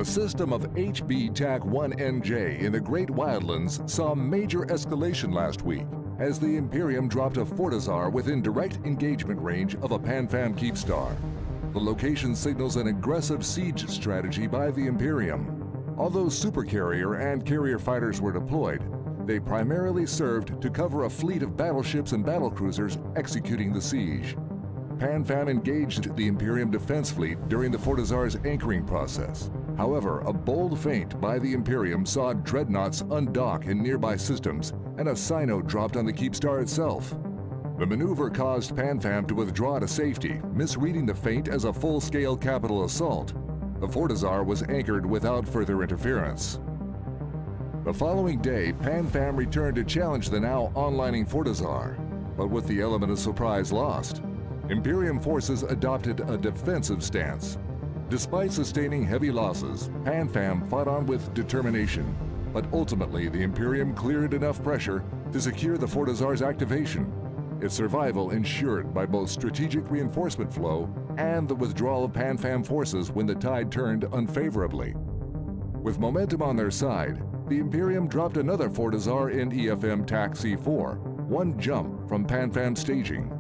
The system of HB-TAC-1NJ in the Great Wildlands saw major escalation last week as the Imperium dropped a Fortizar within direct engagement range of a PanFam Keepstar. The location signals an aggressive siege strategy by the Imperium. Although supercarrier and carrier fighters were deployed, they primarily served to cover a fleet of battleships and battlecruisers executing the siege. PanFam engaged the Imperium defense fleet during the Fortizar's anchoring process. However, a bold feint by the Imperium saw dreadnoughts undock in nearby systems, and a Sino dropped on the Keepstar itself. The maneuver caused PanFam to withdraw to safety, misreading the feint as a full-scale capital assault. The Fortizar was anchored without further interference. The following day, PanFam returned to challenge the now onlining Fortizar, but with the element of surprise lost. Imperium forces adopted a defensive stance. Despite sustaining heavy losses, PanFam fought on with determination, but ultimately the Imperium cleared enough pressure to secure the Fortizar's activation, its survival ensured by both strategic reinforcement flow and the withdrawal of PanFam forces when the tide turned unfavorably. With momentum on their side, the Imperium dropped another Fortizar in EFM TAC C4, one jump from PanFam staging.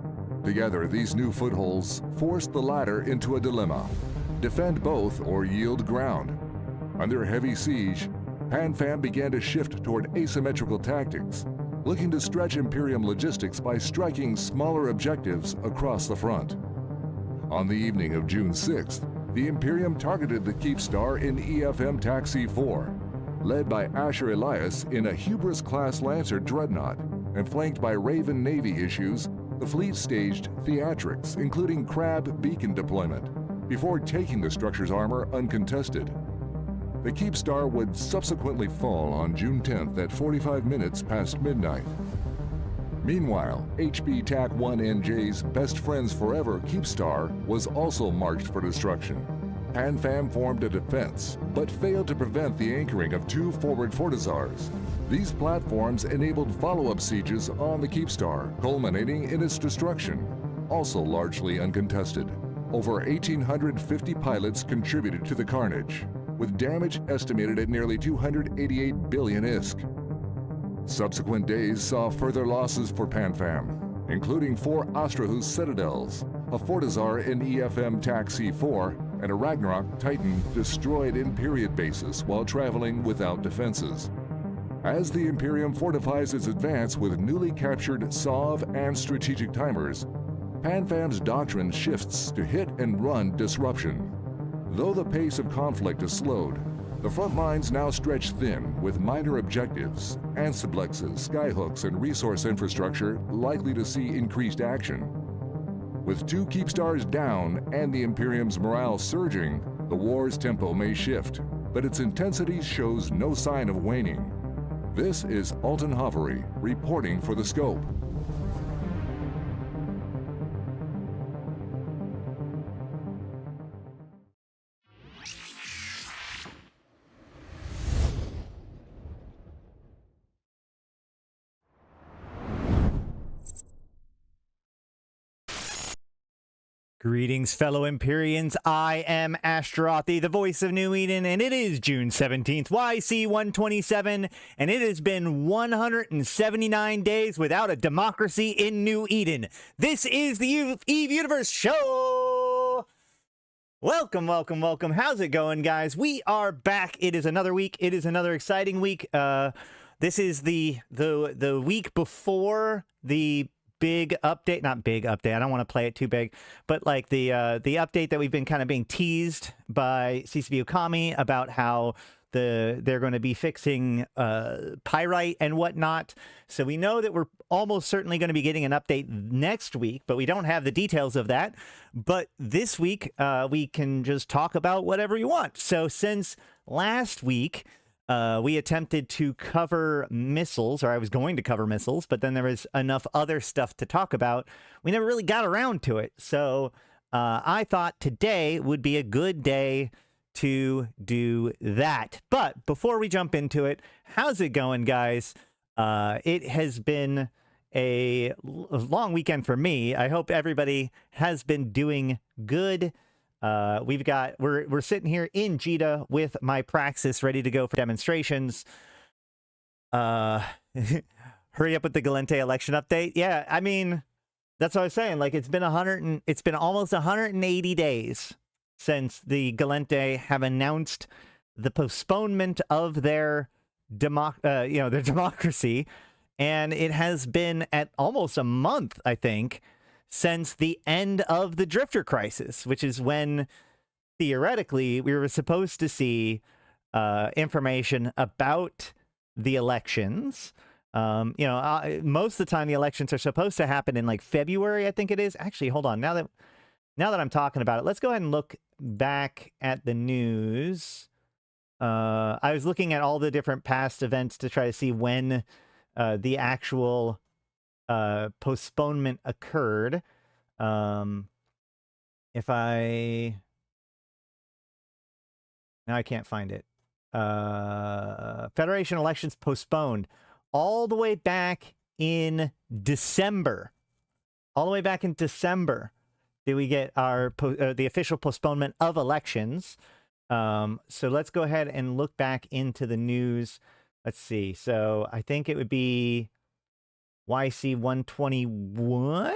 Together, these new footholds forced the latter into a dilemma: defend both or yield ground. Under heavy siege, PanFam began to shift toward asymmetrical tactics, looking to stretch Imperium logistics by striking smaller objectives across the front. On the evening of June 6th, the Imperium targeted the Keepstar in EFM TAC C4, led by Asher Elias in a Hubris-class Lancer dreadnought, and flanked by Raven Navy issues. The fleet staged theatrics, including Crab beacon deployment, before taking the structure's armor uncontested. The Keepstar would subsequently fall on June 10th at 45 minutes past midnight. Meanwhile, HB-TAC-1NJ's Best Friends Forever Keepstar was also marked for destruction. PanFam formed a defense, but failed to prevent the anchoring of two forward Fortizars. These platforms enabled follow-up sieges on the Keepstar, culminating in its destruction, also largely uncontested. Over 1,850 pilots contributed to the carnage, with damage estimated at nearly 288 billion ISK. Subsequent days saw further losses for PanFam, including 4 Astrahus Citadels, a Fortizar in EFM TAC C4, and a Ragnarok Titan destroyed in period bases while traveling without defenses. As the Imperium fortifies its advance with newly captured SOV and strategic timers, PanFam's doctrine shifts to hit-and-run disruption. Though the pace of conflict is slowed, the front lines now stretch thin with minor objectives, Ansiblexes, skyhooks, and resource infrastructure likely to see increased action. With 2 Keepstars down and the Imperium's morale surging, the war's tempo may shift, but its intensity shows no sign of waning. This is Alton Hovery reporting for The Scope. Greetings, fellow Imperians. I am Ashtarothi, the voice of New Eden, and it is June 17th, YC127, and it has been 179 days without a democracy in New Eve. This is the Eve Universe Show! Welcome, welcome, welcome. How's it going, guys? We are back. It is another week. It is another exciting week. This is the week before the big update, not big update, I don't want to play it too big, but like the update that we've been kind of being teased by CCP Okami about how they're going to be fixing pyrite and whatnot. So we know that we're almost certainly going to be getting an update next week, but we don't have the details of that. But this week we can just talk about whatever you want. So since last week we attempted to cover missiles, or I was going to cover missiles, but then there was enough other stuff to talk about. We never really got around to it. So I thought today would be a good day to do that. But before we jump into it, how's it going, guys? It has been a long weekend for me. I hope everybody has been doing good. We're sitting here in Jita with my Praxis ready to go for demonstrations. Hurry up with the Galente election update. Yeah, I mean, that's what I was saying. Like, it's been almost 180 days since the Galente have announced the postponement of their their democracy, and it has been at almost a month, I think, since the end of the Drifter crisis, which is when theoretically we were supposed to see information about the elections. Most of the time the elections are supposed to happen in like February, I think it is. Actually, hold on. Now that I'm talking about it, let's go ahead and look back at the news. I was looking at all the different past events to try to see when the actual postponement occurred. Now I can't find it. Federation elections postponed all the way back in December. All the way back in December did we get our the official postponement of elections. So let's go ahead and look back into the news. Let's see. So I think it would be YC121.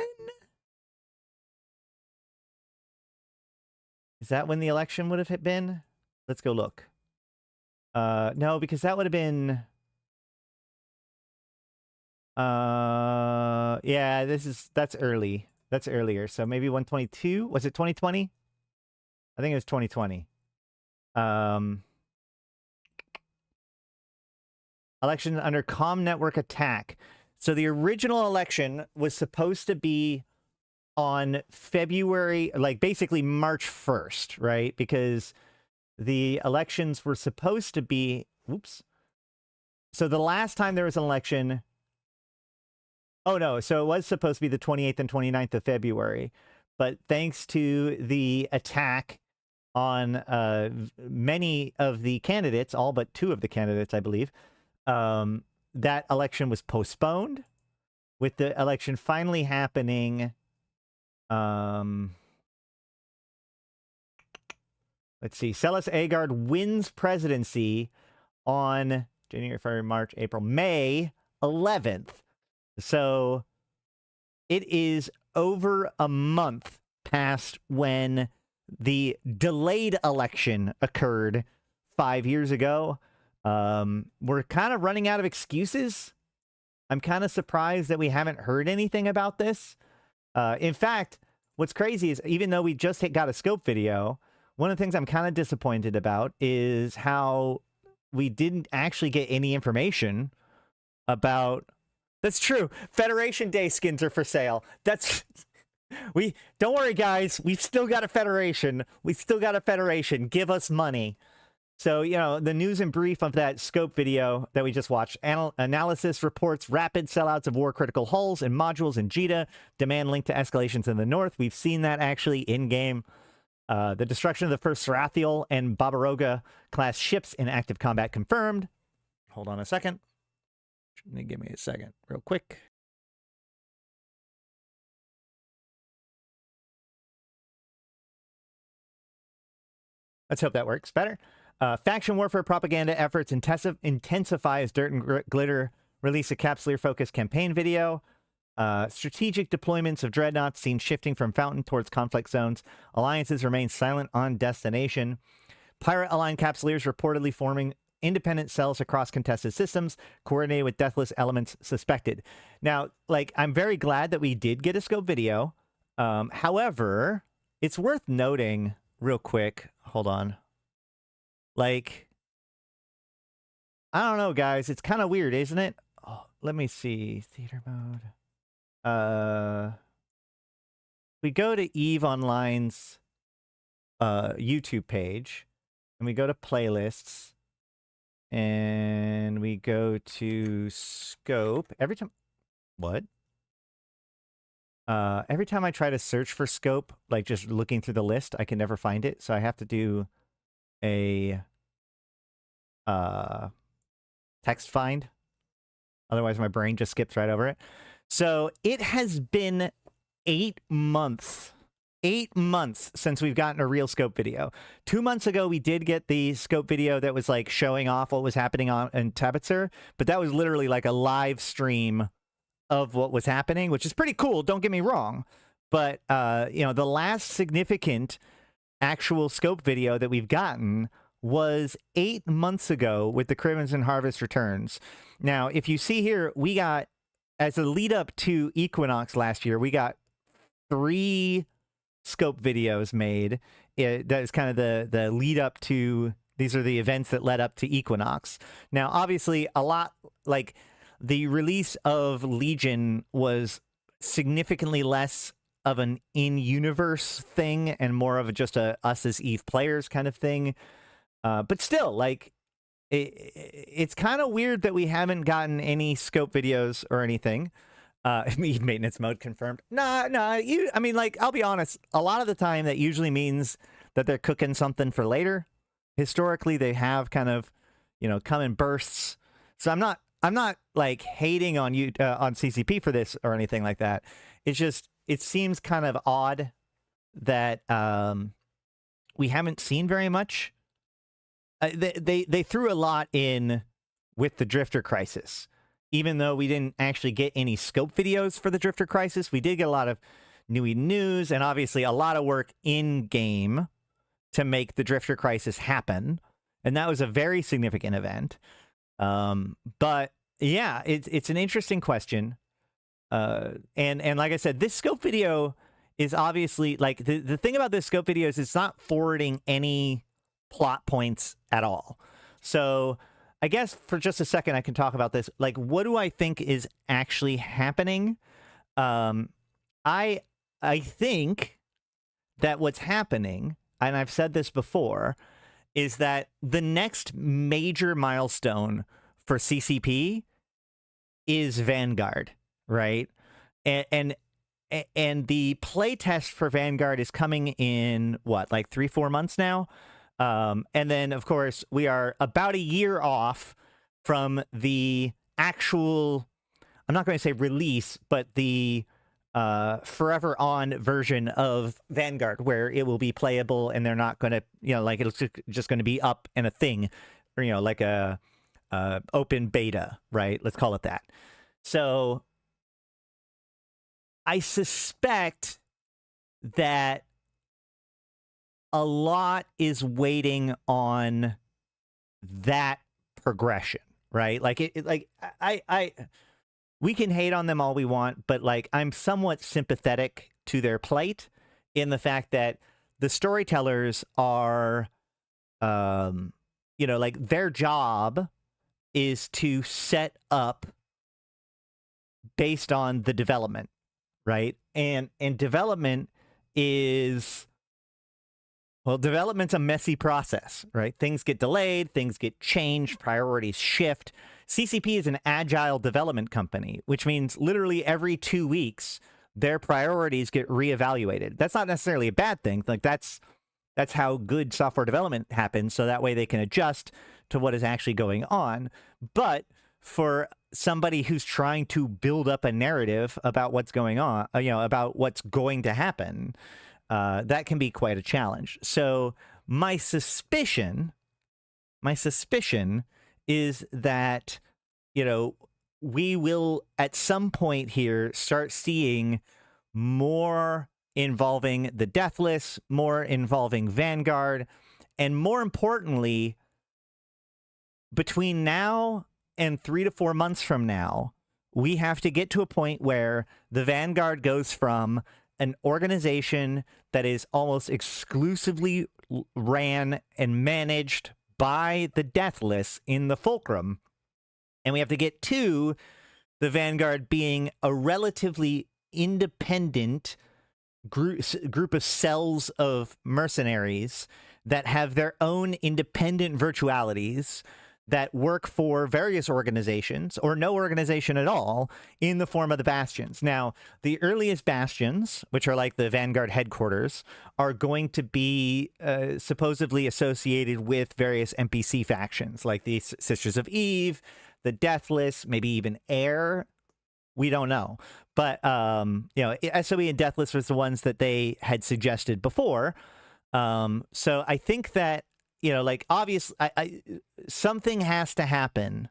Is that when the election would have been? Let's go look. No, because that would have been... yeah, that's early. That's earlier. So maybe 122? Was it 2020? I think it was 2020. Election under comm network attack. So the original election was supposed to be on February, like basically March 1st, right? Because the elections were supposed to be, oops. So the last time there was an election, oh no, so it was supposed to be the 28th and 29th of February. But thanks to the attack on many of the candidates, all but 2 of the candidates, I believe, that election was postponed, with the election finally happening. Let's see. Celis Agard wins presidency on January, February, March, April, May 11th. So it is over a month past when the delayed election occurred 5 years ago. We're kind of running out of excuses. I'm kind of surprised that we haven't heard anything about this. In fact, what's crazy is even though we just got a scope video, one of the things I'm kind of disappointed about is how we didn't actually get any information about... That's true. Federation Day skins are for sale. Don't worry, guys. We've still got a Federation. We've still got a Federation. Give us money. So, the news and brief of that scope video that we just watched. Analysis reports rapid sellouts of war-critical hulls and modules in Jita. Demand linked to escalations in the north. We've seen that actually in-game. The destruction of the first Sarathiel and Barbaroga-class ships in active combat confirmed. Hold on a second. Give me a second, real quick. Let's hope that works better. Faction warfare propaganda efforts intensify as Dirt and Glitter release a Capsuleer-focused campaign video. Strategic deployments of dreadnoughts seen shifting from Fountain towards conflict zones. Alliances remain silent on destination. Pirate-aligned Capsuleers reportedly forming independent cells across contested systems, coordinated with deathless elements suspected. Now, I'm very glad that we did get a scope video. However, it's worth noting real quick. Hold on. I don't know, guys. It's kind of weird, isn't it? Oh, let me see. Theater mode. We go to EVE Online's YouTube page, and we go to playlists, and we go to scope. Every time I try to search for scope, just looking through the list, I can never find it. So I have to do a text find. Otherwise, my brain just skips right over it. So it has been 8 months. 8 months since we've gotten a real scope video. 2 months ago, we did get the scope video that was like showing off what was happening in Tabitzer, but that was literally like a live stream of what was happening, which is pretty cool. Don't get me wrong. But, you know, the last significant actual scope video that we've gotten was 8 months ago with the Crimson Harvest Returns. Now, if you see here, we got, as a lead up to Equinox last year, we got 3 scope videos made. That is kind of the lead up to, these are the events that led up to Equinox. Now, obviously, a lot, like, the release of Legion was significantly less of an in-universe thing and more of just a us as EVE players kind of thing. But still, like, it's kind of weird that we haven't gotten any scope videos or anything. EVE maintenance mode confirmed. Nah, I mean, like, I'll be honest, a lot of the time that usually means that they're cooking something for later. Historically, they have kind of, you know, come in bursts. So I'm not like hating on you on CCP for this or anything like that. It's just, it seems kind of odd that we haven't seen very much. They threw a lot in with the Drifter Crisis. Even though we didn't actually get any scope videos for the Drifter Crisis, we did get a lot of news and obviously a lot of work in-game to make the Drifter Crisis happen. And that was a very significant event. But yeah, it's an interesting question. And like I said, this scope video is obviously, like, the thing about this scope video is it's not forwarding any plot points at all. So I guess for just a second I can talk about this. Like, what do I think is actually happening? I think that what's happening, and I've said this before, is that the next major milestone for CCP is Vanguard, right? And the playtest for Vanguard is coming in, what, like 3-4 months now? And then, of course, we are about a year off from the actual, I'm not going to say release, but the forever on version of Vanguard, where it will be playable and they're not going to, you know, like, it's just going to be up and a thing, or, you know, like a open beta, right? Let's call it that. So I suspect that a lot is waiting on that progression, right? Like, we can hate on them all we want, but, like, I'm somewhat sympathetic to their plight in the fact that the storytellers are, you know, like, their job is to set up based on the development, right? And development is, well, development's a messy process, right? Things get delayed, things get changed, priorities shift. CCP is an agile development company, which means literally every 2 weeks, their priorities get reevaluated. That's not necessarily a bad thing. Like, that's how good software development happens, so that way they can adjust to what is actually going on. But for somebody who's trying to build up a narrative about what's going on, you know, about what's going to happen, that can be quite a challenge. So my suspicion is that, you know, we will at some point here start seeing more involving the Deathless, more involving Vanguard, and more importantly, between now and 3 to 4 months from now, we have to get to a point where the Vanguard goes from an organization that is almost exclusively ran and managed by the Deathless in the Fulcrum, and we have to get to the Vanguard being a relatively independent group of cells of mercenaries that have their own independent virtualities that work for various organizations or no organization at all in the form of the Bastions. Now, the earliest Bastions, which are like the Vanguard headquarters, are going to be supposedly associated with various NPC factions, like the Sisters of Eve, the Deathless, maybe even Air. we don't know. But you know, SOE and Deathless was the ones that they had suggested before. So I think that, you know, like obviously, something has to happen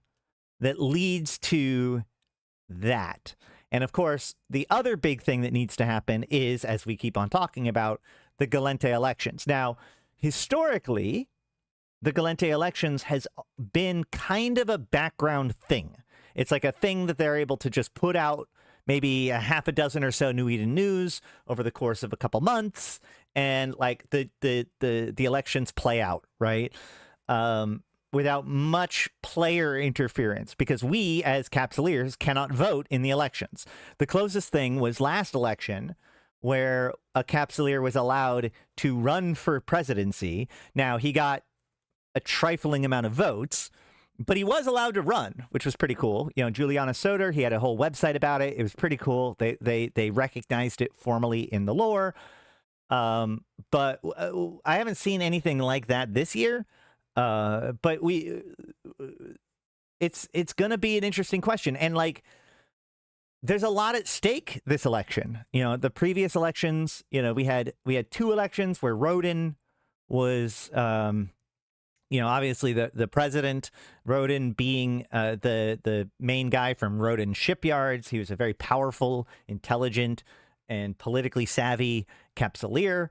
that leads to that. And of course, the other big thing that needs to happen is, as we keep on talking about, the Galente elections. Now, historically, the Galente elections has been kind of a background thing. It's like a thing that they're able to just put out maybe a half a dozen or so New Eden news over the course of a couple months, and like the elections play out, right? Without much player interference, because we as Capsuleers cannot vote in the elections. The closest thing was last election, where a Capsuleer was allowed to run for presidency. Now, he got a trifling amount of votes, but he was allowed to run, which was pretty cool. You know, Juliana Soder, he had a whole website about it. It was pretty cool. They recognized it formally in the lore. But I haven't seen anything like that this year. But it's gonna be an interesting question, and like, there's a lot at stake this election. You know, the previous elections, you know, we had 2 elections where Rodin was, you know, obviously the president, Rodin being the main guy from Rodin Shipyards. He was a very powerful, intelligent, and politically savvy Capsuleer.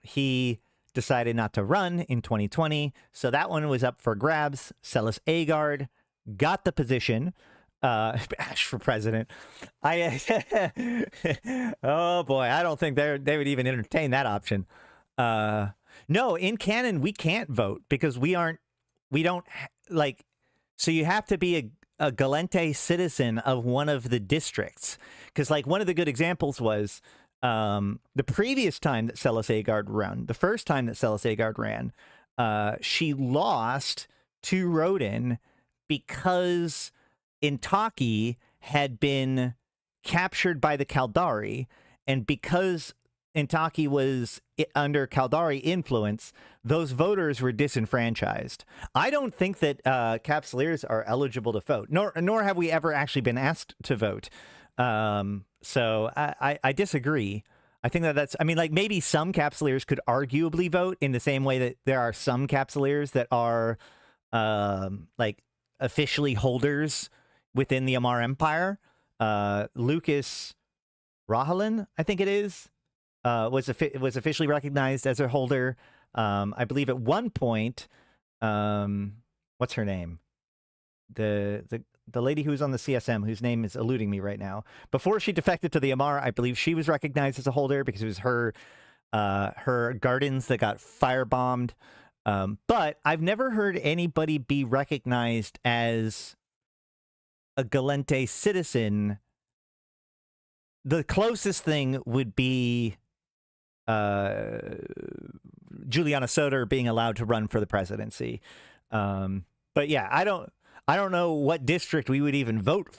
He decided not to run in 2020, so that one was up for grabs. Celis Agard got the position. Ash for president. Oh boy, I don't think they would even entertain that option. No, in canon we can't vote because we don't like. So you have to be a Galente citizen of one of the districts, because like one of the good examples was the previous time that Celis Agard ran, the first time that Celis Agard ran, she lost to Rodin because Intaki had been captured by the Caldari, and because Intaki was under Caldari influence, those voters were disenfranchised. I don't think that Capsuleers are eligible to vote, nor have we ever actually been asked to vote. So I disagree. I think that's, I mean, like maybe some Capsuleers could arguably vote in the same way that there are some Capsuleers that are like officially holders within the Amar Empire. Lucas Rahalin, I think it is, was officially recognized as a holder. I believe at one point, what's her name? The lady who was on the CSM, whose name is eluding me right now. Before she defected to the Amar, I believe she was recognized as a holder because it was her gardens that got firebombed. But I've never heard anybody be recognized as a Galente citizen. The closest thing would be Juliana Soder being allowed to run for the presidency. But yeah, I don't know what district we would even vote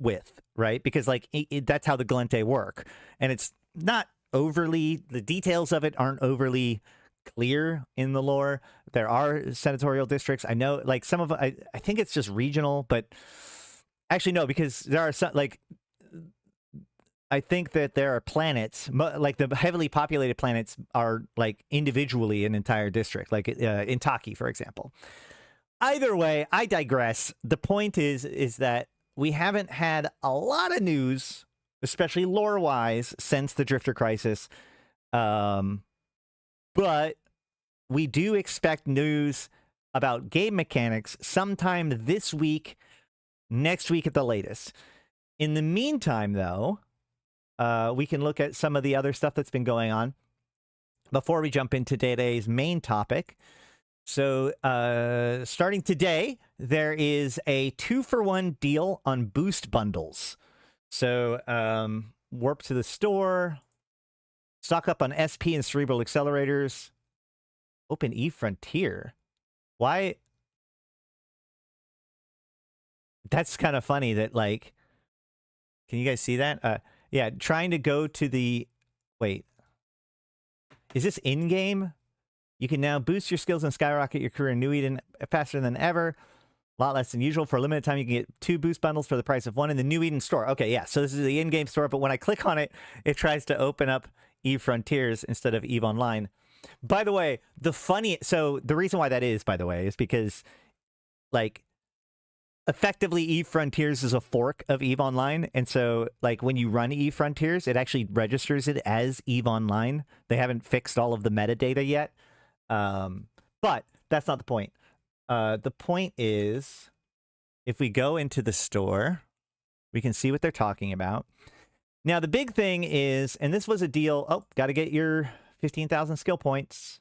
with, right? Because like that's how the Galente work, and it's not overly, the details of it aren't overly clear in the lore. There are senatorial districts. I know, like some of I think it's just regional, but actually no, because there are some, like I think that there are planets, like the heavily populated planets are like individually an entire district, like Intaki, for example. Either way, I digress. The point is that we haven't had a lot of news, especially lore-wise, since the Drifter Crisis. But we do expect news about game mechanics sometime this week, next week at the latest. In the meantime, though, we can look at some of the other stuff that's been going on before we jump into today's main topic. So starting today, there is a 2-for-1 deal on boost bundles. So warp to the store, stock up on SP and Cerebral accelerators, open eFrontier. Why? That's kind of funny that, like, can you guys see that? Yeah, trying to go to the, wait, is this in-game? You can now boost your skills and skyrocket your career in New Eden faster than ever. A lot less than usual. For a limited time, you can get 2 boost bundles for the price of 1 in the New Eden store. Okay, yeah, so this is the in-game store, but when I click on it, it tries to open up EVE Frontiers instead of EVE Online. By the way, so the reason why that is, by the way, is because, like, effectively EVE Frontiers is a fork of EVE Online, and so, like, when you run EVE Frontiers, it actually registers it as EVE Online. They haven't fixed all of the metadata yet, but that's not the point. The point is, if we go into the store, we can see what they're talking about. Now, the big thing is, and this was a deal. Oh, got to get your 15,000 skill points.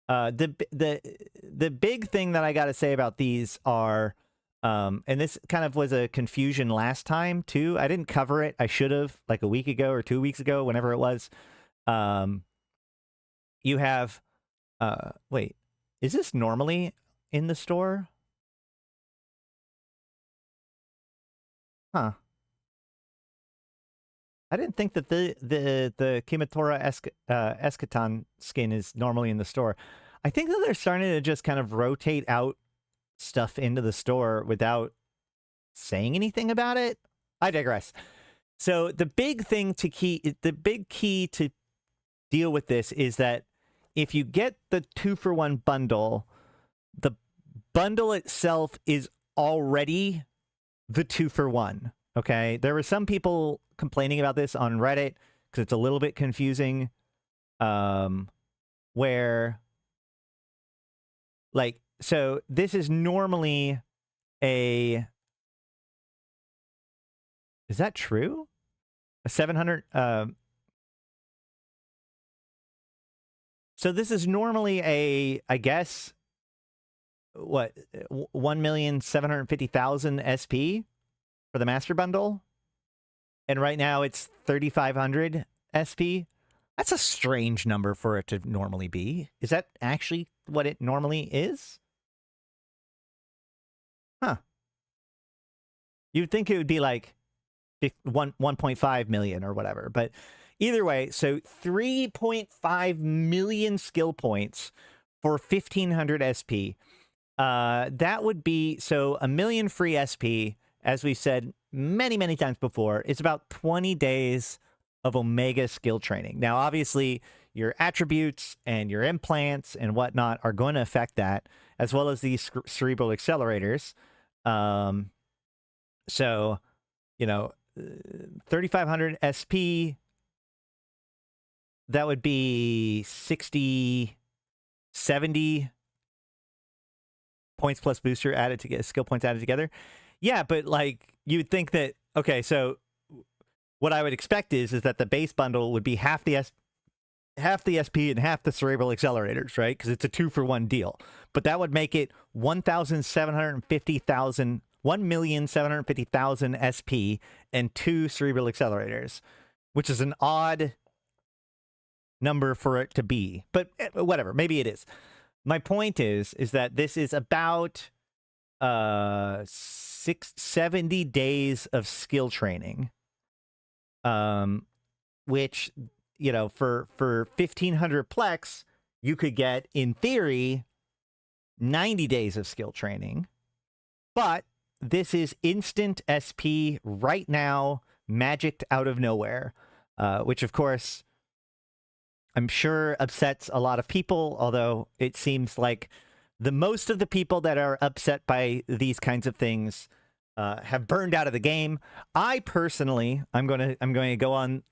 The big thing that I got to say about these are, and this kind of was a confusion last time too. I didn't cover it. I should have, like a week ago or 2 weeks ago, whenever it was. You have, wait, is this normally in the store? Huh. I didn't think that the Kimatora Eschaton skin is normally in the store. I think that they're starting to just kind of rotate out stuff into the store without saying anything about it. I digress. So the big key to deal with this is that if you get the 2-for-1 bundle, the bundle itself is already the 2-for-1. Okay, there were some people complaining about this on Reddit because it's a little bit confusing. Where, like, so this is normally a. Is that true? A 700. So this is normally a, I guess, what, 1,750,000 SP for the master bundle, and right now it's 3,500 SP. That's a strange number for it to normally be. Is that actually what it normally is? Huh. You'd think it would be like 1.5 million or whatever, but either way, so 3.5 million skill points for 1,500 SP. That would be, so a million free SP, as we said many, many times before, it's about 20 days of Omega skill training. Now, obviously, your attributes and your implants and whatnot are going to affect that, as well as these cerebral accelerators. So, you know, 3,500 SP, that would be 60, 70 points plus booster added together, skill points added together. Yeah, but like you'd think that, okay, so what I would expect is that the base bundle would be half the SP and half the cerebral accelerators, right? Because it's a 2-for-1 deal. But that would make it 1,750,000 SP and 2 cerebral accelerators, which is an odd number for it to be. But whatever, maybe it is. My point is that this is about 70 days of skill training, which, you know, for 1,500 Plex, you could get, in theory, 90 days of skill training. But this is instant SP right now, magicked out of nowhere, which, of course, I'm sure upsets a lot of people, although it seems like the most of the people that are upset by these kinds of things have burned out of the game. I personally, I'm going to go on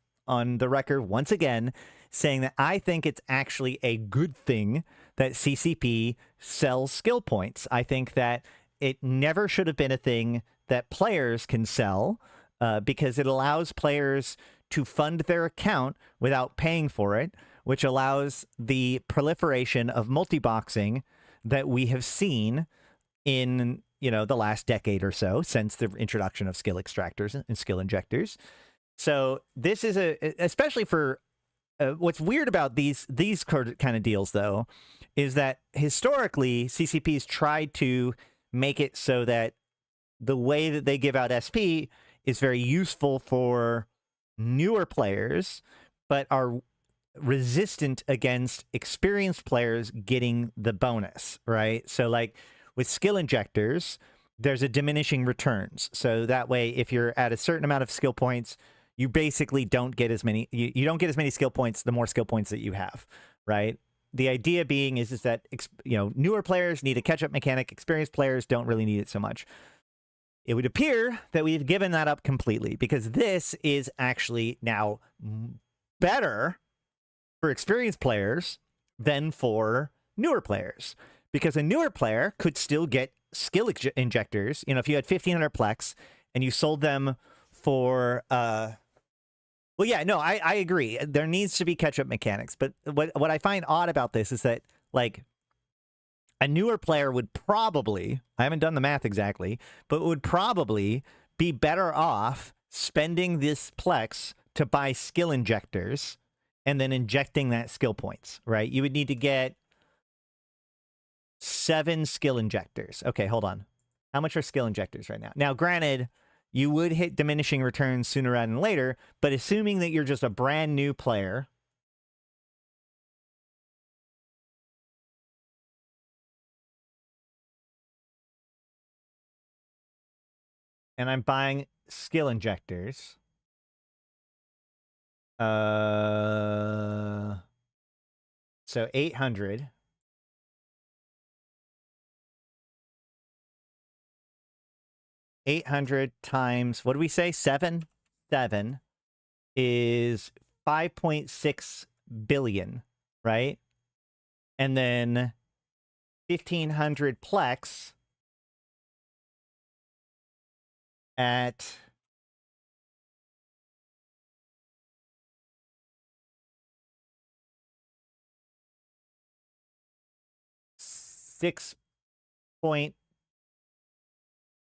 the record once again saying that I think it's actually a good thing that CCP sells skill points. I think that it never should have been a thing that players can sell, because it allows players to fund their account without paying for it, which allows the proliferation of multi-boxing that we have seen in, you know, the last decade or so since the introduction of skill extractors and skill injectors. So this is especially for what's weird about these kind of deals, though, is that historically CCP's tried to make it so that the way that they give out SP is very useful for newer players, but are resistant against experienced players getting the bonus, right? So like with skill injectors, there's a diminishing returns. So that way, if you're at a certain amount of skill points, you basically don't get as many, you don't get as many skill points the more skill points that you have, right? The idea being is that, newer players need a catch-up mechanic. Experienced players don't really need it so much. It would appear that we've given that up completely, because this is actually now better for experienced players than for newer players, because a newer player could still get skill injectors. If you had 1,500 Plex and you sold them for well, yeah, no, I agree. There needs to be catch-up mechanics. But what I find odd about this is that, like, a newer player would probably, I haven't done the math exactly, but would probably be better off spending this Plex to buy skill injectors and then injecting that skill points, right? You would need to get 7 skill injectors. Okay, hold on. How much are skill injectors right now? Now, granted, you would hit diminishing returns sooner rather than later, but assuming that you're just a brand new player, and I'm buying skill injectors, so 800. 800 times, what do we say? 7 is 5.6 billion, right? And then 1,500 Plex at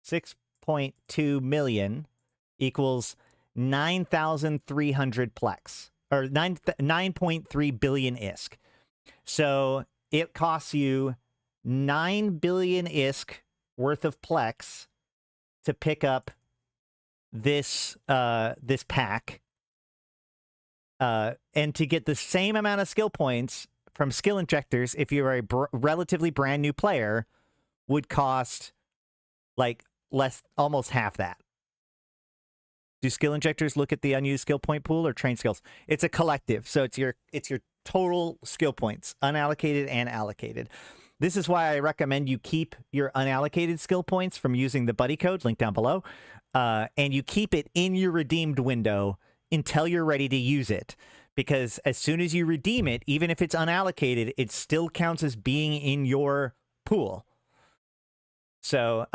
$6.2 million equals 9,300 Plex, or 9.3 billion ISK. So it costs you 9 billion ISK worth of Plex to pick up this this pack, and to get the same amount of skill points from skill injectors, if you're a relatively brand new player, would cost like almost half that. Do skill injectors look at the unused skill point pool or train skills? It's a collective, so it's your total skill points, unallocated and allocated. This is why I recommend you keep your unallocated skill points from using the buddy code, link down below, and you keep it in your redeemed window until you're ready to use it. Because as soon as you redeem it, even if it's unallocated, it still counts as being in your pool. So,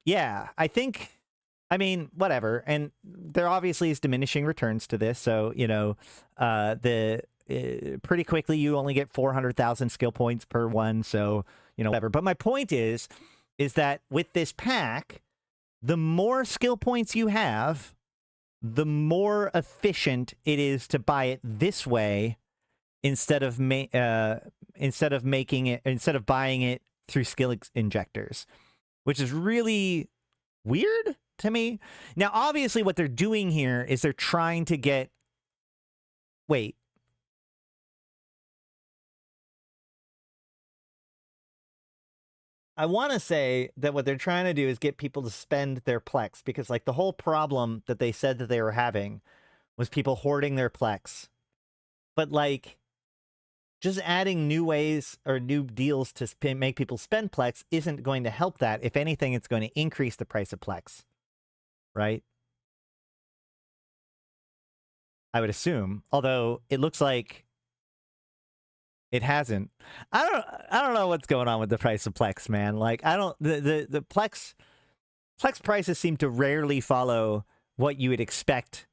yeah, I mean, whatever. And there obviously is diminishing returns to this. So, pretty quickly you only get 400,000 skill points per one. So, whatever. But my point is that with this pack, the more skill points you have, the more efficient it is to buy it this way instead of buying it through skill injectors, which is really weird to me. Now, obviously, what they're doing here is they're trying to get... Wait. I want to say that what they're trying to do is get people to spend their Plex, because, like, the whole problem that they said that they were having was people hoarding their Plex. But, like, just adding new ways or new deals to make people spend Plex isn't going to help that. If anything, it's going to increase the price of Plex, right? I would assume. Although it looks like it hasn't. I don't know what's going on with the price of Plex, man. Like, the Plex prices seem to rarely follow what you would expect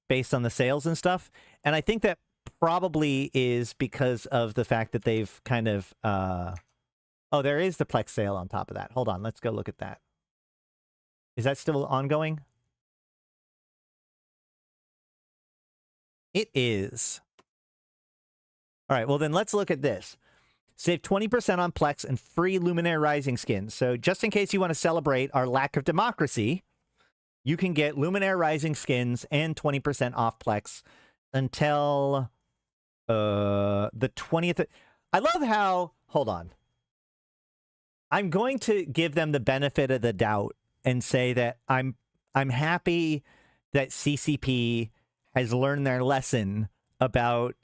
based on the sales and stuff. And I think that probably is because of the fact that they've kind of oh, there is the Plex sale on top of that. Hold on, let's go look at that. Is that still ongoing? It is. All right, well then let's look at this. Save 20% on Plex and free Luminaire Rising skins. So just in case you want to celebrate our lack of democracy, you can get Luminaire Rising skins and 20% off Plex until the 20th. I love how, hold on. I'm going to give them the benefit of the doubt and say that I'm happy that CCP has learned their lesson about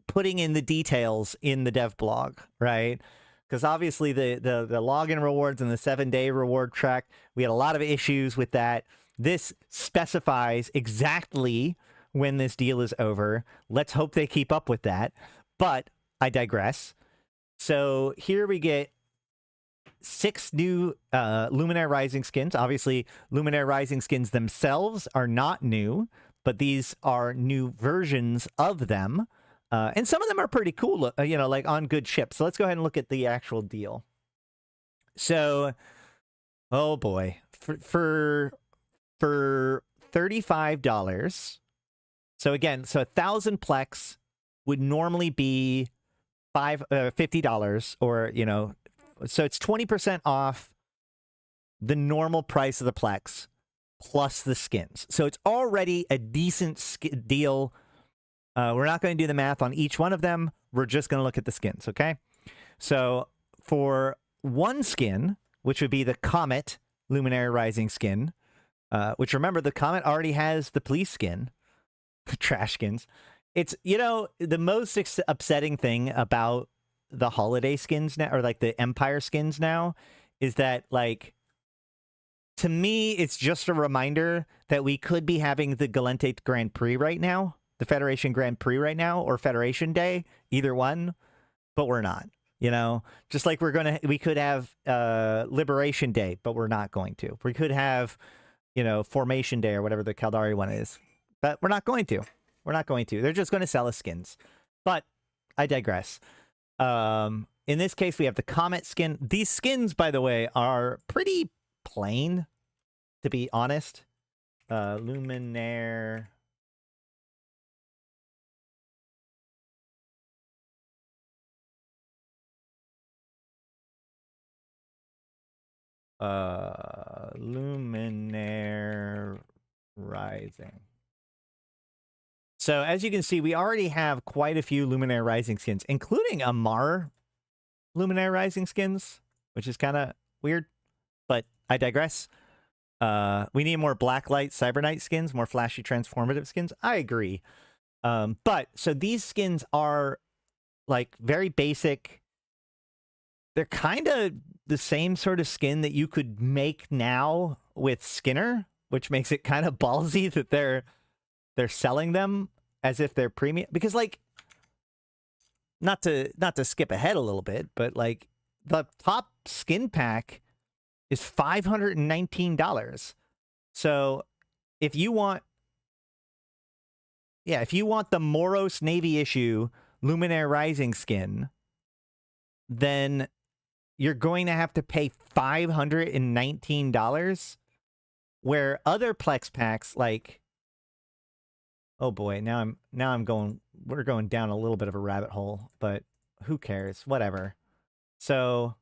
putting in the details in the dev blog, right? Because obviously the login rewards and the 7-day reward track, we had a lot of issues with that. This specifies exactly when this deal is over. Let's hope they keep up with that. But I digress. So here we get 6 new Luminaire Rising skins. Obviously, Luminaire Rising skins themselves are not new, but these are new versions of them. And some of them are pretty cool, you know, like on good ships. So let's go ahead and look at the actual deal. So, oh boy, for $35. So again, so 1,000 Plex would normally be $50, or, you know, so it's 20% off the normal price of the Plex plus the skins. So it's already a decent deal. We're not going to do the math on each one of them. We're just going to look at the skins, okay? So for one skin, which would be the Comet Luminaire Rising skin, which, remember, the Comet already has the police skin, trash skins. It's, you know, the most upsetting thing about the holiday skins now, or like the Empire skins now, is that, like, to me, it's just a reminder that we could be having the Galente Grand Prix right now, the Federation Grand Prix right now, or Federation Day, either one, but we're not. You know, just like we could have Liberation Day, but we're not going to. We could have, you know, Formation Day or whatever the Caldari one is, but we're not going to. We're not going to. They're just going to sell us skins. But I digress. In this case, we have the Comet skin. These skins, by the way, are pretty plain, to be honest. Luminaire. Luminaire Rising. So as you can see, we already have quite a few Luminaire Rising skins, including Amar Luminaire Rising skins, which is kind of weird, but I digress. We need more Blacklight Cyber Knight skins, more flashy transformative skins. I agree. But so these skins are like very basic. They're kind of the same sort of skin that you could make now with Skinner, which makes it kind of ballsy that they're selling them as if they're premium. Because, like, not to skip ahead a little bit, but like the top skin pack is $519. So if you want the Moros Navy issue Luminaire Rising skin, then you're going to have to pay $519, where other Plex packs, like, oh boy, we're going down a little bit of a rabbit hole, but who cares? Whatever. So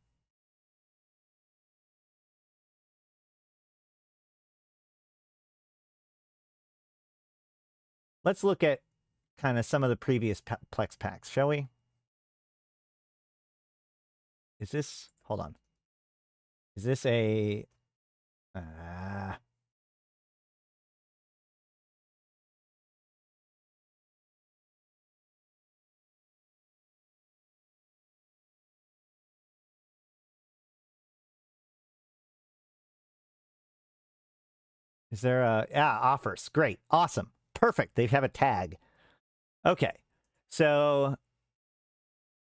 let's look at kind of some of the previous Plex packs, shall we? Is this, hold on. Is this a, is there a, offers. Great. Awesome. Perfect. They have a tag. Okay. So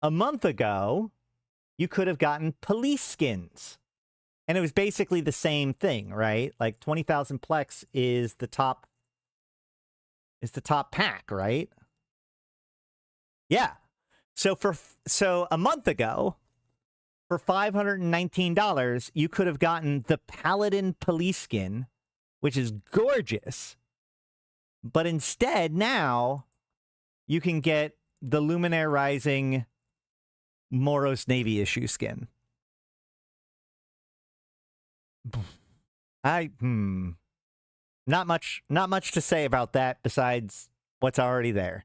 a month ago, you could have gotten police skins. And it was basically the same thing, right? Like 20,000 Plex is the top pack, right? Yeah. So a month ago, for $519, you could have gotten the Paladin police skin, which is gorgeous. But instead, now you can get the Luminaire Rising Moros Navy issue skin. Not much to say about that besides what's already there.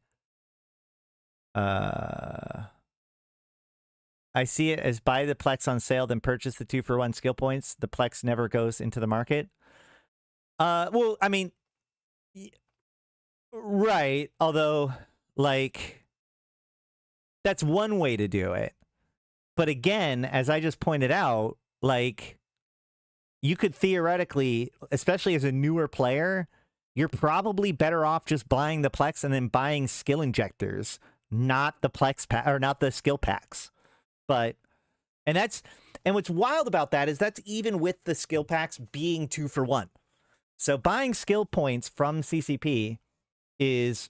I see it as buy the Plex on sale, then purchase the 2-for-1 skill points. The Plex never goes into the market. Well, I mean, right. Although, like, that's one way to do it. But again, as I just pointed out, like, you could theoretically, especially as a newer player, you're probably better off just buying the Plex and then buying skill injectors, not the Plex pack or not the skill packs. And what's wild about that is that's even with the skill packs being 2-for-1. So buying skill points from CCP is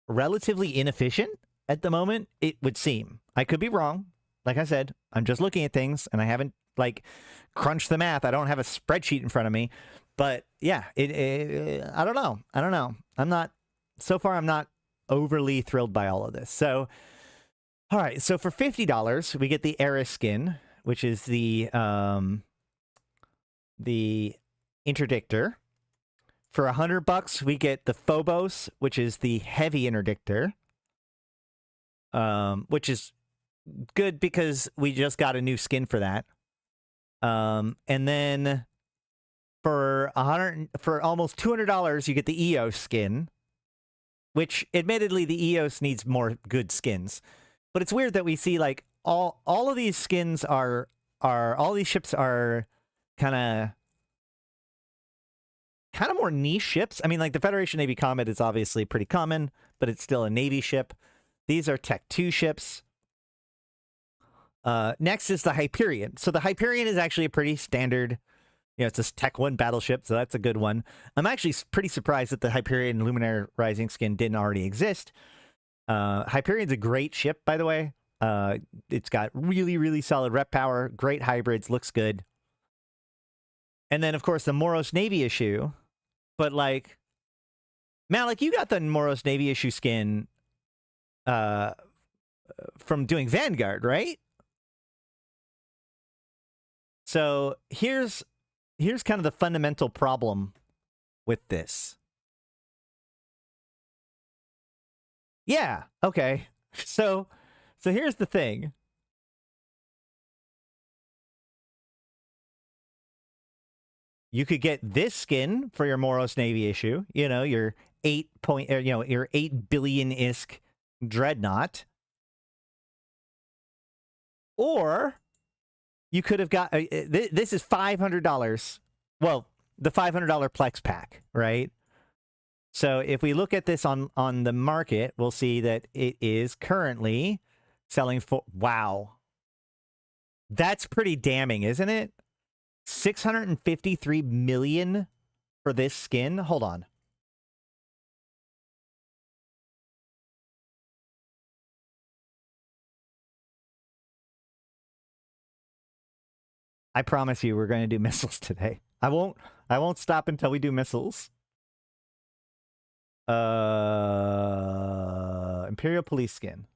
relatively inefficient at the moment, it would seem. I could be wrong. Like I said, I'm just looking at things and I haven't like crunched the math. I don't have a spreadsheet in front of me. But yeah, I don't know. So far I'm not overly thrilled by all of this. So, all right. So for $50, we get the Eris skin, which is the interdictor. For $100, we get the Phobos, which is the heavy interdictor. Which is good because we just got a new skin for that. And then for almost $200, you get the EOS skin, which admittedly the EOS needs more good skins. But it's weird that we see like all of these skins are all these ships are kind of more niche ships. I mean, like the Federation Navy Comet is obviously pretty common, but it's still a Navy ship. These are Tech 2 ships. Next is the Hyperion. So the Hyperion is actually a pretty standard, it's a Tech 1 battleship, so that's a good one. I'm actually pretty surprised that the Hyperion Luminaire Rising skin didn't already exist. Hyperion's a great ship, by the way. It's got really, really solid rep power, great hybrids, looks good. And then, of course, the Moros Navy issue. But, like, Malik, you got the Moros Navy issue skin from doing Vanguard, right? So here's kind of the fundamental problem with this. Yeah, okay. So here's the thing. You could get this skin for your Moros Navy issue, your 8 billion ISK dreadnought. Or you could have got this is $500. Well, the $500 Plex pack, right? So if we look at this on the market, we'll see that it is currently selling for, wow. That's pretty damning, isn't it? 653 million for this skin. Hold on. I promise you we're going to do missiles today. I won't stop until we do missiles. Imperial Police skin.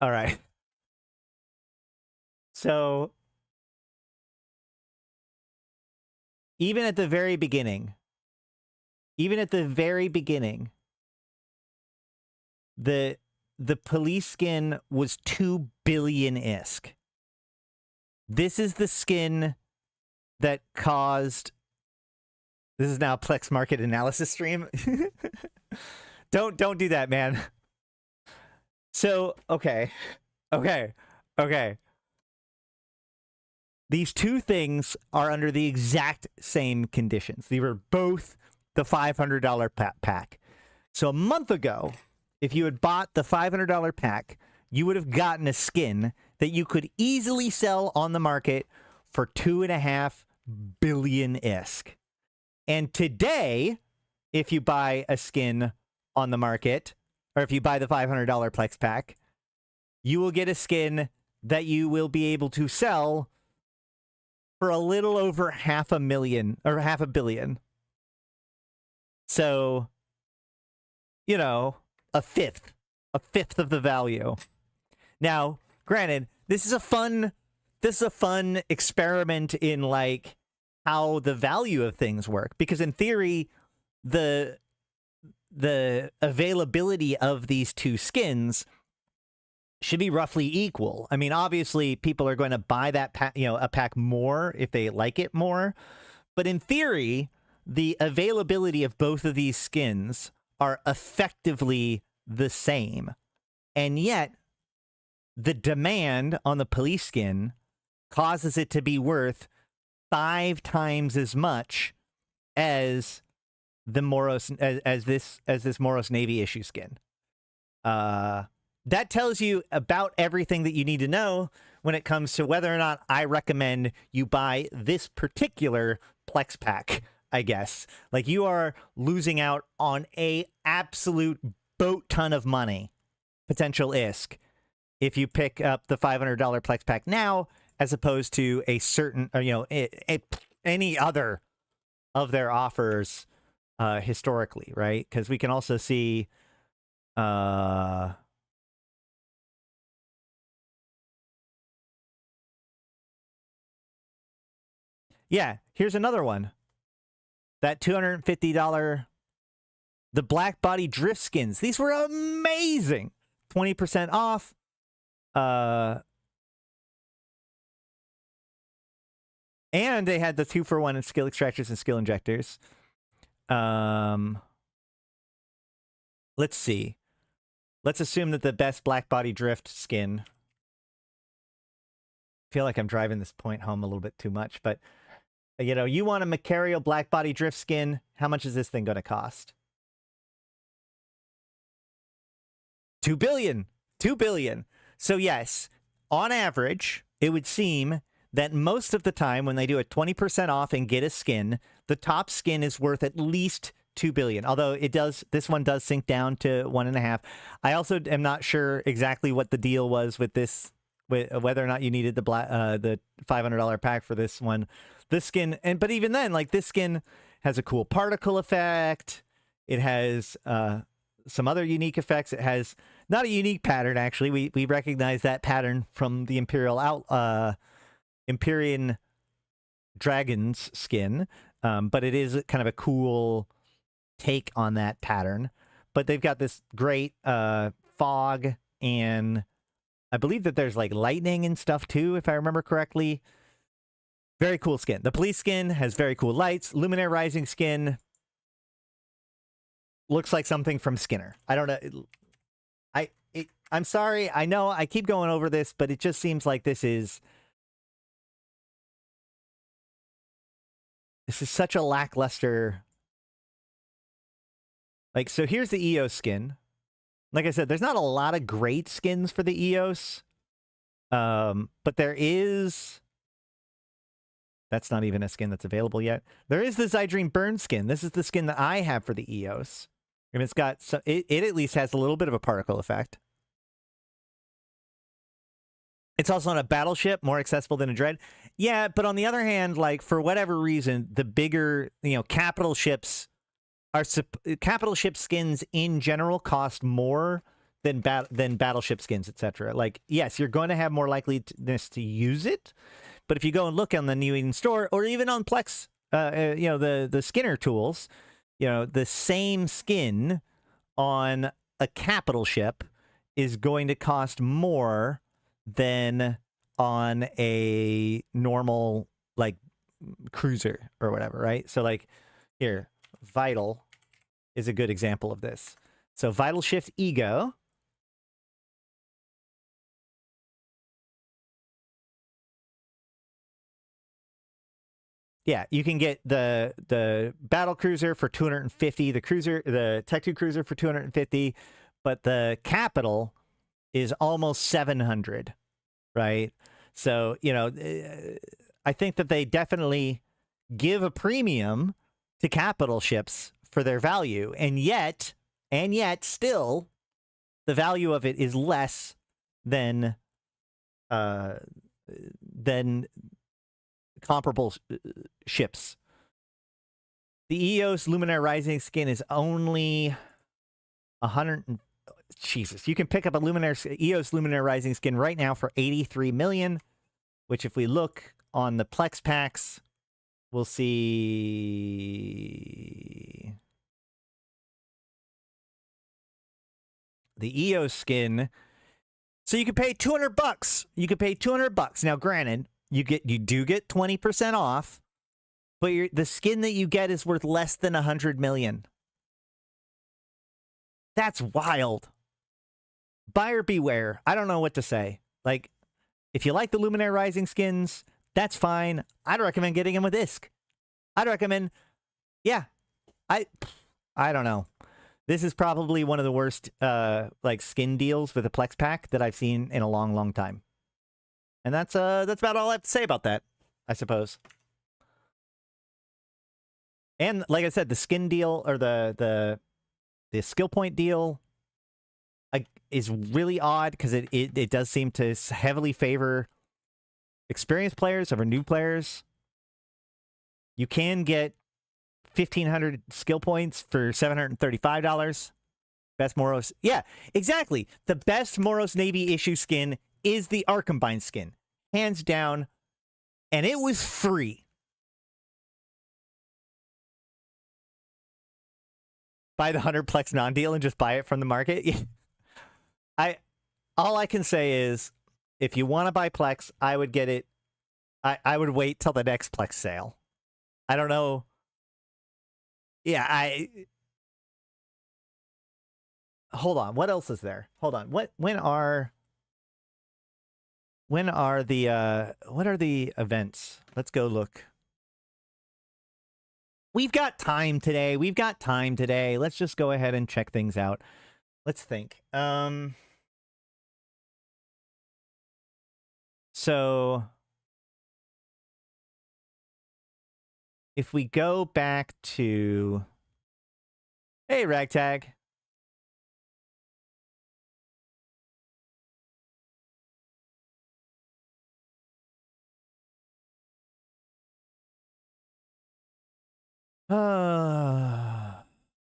All right. So even at the very beginning, the police skin was 2 billion ISK. This is the skin that caused... This is now a Plex market analysis stream. Don't do that, man. So, okay. These two things are under the exact same conditions. They were both the $500 pack. So a month ago, if you had bought the $500 pack, you would have gotten a skin that you could easily sell on the market for 2.5 billion ISK. And today, if you buy a skin on the market, or if you buy the $500 Plex pack, you will get a skin that you will be able to sell for a little over $500,000 or $500 million. So, a fifth of the value. Now, granted, this is a fun experiment in like how the value of things work, because in theory, the the availability of these two skins should be roughly equal. I mean, obviously, people are going to buy that pack, a pack more if they like it more. But in theory, the availability of both of these skins are effectively the same. And yet, the demand on the police skin causes it to be worth 5 times as much as the Moros as this Moros Navy issue skin. That tells you about everything that you need to know when it comes to whether or not I recommend you buy this particular Plex pack, I guess. Like, you are losing out on a absolute boat ton of money, potential ISK, if you pick up the $500 Plex pack now, as opposed to a certain, any other of their offers historically, right? Because we can also see... Yeah, here's another one. That $250, the black body drift skins. These were amazing. 20% off. And they had the 2-for-1 in skill extractors and skill injectors. Let's see. Let's assume that the best black body drift skin. I feel like I'm driving this point home a little bit too much, but you want a Macario black body drift skin. How much is this thing going to cost? 2 billion. 2 billion. So yes, on average, it would seem that most of the time when they do a 20% off and get a skin, the top skin is worth at least 2 billion. Although this one does sink down to 1.5. I also am not sure exactly what the deal was with this, whether or not you needed the $500 pack for this one. This skin, but even then, like, this skin has a cool particle effect. It has some other unique effects. It has not a unique pattern, actually. We recognize that pattern from the Empyrean Dragon's skin, but it is kind of a cool take on that pattern. But they've got this great fog, and I believe that there's like lightning and stuff too, if I remember correctly. Very cool skin. The police skin has very cool lights. Luminaire Rising skin looks like something from Skinner. I don't know. I'm sorry. I know I keep going over this, but it just seems like this is such a lackluster. Like, so here's the EOS skin. Like I said, there's not a lot of great skins for the EOS. But there is... That's not even a skin that's available yet. There is the Zydrene Burn skin. This is the skin that I have for the EOS. And it's got... it at least has a little bit of a particle effect. It's also on a battleship, more accessible than a Dread. Yeah, but on the other hand, like, for whatever reason, the bigger, capital ships are... Capital ship skins in general cost more than battleship skins, etc. Like, yes, you're going to have more likeliness to use it, but if you go and look on the New Eden store, or even on Plex, the Skinner tools, the same skin on a capital ship is going to cost more than on a normal, like, cruiser or whatever, right? So, like, here, Vital is a good example of this. So, Vital Shift Ego. Yeah, you can get the battle cruiser for 250, the Tech 2 cruiser for 250, but the capital is almost 700, right? So, I think that they definitely give a premium to capital ships for their value, and yet still the value of it is less than comparable ships. The EOS Luminaire Rising skin is only 100. Jesus, you can pick up a EOS Luminaire Rising skin right now for 83 million, which, if we look on the Plex packs, we'll see the EOS skin. So you could pay $200. You could pay $200. Now, granted, you do get 20% off, but the skin that you get is worth less than 100 million. That's wild. Buyer beware. I don't know what to say. Like, if you like the Luminaire Rising skins, that's fine. I'd recommend getting them with ISK. I'd recommend, yeah. I don't know. This is probably one of the worst like skin deals with a Plex pack that I've seen in a long, long time. And that's about all I have to say about that, I suppose. And like I said, the skin deal or the skill point deal is really odd because it does seem to heavily favor experienced players over new players. You can get 1,500 skill points for $735. Best Moros. Yeah, exactly. The best Moros Navy issue skin is the Arcombine skin. Hands down. And it was free. Buy the 100 Plex non-deal and just buy it from the market. All I can say is, if you want to buy Plex, I would get it. I would wait till the next Plex sale. I don't know. Yeah, hold on. What else is there? Hold on. When are the events? Let's go look. We've got time today. Let's just go ahead and check things out. Let's think. So if we go back to, hey, Ragtag.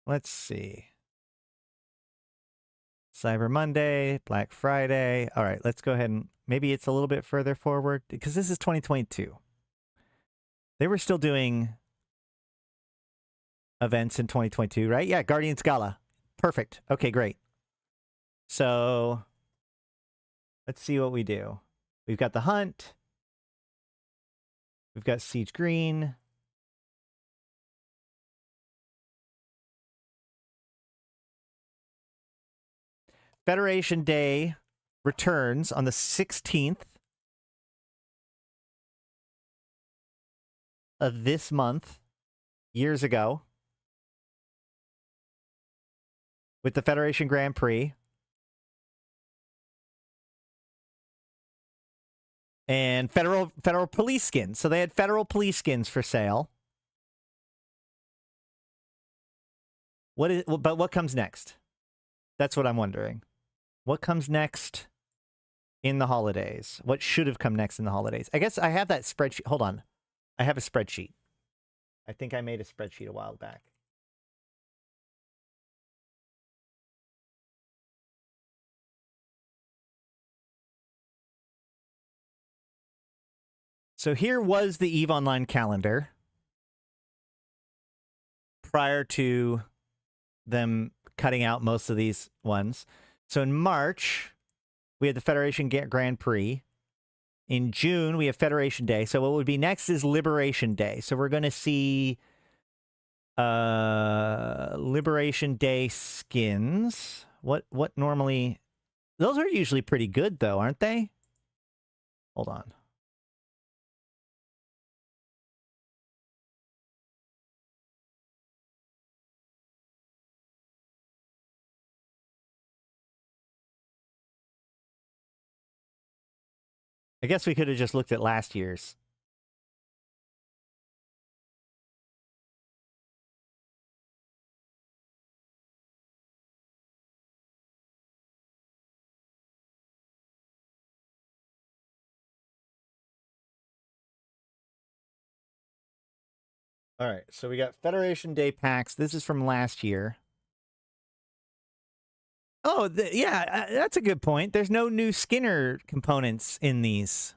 Let's see. Cyber Monday, Black Friday. All right, let's go ahead and maybe it's a little bit further forward because this is 2022. They were still doing events in 2022, right? Yeah, Guardians Gala. Perfect. Okay, great. So let's see what we do. We've got the Hunt. We've got Siege Green. Federation Day returns on the 16th of this month, years ago, with the Federation Grand Prix. And federal police skins. So they had federal police skins for sale. But what comes next? That's what I'm wondering. What comes next in the holidays? What should have come next in the holidays? I guess I have that spreadsheet. Hold on. I have a spreadsheet. I think I made a spreadsheet a while back. So here was the EVE Online calendar prior to them cutting out most of these ones. So in March, we had the Federation Grand Prix. In June, we have Federation Day. So what would be next is Liberation Day. So we're going to see Liberation Day skins. What normally... Those are usually pretty good, though, aren't they? Hold on. I guess we could have just looked at last year's. All right, so we got Federation Day packs. This is from last year. Oh, yeah, that's a good point. There's no new Skinner components in these.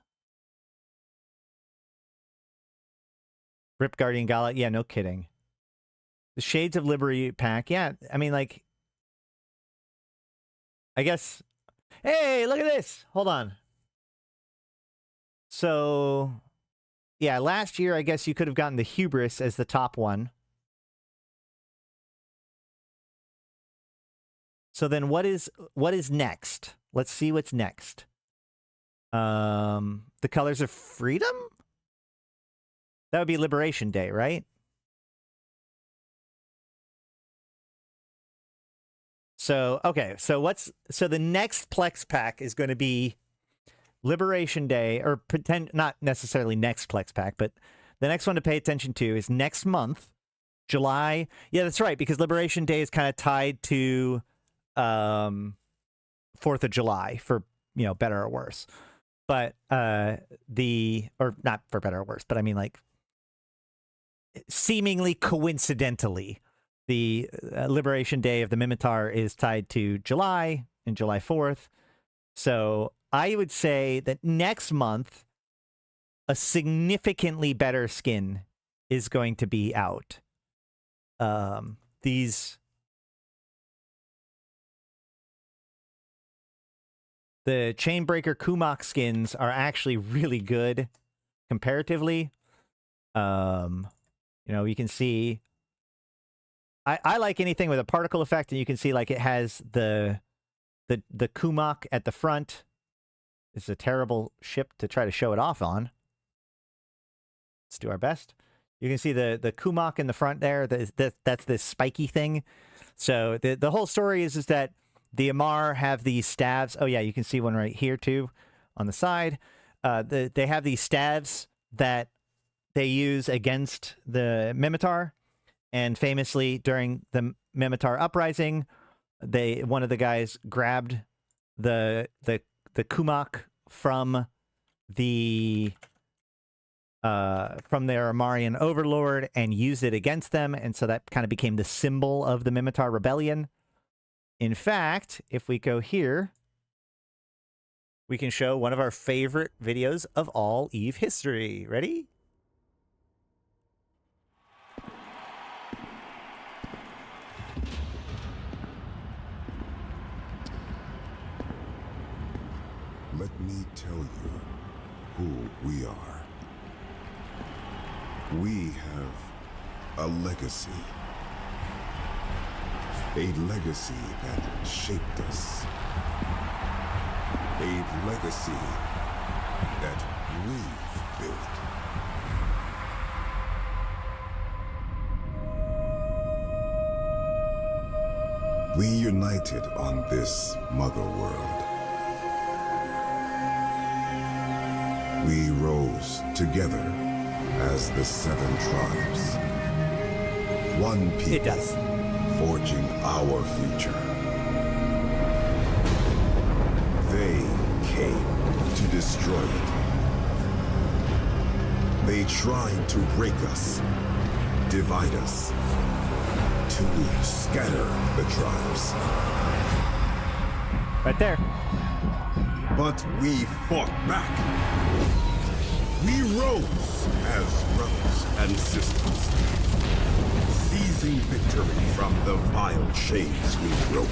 Rip Guardian Gala. Yeah, no kidding. The Shades of Liberty pack. Yeah, I mean, like, I guess. Hey, look at this. Hold on. So, yeah, last year, I guess you could have gotten the Hubris as the top one. So then what is next? Let's see what's next. The Colors of Freedom? That would be Liberation Day, right? So, okay, so the next Plex pack is going to be Liberation Day, or not necessarily next Plex pack, but the next one to pay attention to is next month, July. Yeah, that's right, because Liberation Day is kind of tied to 4th of July, for, you know, better or worse. But or not for better or worse, but I mean, like, seemingly coincidentally, the Liberation Day of the Mimitar is tied to July and July 4th. So I would say that next month, a significantly better skin is going to be out. The Chainbreaker Kumok skins are actually really good comparatively. You know, you can see I like anything with a particle effect, and you can see, like, it has the Kumok at the front. It's a terrible ship to try to show it off on. Let's do our best. You can see the Kumok in the front there. That's this spiky thing. So the whole story is that the Amar have these staves. Oh yeah, you can see one right here too on the side. They have these staves that they use against the Mimitar. And famously, during the Mimitar uprising, one of the guys grabbed the Kumok from their Amarian overlord and used it against them, and so that kind of became the symbol of the Mimitar rebellion. In fact, if we go here, we can show one of our favorite videos of all EVE history. Ready? Let me tell you who we are. We have a legacy. A legacy that shaped us. A legacy that we've built. We united on this mother world. We rose together as the 7 tribes. One people. It does. Forging our future. They came to destroy it. They tried to break us, divide us, to scatter the tribes. Right there. But we fought back. We rose as brothers and sisters, seizing victory from the vile chains we broke.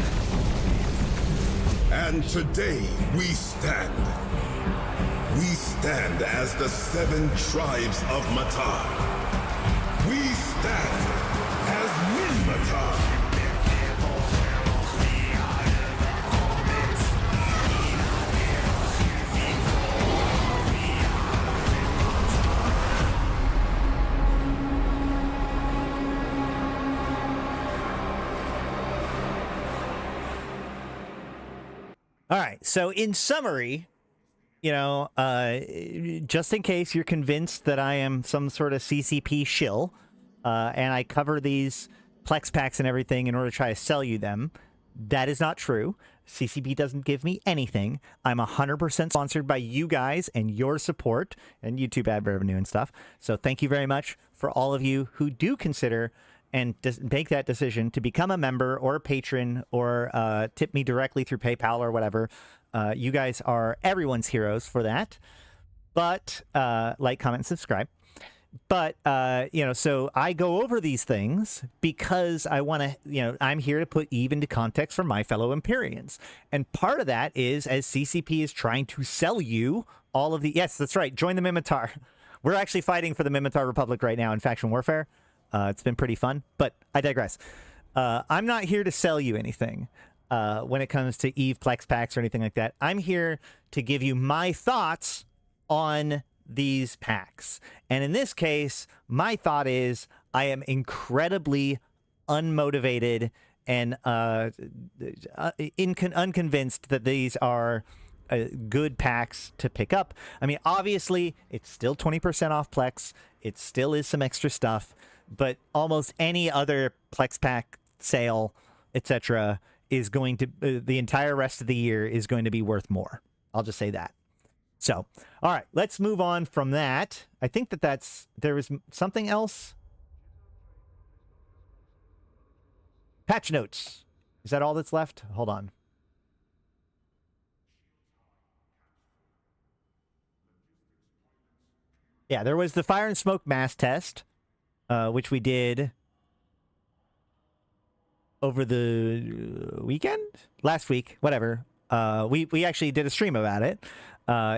And today we stand. We stand as the 7 tribes of Matar. We stand as Min-Matar. All right. So in summary, you know, just in case you're convinced that I am some sort of CCP shill, and I cover these Plex packs and everything in order to try to sell you them, that is not true. CCP doesn't give me anything. I'm 100% sponsored by you guys and your support and YouTube ad revenue and stuff. So thank you very much for all of you who do consider and make that decision to become a member or a patron or tip me directly through PayPal or whatever. You guys are everyone's heroes for that. But like, comment, and subscribe. But, so I go over these things because I want to, I'm here to put Eve into context for my fellow Empyreans. And part of that is as CCP is trying to sell you all of the, yes, that's right, join the Mimitar. We're actually fighting for the Mimitar Republic right now in faction warfare. It's been pretty fun, but I digress. I'm not here to sell you anything when it comes to Eve Plex packs or anything like that. I'm here to give you my thoughts on these packs. And in this case, my thought is I am incredibly unmotivated and unconvinced that these are good packs to pick up. I mean, obviously, it's still 20% off Plex. It still is some extra stuff, but almost any other Plex pack sale, etc., is going to the entire rest of the year is going to be worth more. I'll just say that. So, all right, let's move on from that. I think there was something else. Patch notes. Is that all that's left? Hold on. Yeah, there was the fire and smoke mass test, which we did over the weekend? Last week, whatever. We actually did a stream about it.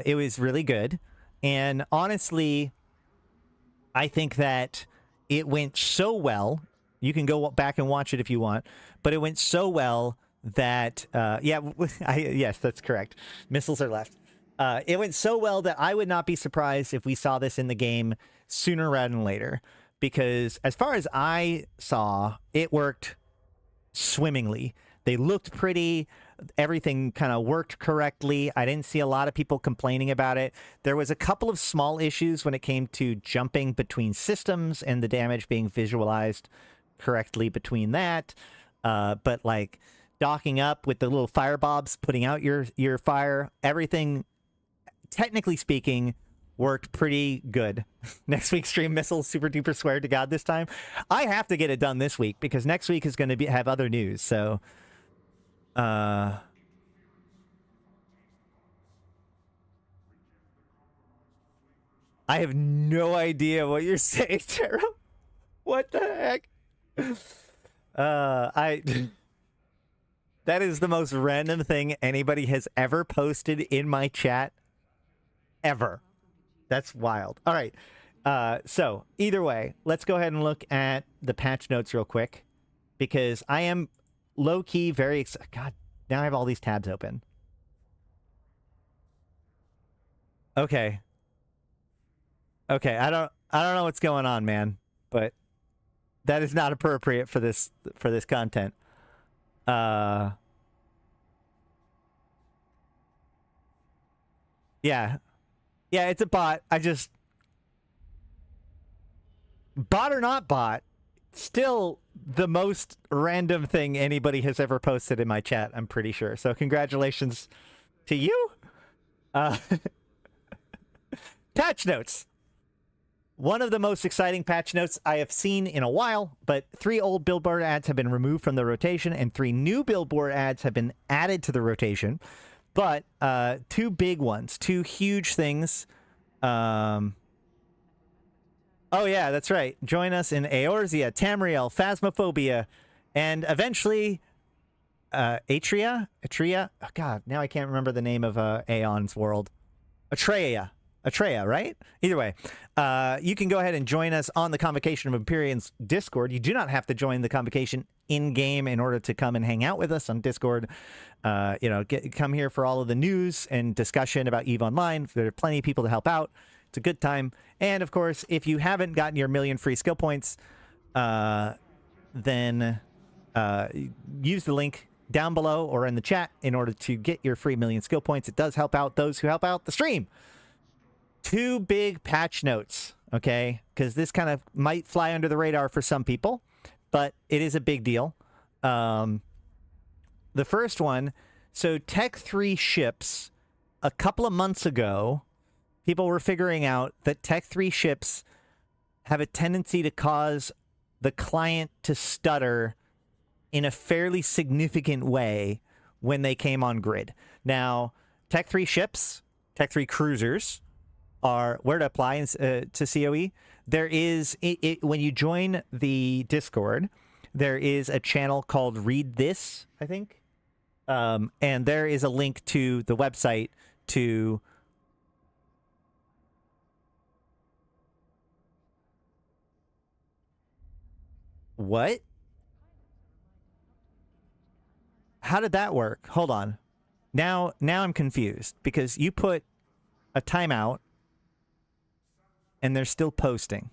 It was really good. And honestly, I think that it went so well. You can go back and watch it if you want. But it went so well that, yes, that's correct. Missiles are left. It went so well that I would not be surprised if we saw this in the game sooner rather than later. Because as far as I saw, it worked swimmingly. They looked pretty. Everything kind of worked correctly. I didn't see a lot of people complaining about it. There was a couple of small issues when it came to jumping between systems and the damage being visualized correctly between that. But like docking up with the little fire bobs, putting out your fire, everything, technically speaking, worked pretty good. Next week's stream, missiles super duper swear to God this time. I have to get it done this week because next week is going to have other news. So, I have no idea what you're saying, Tara. What the heck? That is the most random thing anybody has ever posted in my chat ever. That's wild. All right. So either way, let's go ahead and look at the patch notes real quick because I am low-key very excited. God, now I have all these tabs open. Okay. Okay, I don't know what's going on, man, but that is not appropriate for this content. Yeah. Yeah, it's a bot. Bot or not bot, still the most random thing anybody has ever posted in my chat, I'm pretty sure. So congratulations to you. Patch notes. One of the most exciting patch notes I have seen in a while, but 3 old billboard ads have been removed from the rotation and 3 new billboard ads have been added to the rotation. But 2 big ones, 2 huge things. Oh yeah, that's right. Join us in Eorzea, Tamriel, Phasmophobia, and eventually Atria? Oh god, now I can't remember the name of Aeon's world. Atreya, right? Either way, you can go ahead and join us on the Convocation of Empyreans Discord. You do not have to join the Convocation in-game in order to come and hang out with us on Discord. Come here for all of the news and discussion about EVE Online. There are plenty of people to help out. It's a good time. And, of course, if you haven't gotten your 1,000,000 free skill points, then use the link down below or in the chat in order to get your free 1,000,000 skill points. It does help out those who help out the stream. 2 big patch notes, okay? Because this kind of might fly under the radar for some people, but it is a big deal. The first one, so Tech 3 ships, a couple of months ago, people were figuring out that Tech 3 ships have a tendency to cause the client to stutter in a fairly significant way when they came on grid. Now, Tech 3 ships, Tech 3 cruisers, are where to apply to COE. There is when you join the Discord, there is a channel called Read This, I think, and there is a link to the website to. What? How did that work? Hold on. Now I'm confused because you put a timeout and they're still posting.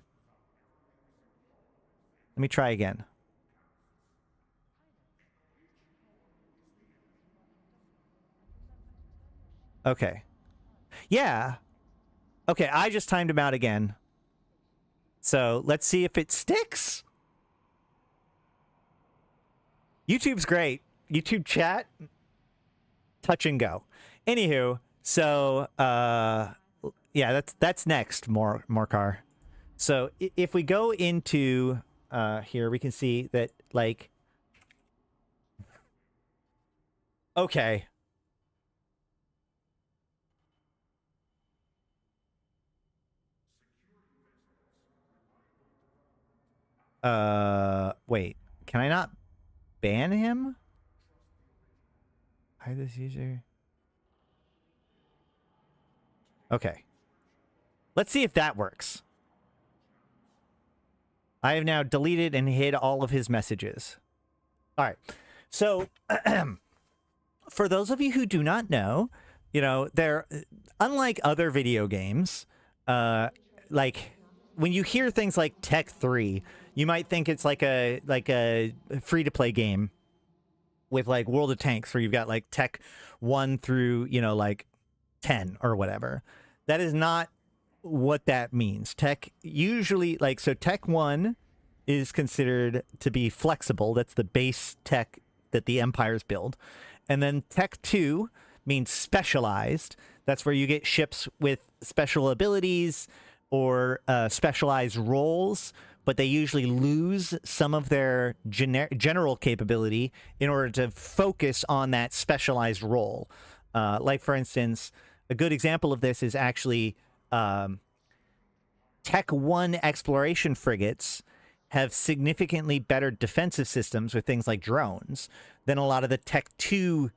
Let me try again. Okay. Yeah. Okay, I just timed him out again. So let's see if it sticks. YouTube's great. YouTube chat, touch and go. Anywho, so yeah, that's next, Morcar. So if we go into here, we can see that, like, okay. Wait, can I not ban him? Hide this user. Okay. Let's see if that works. I have now deleted and hid all of his messages. All right. So, for those of you who do not know, you know, they're unlike other video games. Like when you hear things like Tech 3, you might think it's like a free-to-play game with like World of Tanks, where you've got like Tech 1 through, you know, like 10 or whatever. That is not what that means. Tech usually, like, so Tech 1 is considered to be flexible. That's the base tech that the empires build. And then Tech 2 means specialized. That's where you get ships with special abilities or specialized roles, but they usually lose some of their general capability in order to focus on that specialized role. Like, for instance, a good example of this is actually Tech 1 exploration frigates have significantly better defensive systems with things like drones than a lot of the Tech 2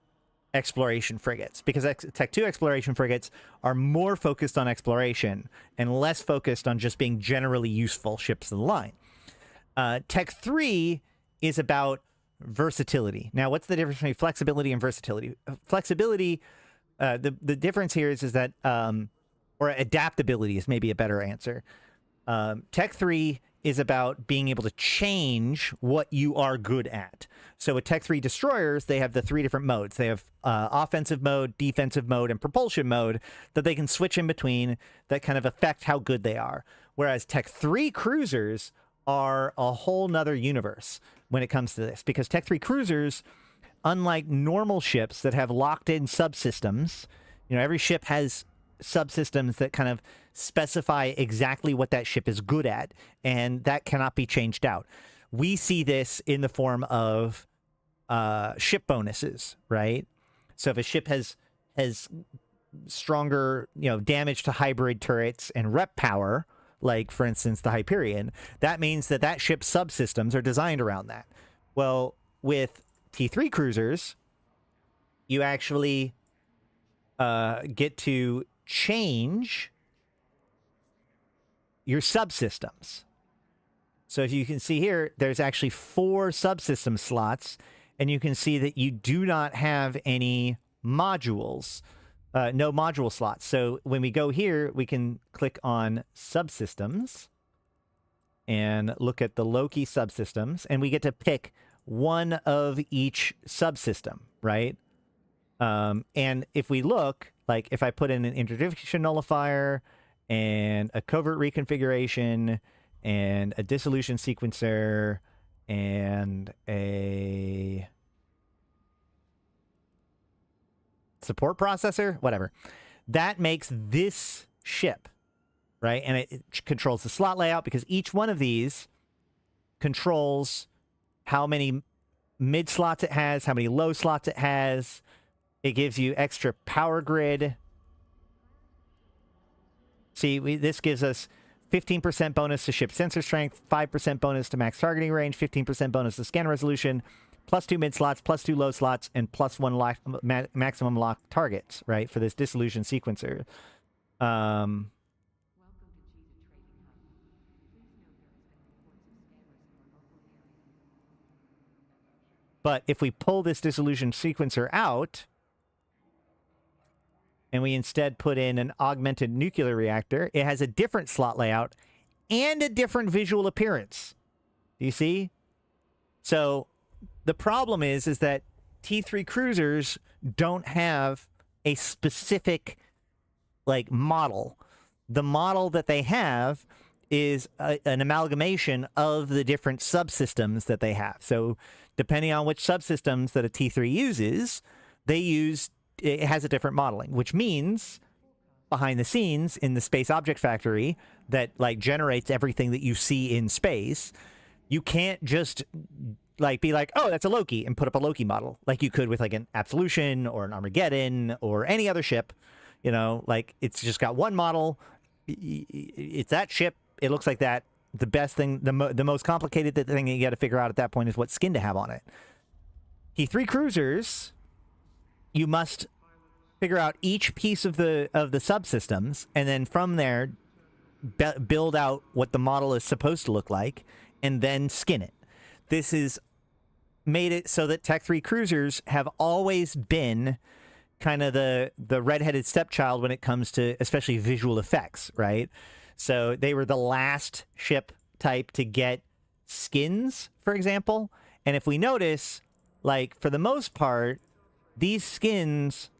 exploration frigates, because Tech 2 exploration frigates are more focused on exploration and less focused on just being generally useful ships of the line. Tech 3 is about versatility. Now, what's the difference between flexibility and versatility? Flexibility, the difference here is that, or adaptability is maybe a better answer. Tech 3 is about being able to change what you are good at. So with Tech 3 destroyers, they have the 3 different modes. They have offensive mode, defensive mode, and propulsion mode that they can switch in between that kind of affect how good they are. Whereas Tech 3 cruisers are a whole nother universe when it comes to this, because Tech 3 cruisers, unlike normal ships that have locked-in subsystems, you know, every ship has subsystems that kind of specify exactly what that ship is good at, and that cannot be changed out. We see this in the form of ship bonuses, right? So if a ship has stronger, you know, damage to hybrid turrets and rep power, like for instance the Hyperion, that means that that ship's subsystems are designed around that. Well, with T3 cruisers, you actually get to change your subsystems. So if you can see here, there's actually 4 subsystem slots, and you can see that you do not have any modules, no module slots. So when we go here, we can click on subsystems and look at the Loki subsystems, and we get to pick one of each subsystem, right? And if we look, like if I put in an interdiction nullifier and a covert reconfiguration and a dissolution sequencer and a support processor, whatever, that makes this ship, right? And it controls the slot layout, because each one of these controls how many mid slots it has, how many low slots it has. It gives you extra power grid. See, this gives us 15% bonus to ship sensor strength, 5% bonus to max targeting range, 15% bonus to scan resolution, +2 mid slots, +2 low slots, and +1 lock, maximum lock targets, right, for this dissolution sequencer. But if we pull this dissolution sequencer out, and we instead put in an augmented nuclear reactor, it has a different slot layout and a different visual appearance. Do you see? So the problem is that T3 cruisers don't have a specific, like, model. The model that they have is an amalgamation of the different subsystems that they have. So depending on which subsystems that a T3 uses, it has a different modeling, which means behind the scenes in the space object factory that, like, generates everything that you see in space, you can't just, like, be like, oh, that's a Loki, and put up a Loki model like you could with, like, an Absolution or an Armageddon or any other ship. You know, like, it's just got one model. It's that ship. It looks like that. The best thing, the most complicated thing that you got to figure out at that point is what skin to have on it. T3 cruisers, you must figure out each piece of the subsystems, and then from there build out what the model is supposed to look like, and then skin it. This has made it so that Tech 3 cruisers have always been kind of the redheaded stepchild when it comes to especially visual effects, right? So they were the last ship type to get skins, for example. And if we notice, like, for the most part, these skins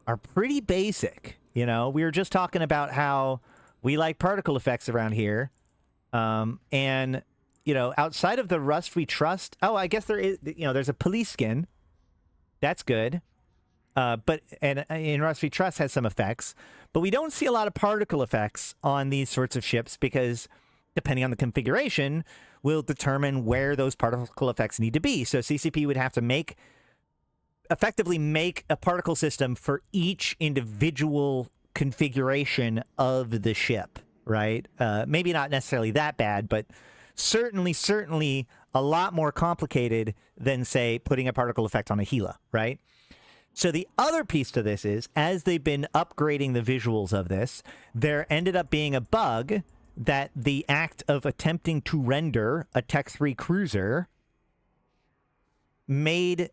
are pretty basic. You know, we were just talking about how we like particle effects around here. And, you know, outside of the Rust we trust, I guess there is, you know, there's a police skin. That's good. But in Rust we trust has some effects, but we don't see a lot of particle effects on these sorts of ships because depending on the configuration will determine where those particle effects need to be. So CCP would have to effectively make a particle system for each individual configuration of the ship, right? Maybe not necessarily that bad, but certainly a lot more complicated than, say, putting a particle effect on a Gila, right? So the other piece to this is, as they've been upgrading the visuals of this, there ended up being a bug that the act of attempting to render a Tech 3 cruiser made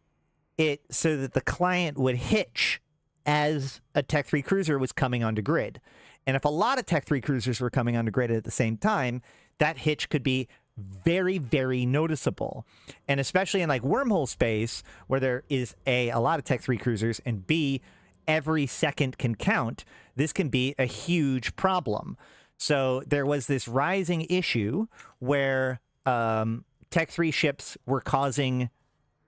it so that the client would hitch as a Tech 3 cruiser was coming onto grid. And if a lot of Tech 3 cruisers were coming onto grid at the same time, that hitch could be very, very noticeable. And especially in, like, wormhole space, where there is a lot of Tech 3 cruisers, and B, every second can count, this can be a huge problem. So there was this rising issue where Tech 3 ships were causing,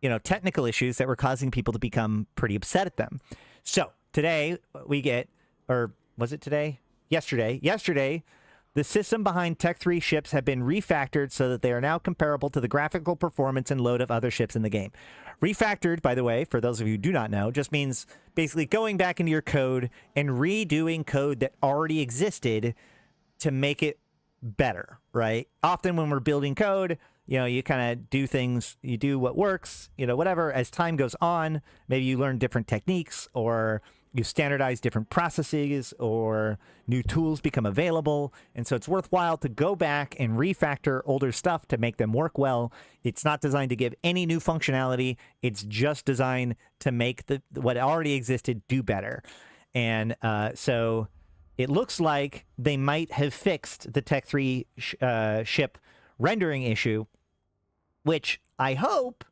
you know, technical issues that were causing people to become pretty upset at them. So today we get, or was it today? Yesterday, the system behind Tech 3 ships have been refactored so that they are now comparable to the graphical performance and load of other ships in the game. Refactored, by the way, for those of you who do not know, just means basically going back into your code and redoing code that already existed to make it better, right? Often when we're building code, you know, you kind of do things, you do what works, you know, whatever. As time goes on, maybe you learn different techniques, or you standardize different processes, or new tools become available. And so it's worthwhile to go back and refactor older stuff to make them work well. It's not designed to give any new functionality. It's just designed to make what already existed do better. And so it looks like they might have fixed the Tech 3 ship rendering issue, which I hope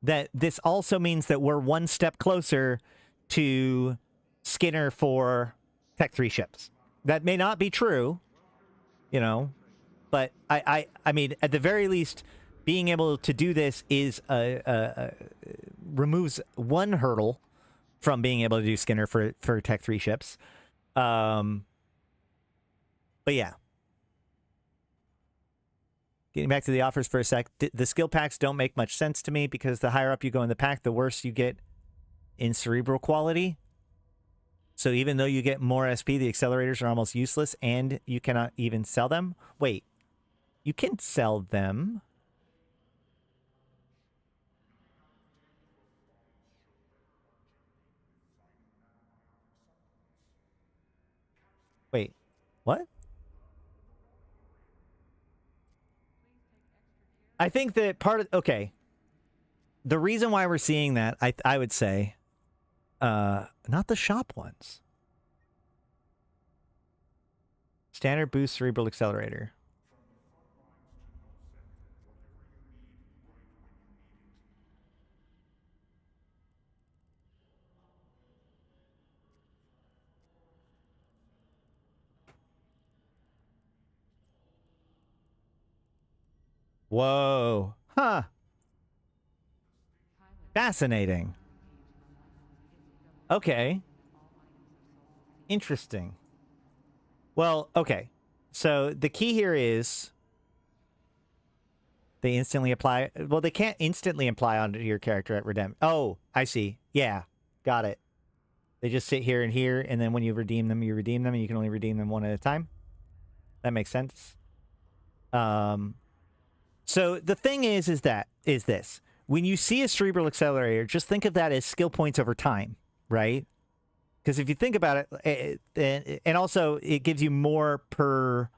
that this also means that we're one step closer to Skinner for Tech 3 ships. That may not be true, you know, but I mean, at the very least, being able to do this is removes one hurdle from being able to do Skinner for Tech 3 ships. But yeah. Getting back to the offers for a sec, the skill packs don't make much sense to me, because the higher up you go in the pack, the worse you get in cerebral quality. So even though you get more SP, the accelerators are almost useless, and you cannot even sell them? Wait, you can sell them. Wait, what? I think that part of... Okay. The reason why we're seeing that, I would say, not the shop ones. Standard boost cerebral accelerator. Whoa. Huh. Fascinating. Okay. Interesting. Well, okay. So the key here is they instantly apply. Well, they can't instantly apply onto your character at redemption. Oh, I see. Yeah. Got it. They just sit here, and then when you redeem them, and you can only redeem them one at a time. That makes sense. So the thing is this. When you see a cerebral accelerator, just think of that as skill points over time, right? Because if you think about it, and also it gives you more per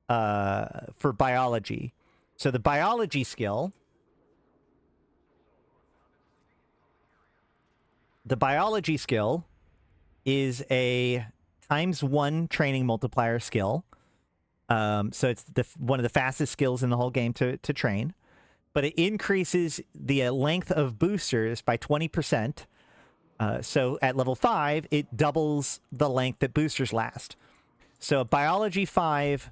for biology. So the biology skill, is a ×1 training multiplier skill. So it's one of the fastest skills in the whole game to train. But it increases the length of boosters by 20%. So at level 5, it doubles the length that boosters last. So a biology 5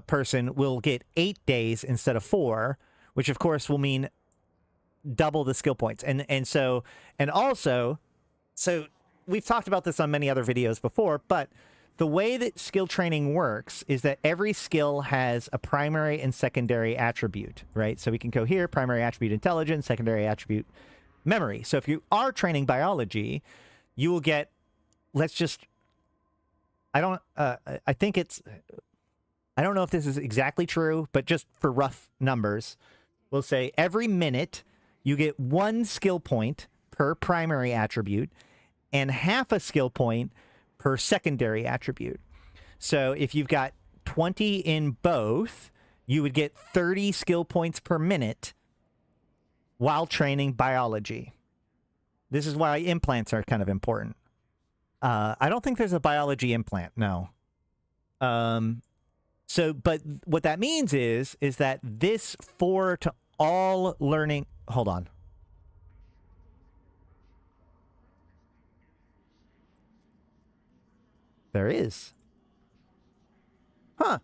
person will get 8 days instead of 4, which of course will mean double the skill points. And also, we've talked about this on many other videos before, but the way that skill training works is that every skill has a primary and secondary attribute, right? So we can go here, primary attribute intelligence, secondary attribute memory. So if you are training biology, you will get, I don't know if this is exactly true, but just for rough numbers, we'll say every minute you get 1 skill point per primary attribute and half a skill point per secondary attribute. So if you've got 20 in both, you would get 30 skill points per minute while training biology. This is why implants are kind of important. I don't think there's a biology implant, no. But what that means is that this 4 to all learning... Hold on. There is. Huh.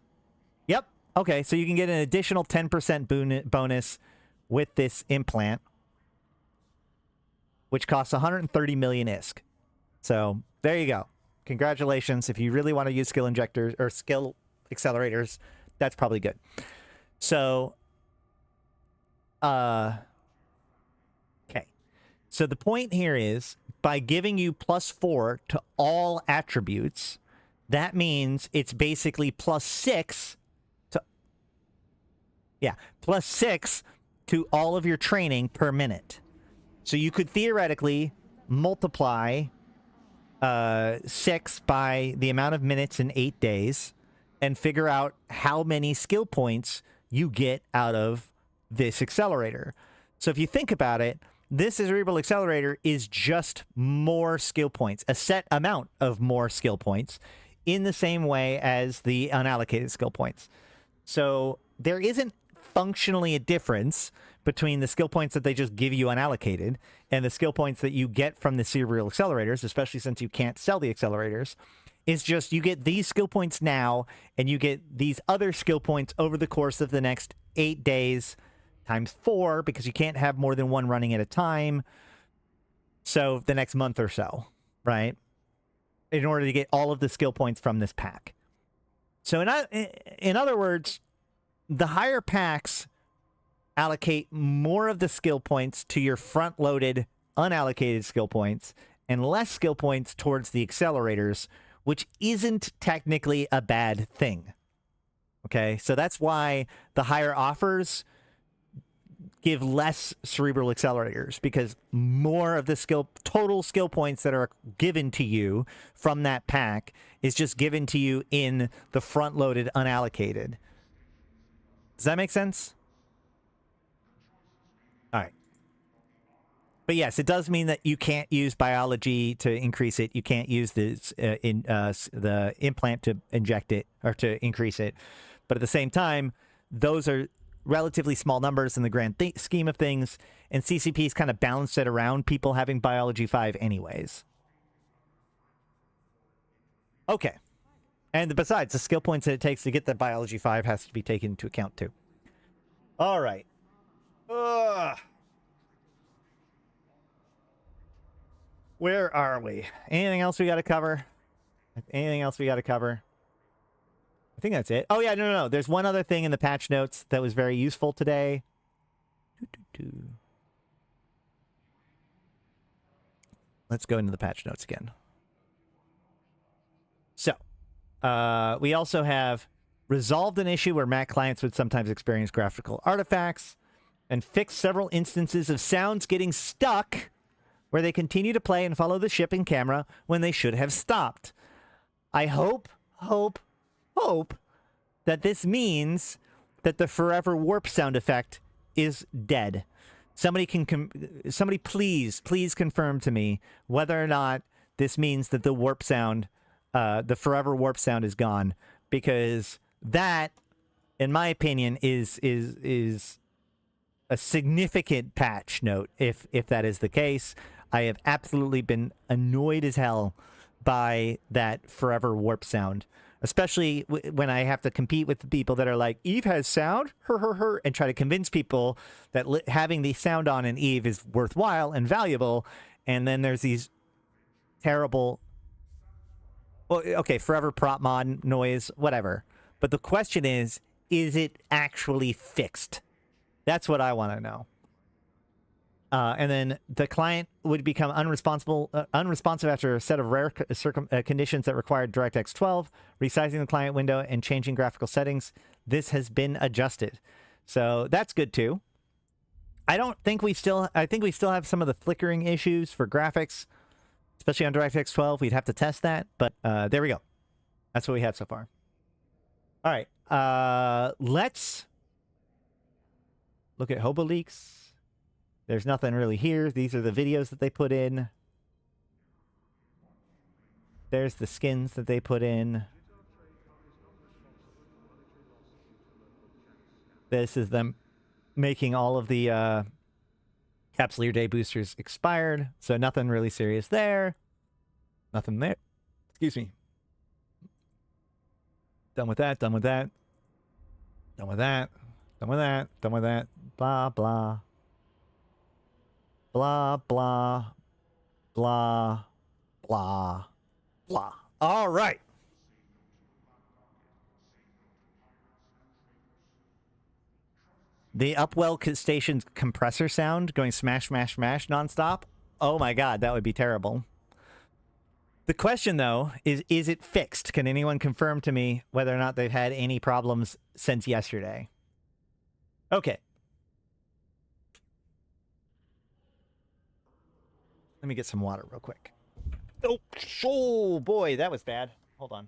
Yep. Okay, so you can get an additional 10% bonus with this implant, which costs 130 million ISK. So there you go. Congratulations. If you really want to use skill injectors or skill accelerators, that's probably good. So, okay. So the point here is, by giving you +4 to all attributes, that means it's basically +6 to... Yeah, +6 to all of your training per minute. So you could theoretically multiply 6 by the amount of minutes in 8 days and figure out how many skill points you get out of this accelerator. So if you think about it, this cerebral accelerator is just more skill points, a set amount of more skill points, in the same way as the unallocated skill points. So there isn't functionally a difference between the skill points that they just give you unallocated and the skill points that you get from the cerebral accelerators, especially since you can't sell the accelerators. It's just you get these skill points now, and you get these other skill points over the course of the next 8 days, ×4, because you can't have more than one running at a time. So the next month or so, right? In order to get all of the skill points from this pack. So in other words, the higher packs allocate more of the skill points to your front-loaded, unallocated skill points, and less skill points towards the accelerators, which isn't technically a bad thing. Okay, so that's why the higher offers give less cerebral accelerators, because more of the total skill points that are given to you from that pack is just given to you in the front-loaded unallocated. Does that make sense? All right. But yes, it does mean that you can't use biology to increase it. You can't use the implant to inject it or to increase it. But at the same time, those are relatively small numbers in the grand scheme of things, and CCP's kind of balanced it around people having biology 5 anyways. Okay. And besides, the skill points that it takes to get the biology 5 has to be taken into account too. All right. Ugh. Where are we? Anything else we got to cover? Anything else we got to cover? I think that's it. Oh, yeah, no. There's one other thing in the patch notes that was very useful today. Let's go into the patch notes again. So, we also have resolved an issue where Mac clients would sometimes experience graphical artifacts, and fixed several instances of sounds getting stuck where they continue to play and follow the ship and camera when they should have stopped. I hope that this means that the forever warp sound effect is dead. Somebody please confirm to me whether or not this means that the warp sound, the forever warp sound is gone, because that, in my opinion, is a significant patch note if that is the case. I have absolutely been annoyed as hell by that forever warp sound, especially when I have to compete with the people that are like, Eve has sound, her, and try to convince people that having the sound on in Eve is worthwhile and valuable. And then there's these terrible, well, okay, forever prop mod noise, whatever. But the question is it actually fixed? That's what I want to know. And then the client would become unresponsive after a set of rare conditions that required DirectX 12, resizing the client window and changing graphical settings. This has been adjusted. So that's good too. I think we still have some of the flickering issues for graphics, especially on DirectX 12. We'd have to test that, but there we go. That's what we have so far. All right. Let's look at Hobo Leaks. There's nothing really here. These are the videos that they put in. There's the skins that they put in. This is them making all of the Capsuleer Day boosters expired. So nothing really serious there. Nothing there. Excuse me. Done with that, done with that. Done with that. Done with that. Done with that. Blah, blah. Blah, blah, blah, blah, blah. All right. The Upwell station's compressor sound going smash, smash, smash nonstop. Oh my God, that would be terrible. The question, though, is it fixed? Can anyone confirm to me whether or not they've had any problems since yesterday? Okay. Let me get some water real quick. Oh boy, that was bad. Hold on.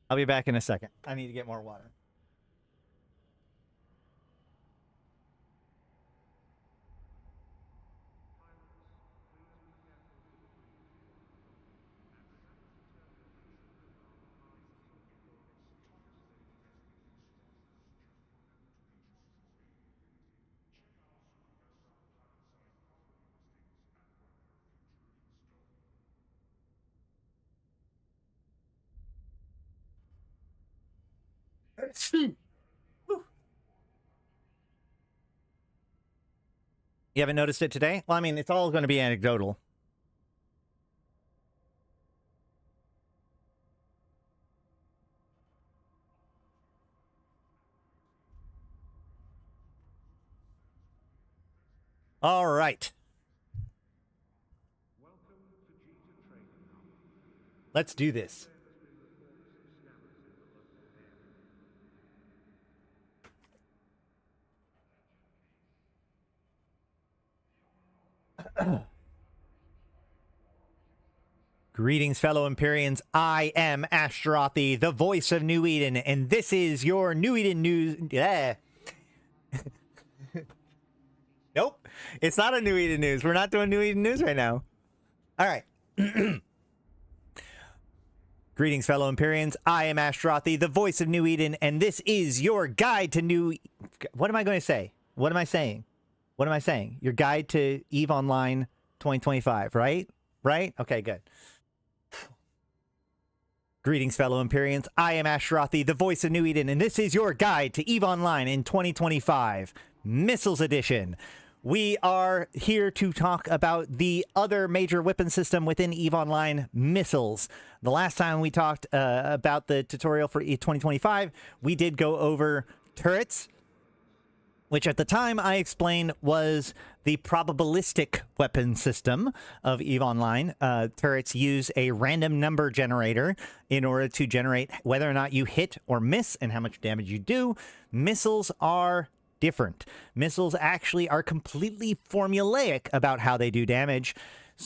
I'll be back in a second. I need to get more water. You haven't noticed it today? Well, I mean, it's all going to be anecdotal. All right. Let's do this. Greetings, fellow Empyreans. I am Ashtarothi, the voice of New Eden, and this is your New Eden news. Yeah. Nope. It's not a New Eden news. We're not doing New Eden news right now. All right. Greetings, fellow Empyreans. I am Ashtarothi, the voice of New Eden, and this is your guide to New... What am I going to say? What am I saying? What am I saying? Your guide to EVE Online 2025, right? Right? Okay, good. Greetings, fellow Empyreans. I am Ashtarothi, the voice of New Eden, and this is your guide to EVE Online in 2025, Missiles Edition. We are here to talk about the other major weapon system within EVE Online, missiles. The last time we talked about the tutorial for 2025, we did go over turrets, which at the time I explained was the probabilistic weapon system of EVE Online. Turrets use a random number generator in order to generate whether or not you hit or miss and how much damage you do. Missiles are different. Missiles actually are completely formulaic about how they do damage,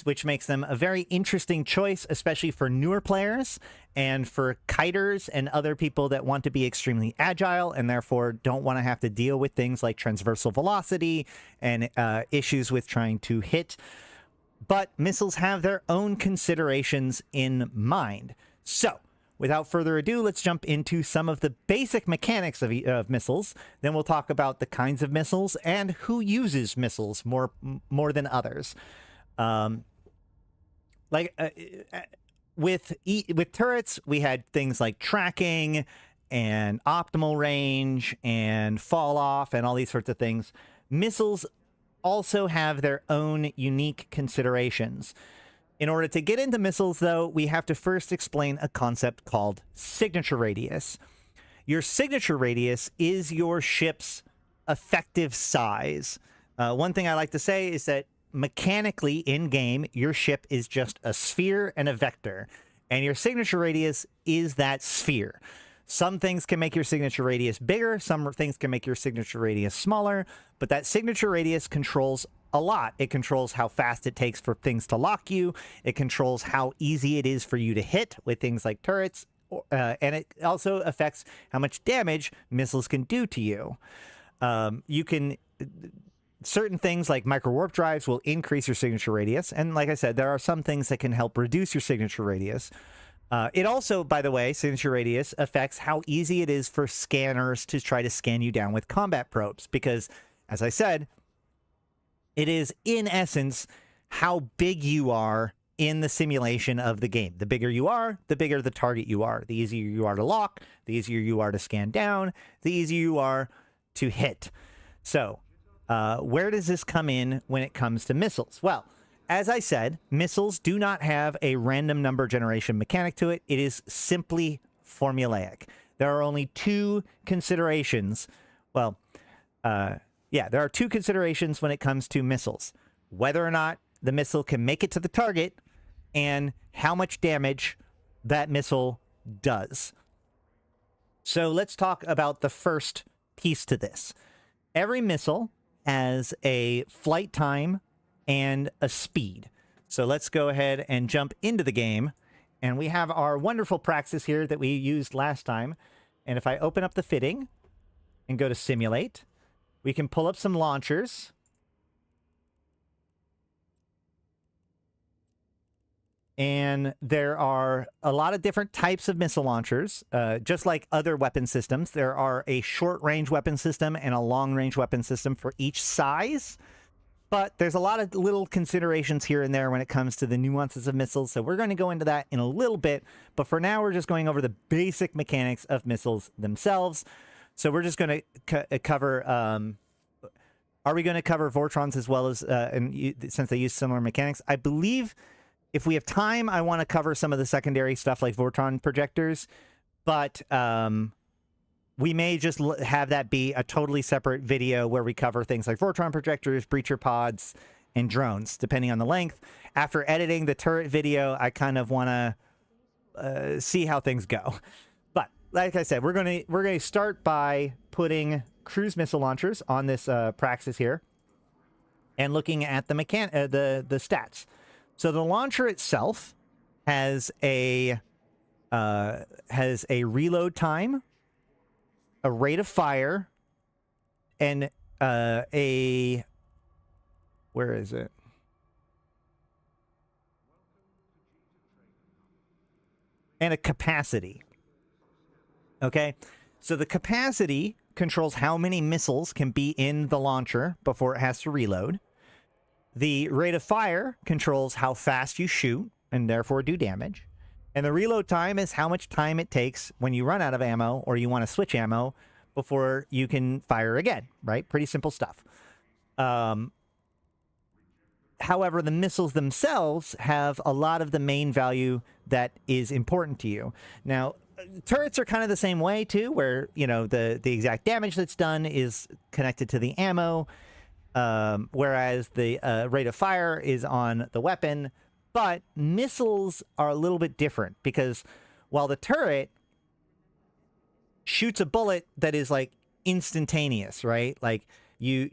which makes them a very interesting choice, especially for newer players and for kiters and other people that want to be extremely agile and therefore don't want to have to deal with things like transversal velocity and issues with trying to hit. But missiles have their own considerations in mind. So, without further ado, let's jump into some of the basic mechanics of missiles. Then we'll talk about the kinds of missiles and who uses missiles more than others. With turrets, we had things like tracking and optimal range and fall off and all these sorts of things. Missiles also have their own unique considerations. In order to get into missiles, though, we have to first explain a concept called signature radius. Your signature radius is your ship's effective size. One thing I like to say is that mechanically in-game, your ship is just a sphere and a vector, and your signature radius is that sphere. Some things can make your signature radius bigger, some things can make your signature radius smaller, but that signature radius controls a lot. It controls how fast it takes for things to lock you. It controls how easy it is for you to hit with things like turrets, and it also affects how much damage missiles can do to you. Certain things like micro warp drives will increase your signature radius, and like I said, there are some things that can help reduce your signature radius. It also, by the way, signature radius affects how easy it is for scanners to try to scan you down with combat probes, because, as I said, it is, in essence, how big you are in the simulation of the game. The bigger you are, the bigger the target you are. The easier you are to lock, the easier you are to scan down, the easier you are to hit. So, where does this come in when it comes to missiles? Well, as I said, missiles do not have a random number generation mechanic to it. It is simply formulaic. There are only two considerations. Well, there are two considerations when it comes to missiles. Whether or not the missile can make it to the target and how much damage that missile does. So let's talk about the first piece to this. Every missile has a flight time and a speed. So let's go ahead and jump into the game. And we have our wonderful praxis here that we used last time. And if I open up the fitting and go to simulate, we can pull up some launchers. And there are a lot of different types of missile launchers. Just like other weapon systems, there are a short-range weapon system and a long-range weapon system for each size. But there's a lot of little considerations here and there when it comes to the nuances of missiles. So we're going to go into that in a little bit. But for now, we're just going over the basic mechanics of missiles themselves. So we're just going to cover... are we going to cover Vortrons as well as... since they use similar mechanics? I believe... If we have time, I want to cover some of the secondary stuff like Vortron projectors, but we may just have that be a totally separate video where we cover things like Vortron projectors, breacher pods, and drones, depending on the length. After editing the turret video, I kind of want to see how things go. But like I said, we're gonna start by putting cruise missile launchers on this Praxis here, and looking at the the stats. So the launcher itself has a reload time, a rate of fire, and where is it? And a capacity. Okay, so the capacity controls how many missiles can be in the launcher before it has to reload. The rate of fire controls how fast you shoot and therefore do damage. And the reload time is how much time it takes when you run out of ammo or you want to switch ammo before you can fire again, right? Pretty simple stuff. However, the missiles themselves have a lot of the main value that is important to you. Now, turrets are kind of the same way too, where, you know, the exact damage that's done is connected to the ammo, whereas the rate of fire is on the weapon. But missiles are a little bit different, because while the turret shoots a bullet that is like instantaneous, right? Like you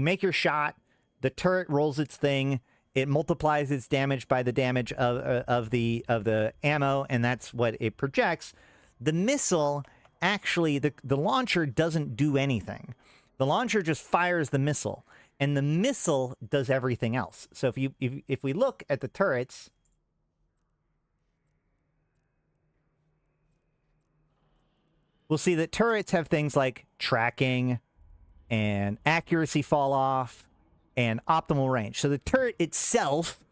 make your shot, the turret rolls its thing, it multiplies its damage by the damage of the ammo, and that's what it projects. The missile, actually, the launcher doesn't do anything. The launcher just fires the missile, and the missile does everything else. So if we look at the turrets, we'll see that turrets have things like tracking and accuracy fall off and optimal range. So the turret itself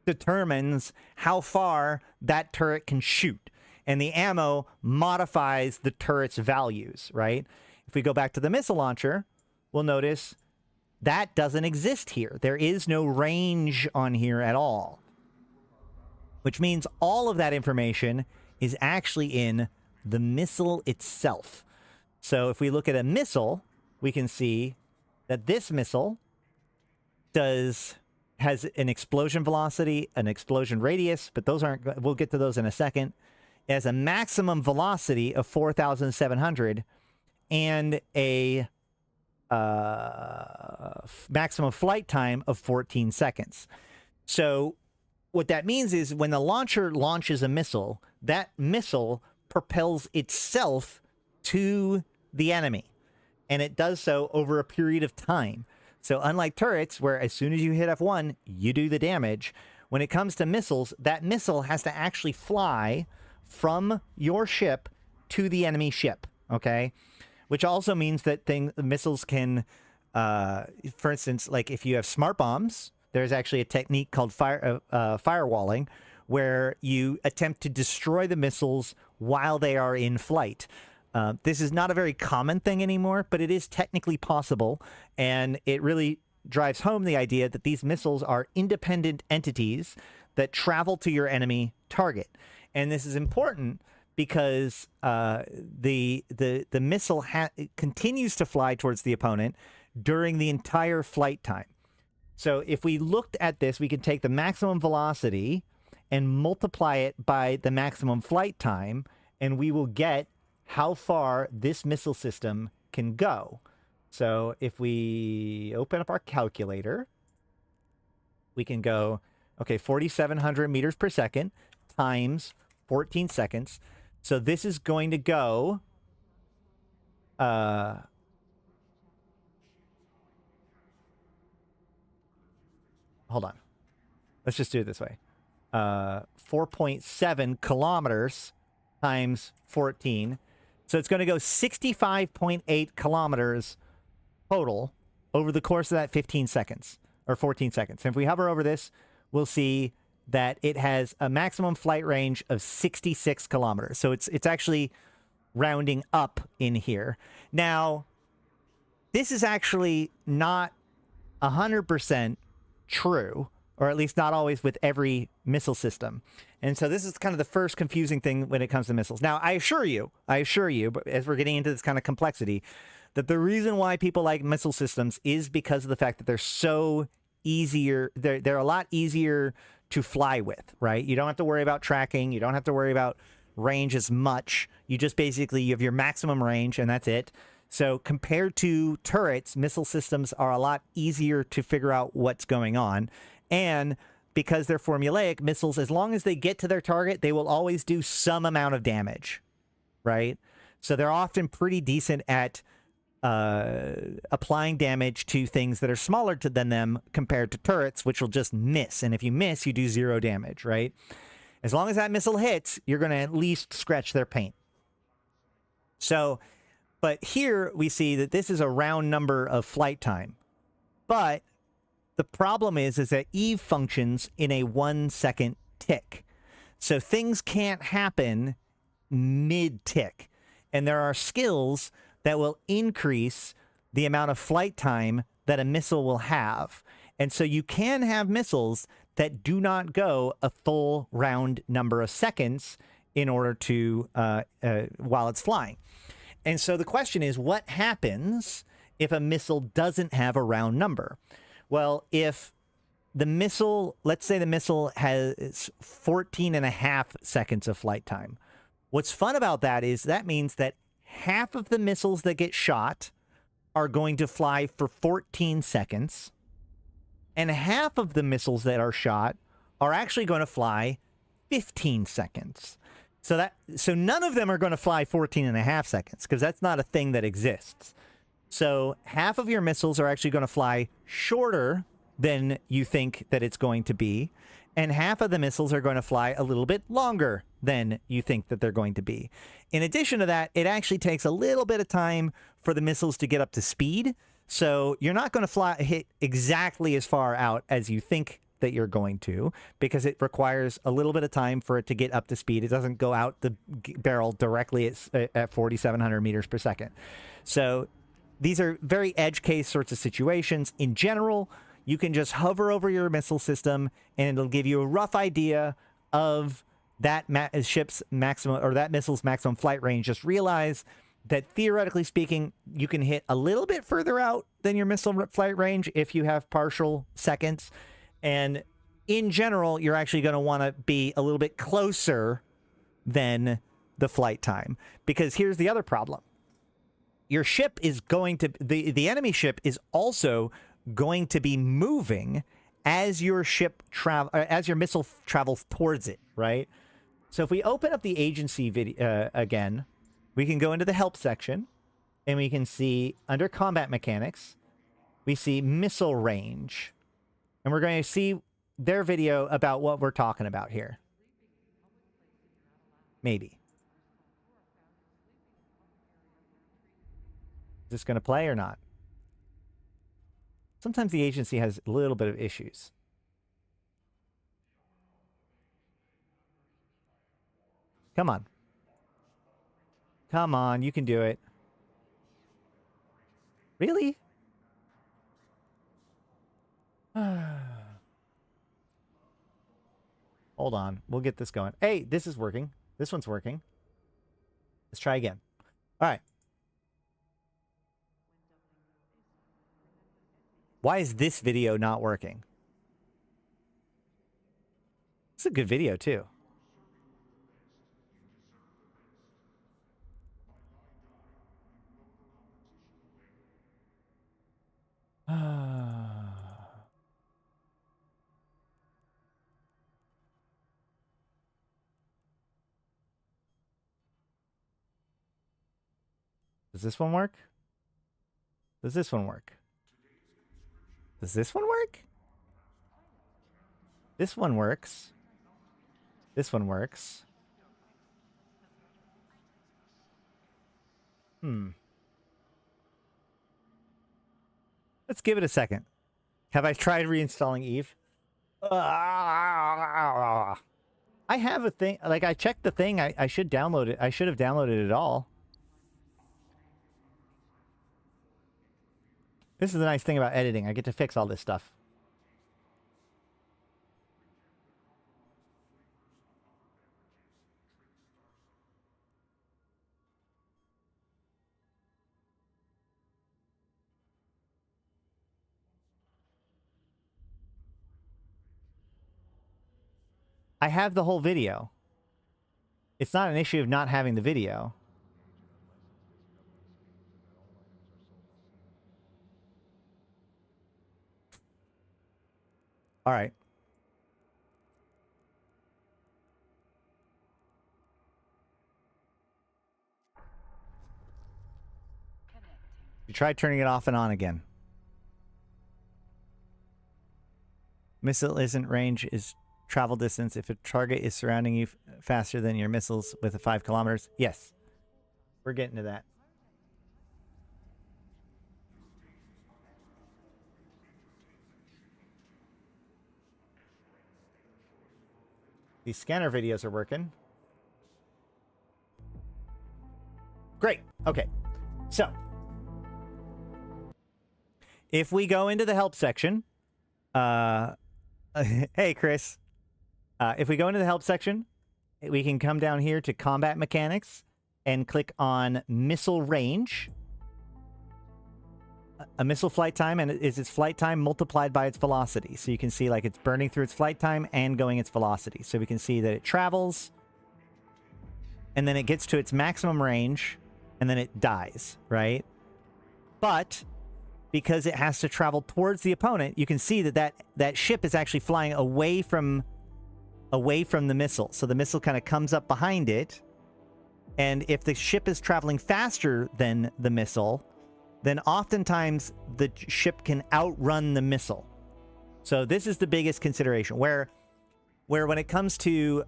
determines how far that turret can shoot, and the ammo modifies the turret's values, right? If we go back to the missile launcher, we'll notice that doesn't exist here. There is no range on here at all, which means all of that information is actually in the missile itself. So if we look at a missile, we can see that this missile has an explosion velocity, an explosion radius, but those aren't, we'll get to those in a second. It has a maximum velocity of 4,700 and a maximum flight time of 14 seconds. So what that means is when the launcher launches a missile, that missile propels itself to the enemy, and it does so over a period of time. So unlike turrets, where as soon as you hit F1, you do the damage, when it comes to missiles, that missile has to actually fly from your ship to the enemy ship, okay? Which also means that missiles can, for instance, like if you have smart bombs, there's actually a technique called firewalling, where you attempt to destroy the missiles while they are in flight. This is not a very common thing anymore, but it is technically possible, and it really drives home the idea that these missiles are independent entities that travel to your enemy target. And this is important because the missile continues to fly towards the opponent during the entire flight time. So if we looked at this, we can take the maximum velocity and multiply it by the maximum flight time, and we will get how far this missile system can go. So if we open up our calculator, we can go, okay, 4,700 meters per second times 14 seconds. So this is going to go, hold on. Let's just do it this way. 4.7 kilometers times 14. So it's going to go 65.8 kilometers total over the course of that 15 seconds or 14 seconds. And if we hover over this, we'll see that it has a maximum flight range of 66 kilometers. So it's actually rounding up in here. Now, this is actually not 100% true, or at least not always with every missile system. And so this is kind of the first confusing thing when it comes to missiles. Now, I assure you, but as we're getting into this kind of complexity, that the reason why people like missile systems is because of the fact that they're so easier. They're a lot easier to fly with, right? You don't have to worry about tracking. You don't have to worry about range as much. You just basically, you have your maximum range and that's it. So compared to turrets, missile systems are a lot easier to figure out what's going on. And because they're formulaic, missiles, as long as they get to their target, they will always do some amount of damage, right? So they're often pretty decent at applying damage to things that are smaller than them compared to turrets, which will just miss. And if you miss, you do 0 damage, right? As long as that missile hits, you're going to at least scratch their paint. So, but here we see that this is a round number of flight time. But the problem is that Eve functions in a 1-second tick. So things can't happen mid-tick. And there are skills that will increase the amount of flight time that a missile will have. And so you can have missiles that do not go a full round number of seconds in order to, while it's flying. And so the question is, what happens if a missile doesn't have a round number? Well, if the missile, let's say the missile has 14.5 seconds of flight time. What's fun about that is that means that half of the missiles that get shot are going to fly for 14 seconds, and half of the missiles that are shot are actually going to fly 15 seconds. So none of them are going to fly 14.5 seconds, because that's not a thing that exists. So half of your missiles are actually going to fly shorter than you think that it's going to be, and half of the missiles are going to fly a little bit longer than you think that they're going to be. In addition to that, it actually takes a little bit of time for the missiles to get up to speed. So you're not going to hit exactly as far out as you think that you're going to, because it requires a little bit of time for it to get up to speed. It doesn't go out the barrel directly at 4,700 meters per second. So these are very edge case sorts of situations. In general, you can just hover over your missile system and it'll give you a rough idea of that ship's maximum, or that missile's maximum flight range. Just realize that theoretically speaking, you can hit a little bit further out than your missile flight range if you have partial seconds. And in general, you're actually going to want to be a little bit closer than the flight time. Because here's the other problem. Your ship is going to, the enemy ship is also going to be moving as your missile travels towards it, right? So if we open up the agency video again, we can go into the help section and we can see under combat mechanics, we see missile range, and we're going to see their video about what we're talking about here. Maybe. Is this going to play or not? Sometimes the agency has a little bit of issues. Come on. Come on, you can do it. Really? Hold on. We'll get this going. Hey, this is working. This one's working. Let's try again. All right. Why is this video not working? It's a good video, too. Does this one work? Does this one work? Does this one work? This one works. This one works. Let's give it a second. Have I tried reinstalling Eve? I have a thing. Like, I checked the thing. I should download it. I should have downloaded it all. This is the nice thing about editing. I get to fix all this stuff. I have the whole video. It's not an issue of not having the video. All right. You try turning it off and on again. Missile isn't range, is travel distance. If a target is surrounding you faster than your missiles with a 5 kilometers. Yes. We're getting to that. These scanner videos are working. Great. Okay. So, if we go into the help section, hey, Chris. If we go into the help section, we can come down here to combat mechanics and click on missile range. A missile flight time, and is its flight time multiplied by its velocity. So you can see like it's burning through its flight time and going its velocity. So we can see that it travels, and then it gets to its maximum range, and then it dies, right? But because it has to travel towards the opponent, you can see that that ship is actually flying away from the missile. So the missile kind of comes up behind it, and if the ship is traveling faster than the missile, then oftentimes the ship can outrun the missile. So this is the biggest consideration. Where when it comes to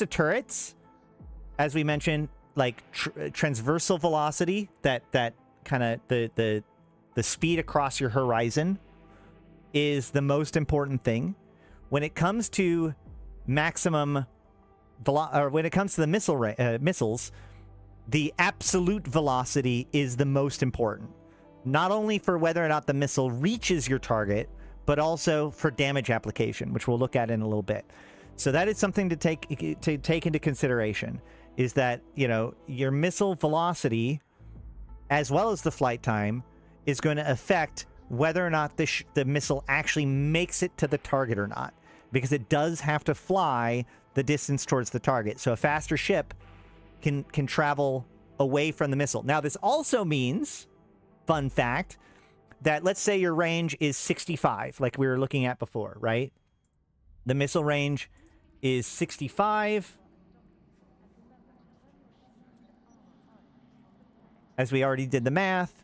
turrets, as we mentioned, like transversal velocity, that kind of the speed across your horizon is the most important thing. When it comes to maximum when it comes to the missiles, the absolute velocity is the most important. Not only for whether or not the missile reaches your target, but also for damage application, which we'll look at in a little bit. So that is something to take into consideration, is that, you know, your missile velocity as well as the flight time is going to affect whether or not the missile actually makes it to the target or not, because it does have to fly the distance towards the target. So a faster ship can travel away from the missile. Now, this also means, fun fact, that let's say your range is 65, like we were looking at before, right? The missile range is 65. As we already did the math.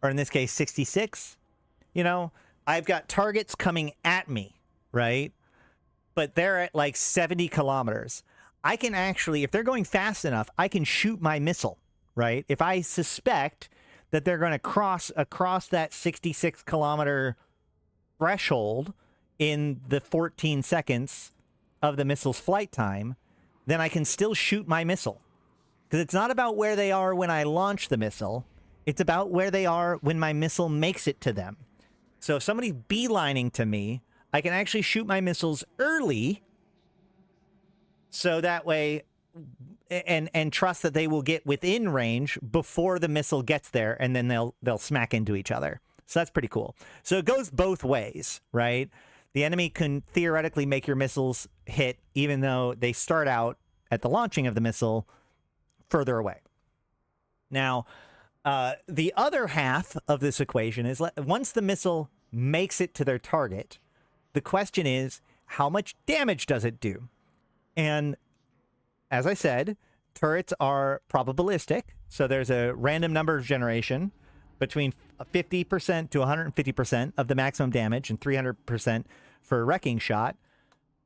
Or in this case, 66. You know, I've got targets coming at me, right? But they're at like 70 kilometers. I can actually, if they're going fast enough, I can shoot my missile, right? If I suspect that they're going to cross across that 66 kilometer threshold in the 14 seconds of the missile's flight time, then I can still shoot my missile. Because it's not about where they are when I launch the missile. It's about where they are when my missile makes it to them. So if somebody's beelining to me, I can actually shoot my missiles early, so that way, and trust that they will get within range before the missile gets there, and then they'll smack into each other. So that's pretty cool. So it goes both ways, right? The enemy can theoretically make your missiles hit, even though they start out at the launching of the missile further away. Now, the other half of this equation is, once the missile makes it to their target, the question is, how much damage does it do? And as I said, turrets are probabilistic. So there's a random number generation between 50% to 150% of the maximum damage and 300% for a wrecking shot.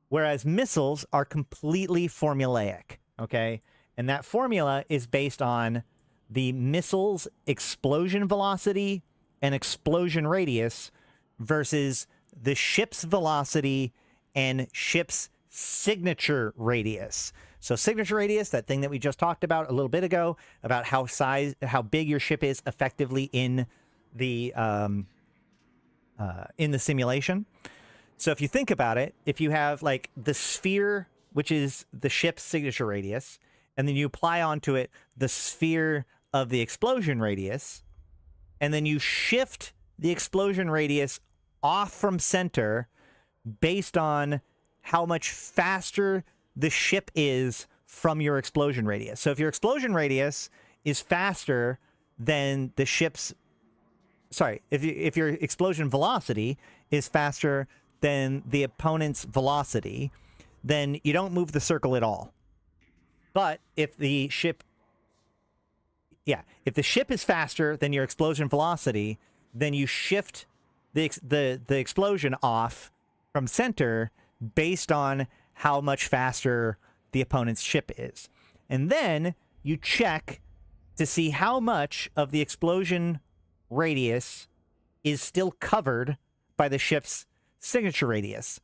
Whereas missiles are completely formulaic, okay? And that formula is based on the missile's explosion velocity and explosion radius versus the ship's velocity and ship's signature radius. So signature radius, that thing that we just talked about a little bit ago, about how big your ship is effectively in the simulation. So if you think about it, if you have like the sphere, which is the ship's signature radius, and then you apply onto it the sphere of the explosion radius, and then you shift the explosion radius off from center based on how much faster the ship is from your explosion radius. So if your explosion radius is faster than the ship's, sorry, if your explosion velocity is faster than the opponent's velocity, then you don't move the circle at all. But if the ship, if the ship is faster than your explosion velocity, then you shift the explosion off from center based on how much faster the opponent's ship is. And then you check to see how much of the explosion radius is still covered by the ship's signature radius.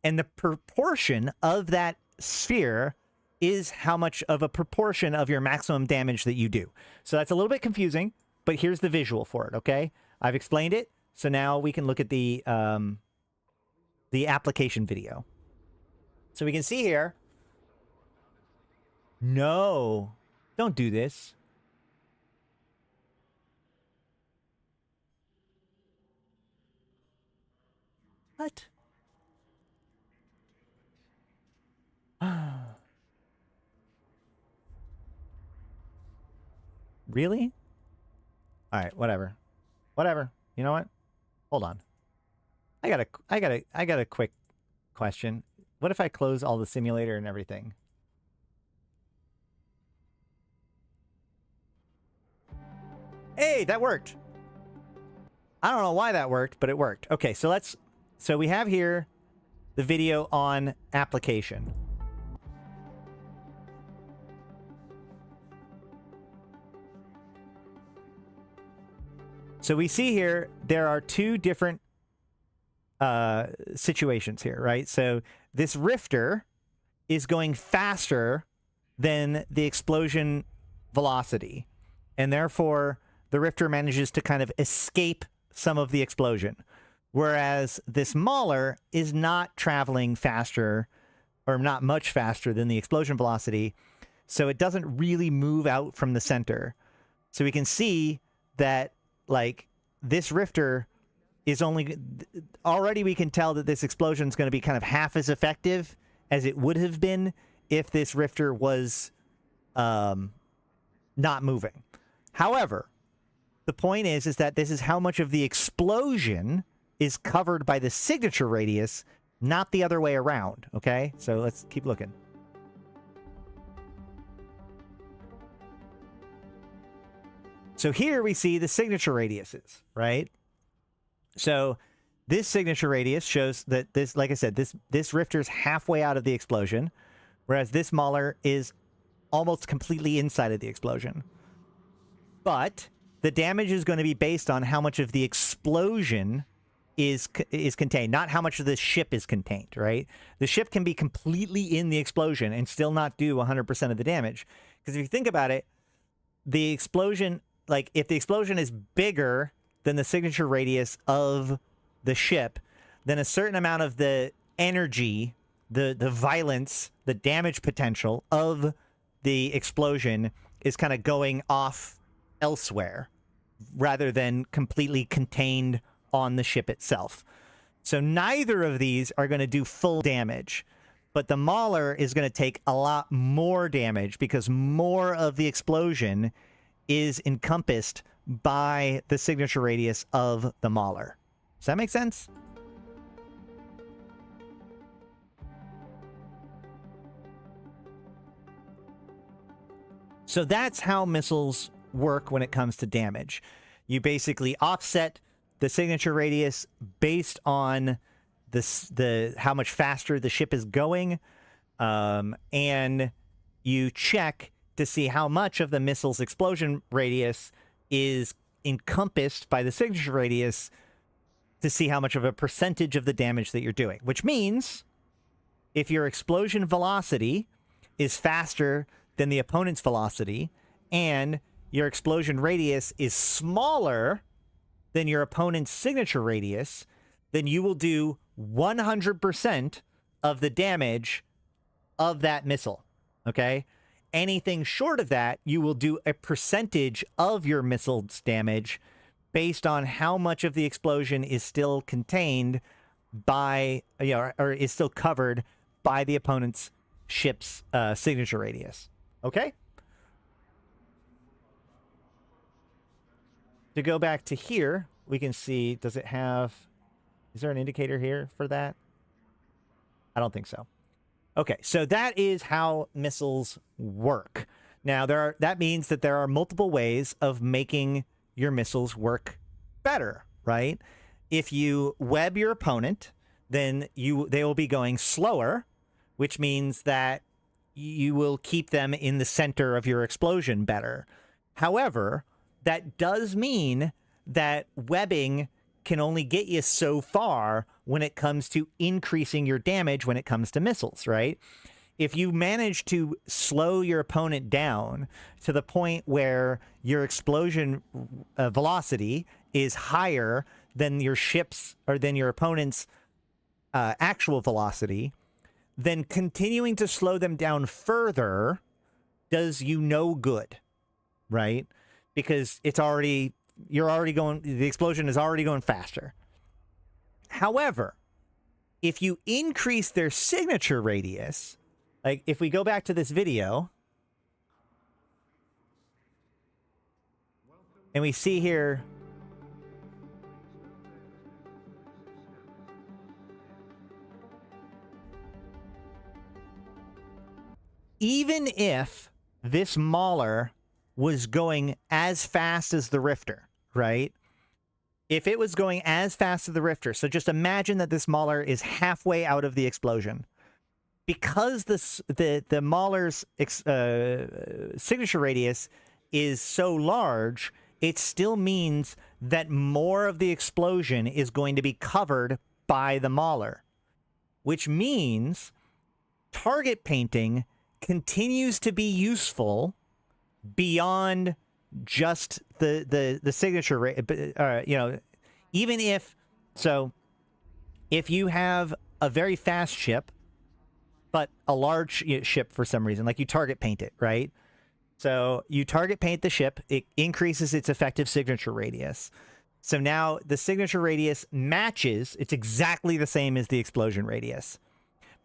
And the proportion of that sphere is how much of a proportion of your maximum damage that you do. So that's a little bit confusing, but here's the visual for it, okay? I've explained it, so now we can look at the application video. So we can see here. No, don't do this. What? Really? All right, whatever. Whatever. You know what? Hold on. I got a quick question. What if I close all the simulator and everything? Hey, that worked. I don't know why that worked, but it worked. Okay, so we have here the video on application. So we see here, there are two different situations here, right? So this rifter is going faster than the explosion velocity, and therefore the rifter manages to kind of escape some of the explosion, whereas this mauler is not traveling faster, or not much faster than the explosion velocity, so it doesn't really move out from the center. So we can see that, like, this rifter is already we can tell that this explosion is going to be kind of half as effective as it would have been if this rifter was not moving. However, the point is that this is how much of the explosion is covered by the signature radius, not the other way around, okay? So let's keep looking. So here we see the signature radiuses, right? So this signature radius shows that this, like I said, this rifter's halfway out of the explosion, whereas this mauler is almost completely inside of the explosion. But the damage is going to be based on how much of the explosion is contained, not how much of the ship is contained, right? The ship can be completely in the explosion and still not do 100% of the damage. Because if you think about it, the explosion, like, if the explosion is bigger than the signature radius of the ship, then a certain amount of the energy, the violence, the damage potential of the explosion is kind of going off elsewhere rather than completely contained on the ship itself. So neither of these are going to do full damage, but the mauler is going to take a lot more damage because more of the explosion is encompassed by the signature radius of the mauler. Does that make sense? So that's how missiles work when it comes to damage. You basically offset the signature radius based on the how much faster the ship is going, and you check to see how much of the missile's explosion radius is encompassed by the signature radius to see how much of a percentage of the damage that you're doing. Which means if your explosion velocity is faster than the opponent's velocity and your explosion radius is smaller than your opponent's signature radius, then you will do 100% of the damage of that missile, okay? Anything short of that, you will do a percentage of your missile's damage based on how much of the explosion is still contained by, or is still covered by the opponent's ship's signature radius. Okay? To go back to here, we can see, is there an indicator here for that? I don't think so. Okay, so that is how missiles work. Now, that means that there are multiple ways of making your missiles work better, right? If you web your opponent, then they will be going slower, which means that you will keep them in the center of your explosion better. However, that does mean that webbing can only get you so far when it comes to increasing your damage when it comes to missiles, right? If you manage to slow your opponent down to the point where your explosion velocity is higher than your ship's or than your opponent's actual velocity, then continuing to slow them down further does you no good, right? Because the explosion is already going faster. However, if you increase their signature radius, like if we go back to this video and we see here even if this Mauler was going as fast as the Rifter, right? If it was going as fast as the Rifter, so just imagine that this Mauler is halfway out of the explosion. Because the Mauler's signature radius is so large, it still means that more of the explosion is going to be covered by the Mauler, which means target painting continues to be useful beyond just the signature rate. Even if you have a very fast ship but a large ship for some reason, like you target paint it, right? So you target paint the ship, it increases its effective signature radius. So now the signature radius matches, it's exactly the same as the explosion radius,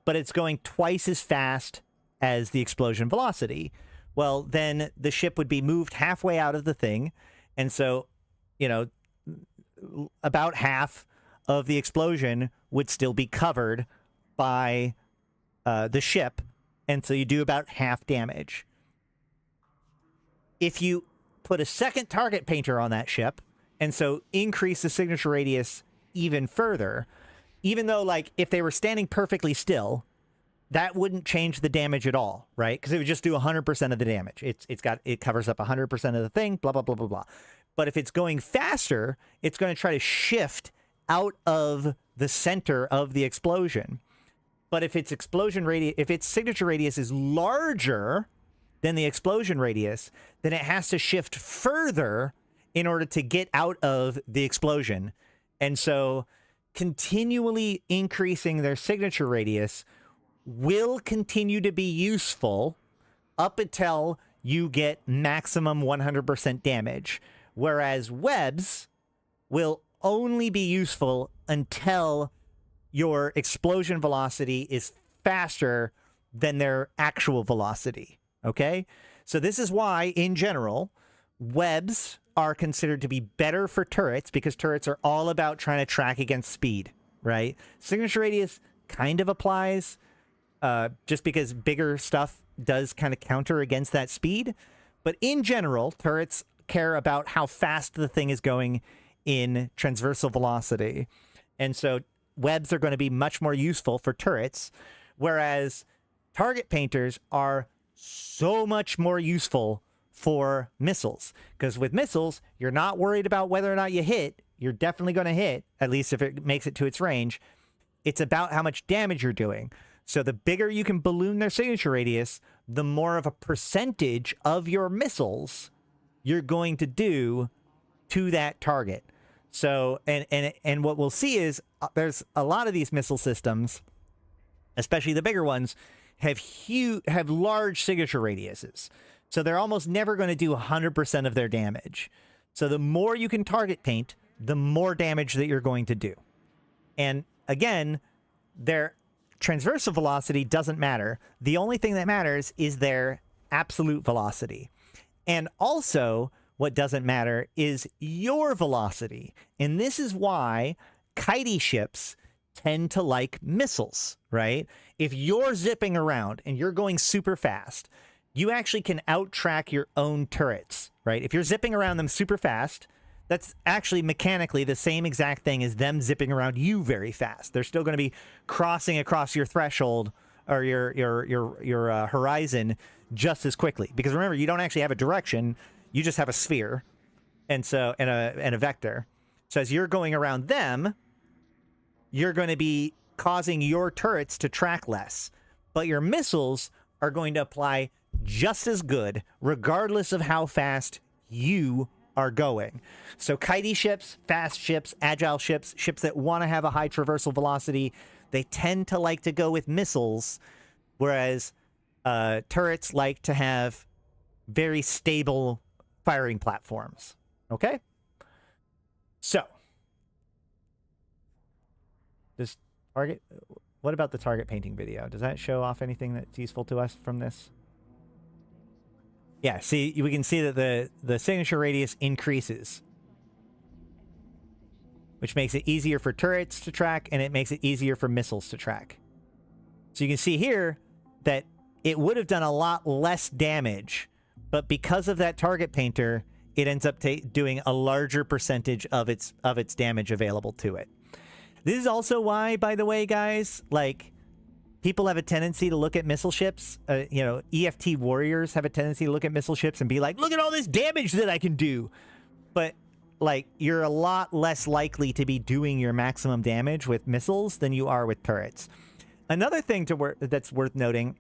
but it's going twice as fast as the explosion velocity. Well, then the ship would be moved halfway out of the thing. And so, about half of the explosion would still be covered by the ship. And so you do about half damage. If you put a second target painter on that ship, and so increase the signature radius even further, even though, like, if they were standing perfectly still, that wouldn't change the damage at all, right? Because it would just do 100% of the damage. It covers up 100% of the thing, blah, blah, blah, blah, blah. But if it's going faster, it's going to try to shift out of the center of the explosion. But if its signature radius is larger than the explosion radius, then it has to shift further in order to get out of the explosion. And so continually increasing their signature radius will continue to be useful up until you get maximum 100% damage. Whereas webs will only be useful until your explosion velocity is faster than their actual velocity. Okay? So this is why, in general, webs are considered to be better for turrets, because turrets are all about trying to track against speed, right? Signature radius kind of applies, just because bigger stuff does kind of counter against that speed. But in general, turrets care about how fast the thing is going in transversal velocity. And so webs are going to be much more useful for turrets, whereas target painters are so much more useful for missiles. Because with missiles, you're not worried about whether or not you hit. You're definitely going to hit, at least if it makes it to its range. It's about how much damage you're doing. So the bigger you can balloon their signature radius, the more of a percentage of your missiles you're going to do to that target. So, and what we'll see is there's a lot of these missile systems, especially the bigger ones, have large signature radiuses. So they're almost never going to do 100% of their damage. So the more you can target paint, the more damage that you're going to do. And again, their transversal velocity doesn't matter. The only thing that matters is their absolute velocity. And also, what doesn't matter is your velocity. And this is why kitey ships tend to like missiles, right? If you're zipping around and you're going super fast, you actually can out-track your own turrets, right? If you're zipping around them super fast, that's actually mechanically the same exact thing as them zipping around you very fast. They're still going to be crossing across your threshold or your horizon just as quickly. Because remember, you don't actually have a direction; you just have a sphere, and a vector. So as you're going around them, you're going to be causing your turrets to track less, but your missiles are going to apply just as good, regardless of how fast you are going. So kitey ships, fast ships, agile ships, ships that want to have a high traversal velocity, they tend to like to go with missiles, whereas turrets like to have very stable firing platforms. Okay? So, does target... What about the target painting video? Does that show off anything that's useful to us from this? Yeah, see, we can see that the signature radius increases, which makes it easier for turrets to track, and it makes it easier for missiles to track. So you can see here that it would have done a lot less damage, but because of that target painter, it ends up doing a larger percentage of its damage available to it. This is also why, by the way, guys, like, people have a tendency to look at missile ships. You know, EFT warriors have a tendency to look at missile ships and be like, look at all this damage that I can do. But, like, you're a lot less likely to be doing your maximum damage with missiles than you are with turrets. Another thing that's worth noting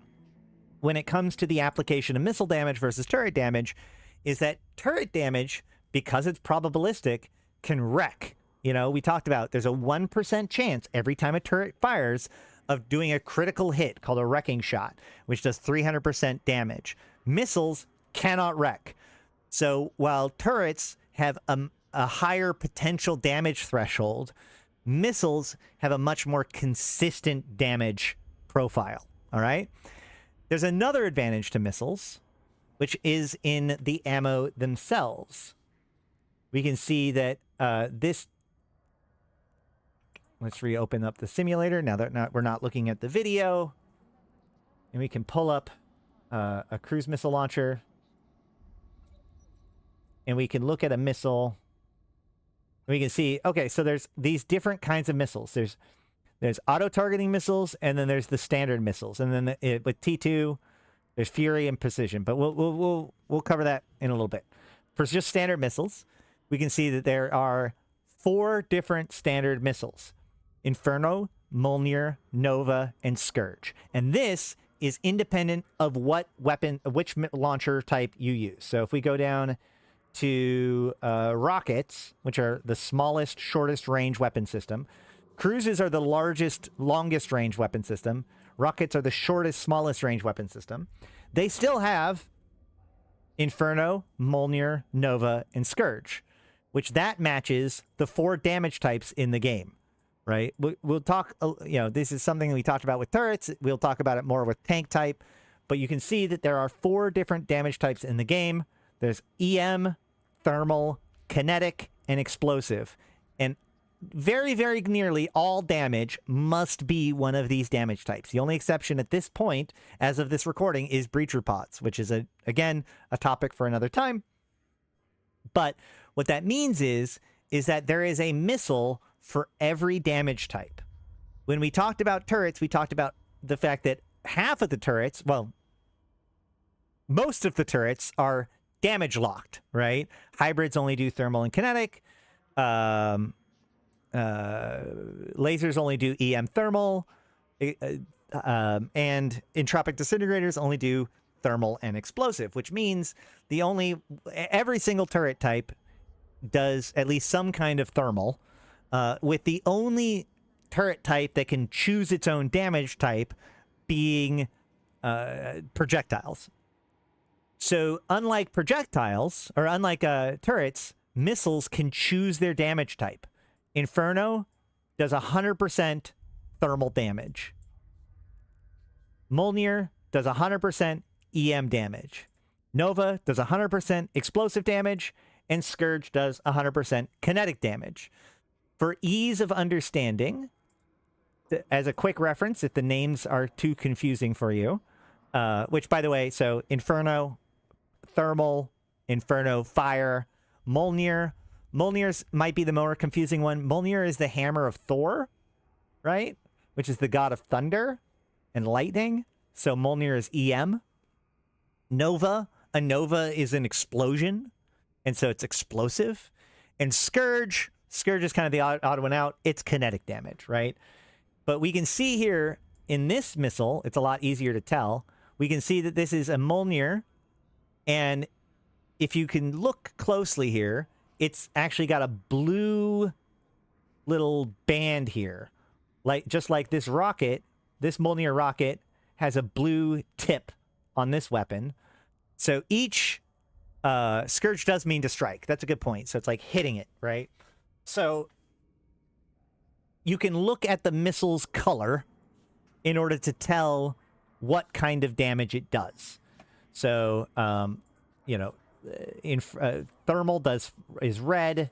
when it comes to the application of missile damage versus turret damage is that turret damage, because it's probabilistic, can wreck. You know, we talked about there's a 1% chance every time a turret fires of doing a critical hit called a wrecking shot, which does 300% damage. Missiles cannot wreck. So while turrets have a higher potential damage threshold, missiles have a much more consistent damage profile. All right? There's another advantage to missiles, which is in the ammo themselves. We can see that this... Let's reopen up the simulator now that we're not looking at the video. And we can pull up a cruise missile launcher. And we can look at a missile. We can see, okay, so there's these different kinds of missiles. There's auto-targeting missiles, and then there's the standard missiles. And then with T2, there's Fury and Precision. But we'll cover that in a little bit. For just standard missiles, we can see that there are 4 different standard missiles: Inferno, Mjolnir, Nova, and Scourge. And this is independent of which launcher type you use. So if we go down to rockets, which are the smallest, shortest range weapon system. Cruises are the largest, longest range weapon system. Rockets are the shortest, smallest range weapon system. They still have Inferno, Mjolnir, Nova, and Scourge, which that matches the 4 damage types in the game, right? We'll talk, you know, this is something we talked about with turrets. We'll talk about it more with tank type, but you can see that there are 4 different damage types in the game. There's EM, thermal, kinetic, and explosive. And very, very nearly all damage must be one of these damage types. The only exception at this point, as of this recording, is breacher pods, which is, again, a topic for another time. But what that means is that there is a missile for every damage type. When we talked about turrets, we talked about the fact that half of the turrets, well, most of the turrets are damage locked, right? Hybrids only do thermal and kinetic. Lasers only do EM thermal. And entropic disintegrators only do thermal and explosive, which means every single turret type does at least some kind of thermal, with the only turret type that can choose its own damage type being projectiles. So unlike projectiles, or unlike turrets, missiles can choose their damage type. Inferno does 100% thermal damage. Mjolnir does 100% EM damage. Nova does 100% explosive damage, and Scourge does 100% kinetic damage. For ease of understanding, as a quick reference, if the names are too confusing for you, which, by the way, so Inferno, Thermal, Inferno, Fire, Mjolnir. Mjolnir's might be the more confusing one. Mjolnir is the hammer of Thor, right? Which is the god of thunder and lightning. So Mjolnir is EM. Nova, a nova is an explosion, and so it's explosive. And Scourge is kind of the odd one out. It's kinetic damage, right? But we can see here in this missile, it's a lot easier to tell. We can see that this is a Mjolnir, and if you can look closely here, it's actually got a blue little band here. Just like this rocket, this Mjolnir rocket has a blue tip on this weapon. So each Scourge does mean to strike. That's a good point. So it's like hitting it, right? So you can look at the missile's color in order to tell what kind of damage it does. So, you know, thermal is red.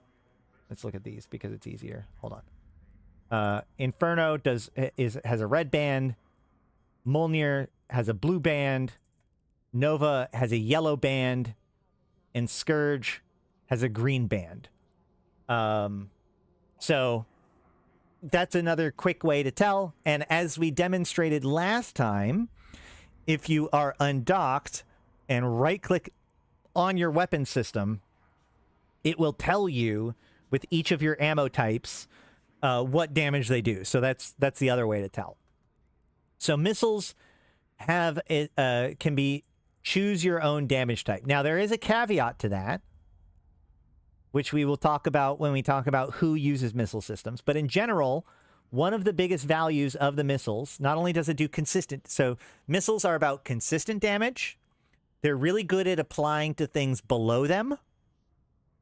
Let's look at these because it's easier. Hold on. Inferno has a red band. Mjolnir has a blue band. Nova has a yellow band, and Scourge has a green band. So that's another quick way to tell. And as we demonstrated last time, if you are undocked and right-click on your weapon system, it will tell you with each of your ammo types what damage they do. So that's the other way to tell. So missiles have can be choose your own damage type. Now there is a caveat to that, which we will talk about when we talk about who uses missile systems. But in general, one of the biggest values of the missiles, not only does it do consistent, so missiles are about consistent damage. They're really good at applying to things below them,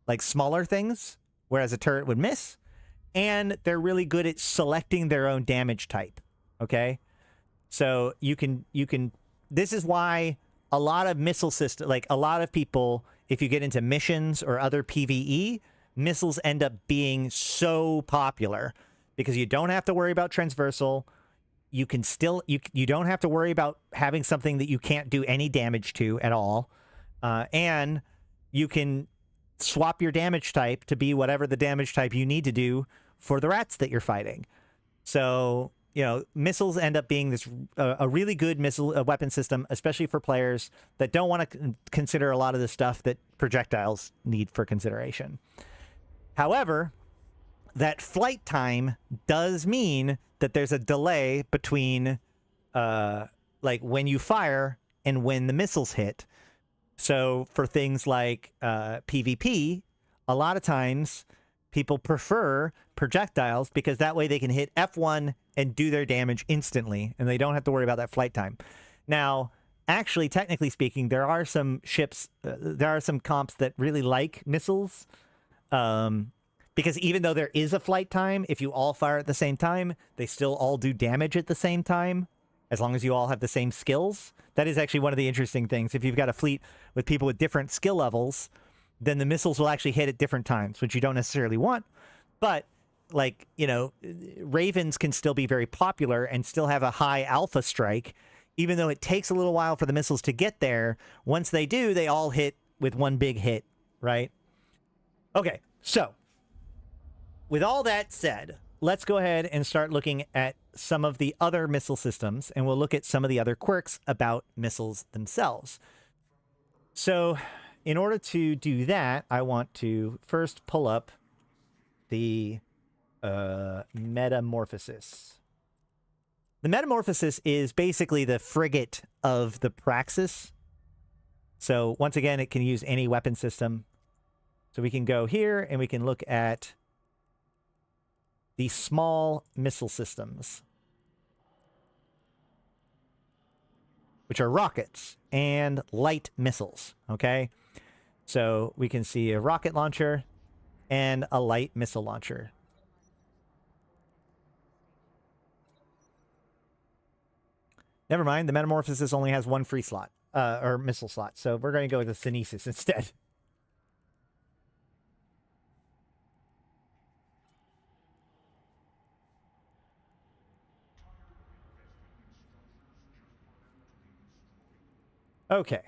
like smaller things, whereas a turret would miss. And they're really good at selecting their own damage type. Okay? So you can this is why a lot of missile systems, like a lot of people, if you get into missions or other PvE, missiles end up being so popular because you don't have to worry about transversal. You can still, you don't have to worry about having something that you can't do any damage to at all. And you can swap your damage type to be whatever the damage type you need to do for the rats that you're fighting. So, you know, missiles end up being this a really good missile weapon system, especially for players that don't want to consider a lot of the stuff that projectiles need for consideration. However, that flight time does mean that there's a delay between like when you fire and when the missiles hit. So for things like PvP, a lot of times people prefer projectiles because that way they can hit F1 and do their damage instantly, and they don't have to worry about that flight time. Now, actually, technically speaking, there are some ships, there are some comps that really like missiles, because even though there is a flight time, if you all fire at the same time, they still all do damage at the same time, as long as you all have the same skills. That is actually one of the interesting things. If you've got a fleet with people with different skill levels, then the missiles will actually hit at different times, which you don't necessarily want. But, like, you know, Ravens can still be very popular and still have a high alpha strike, even though it takes a little while for the missiles to get there. Once they do, they all hit with one big hit, right? Okay, so with all that said, let's go ahead and start looking at some of the other missile systems, and we'll look at some of the other quirks about missiles themselves. So in order to do that, I want to first pull up the Metamorphosis. The Metamorphosis is basically the frigate of the Praxis. So once again, it can use any weapon system. So we can go here and we can look at the small missile systems, which are rockets and light missiles. Okay, so we can see a rocket launcher. and a light missile launcher. Never mind, the Metamorphosis only has one free slot, or missile slot, so we're going to go with the Synesis instead. Okay.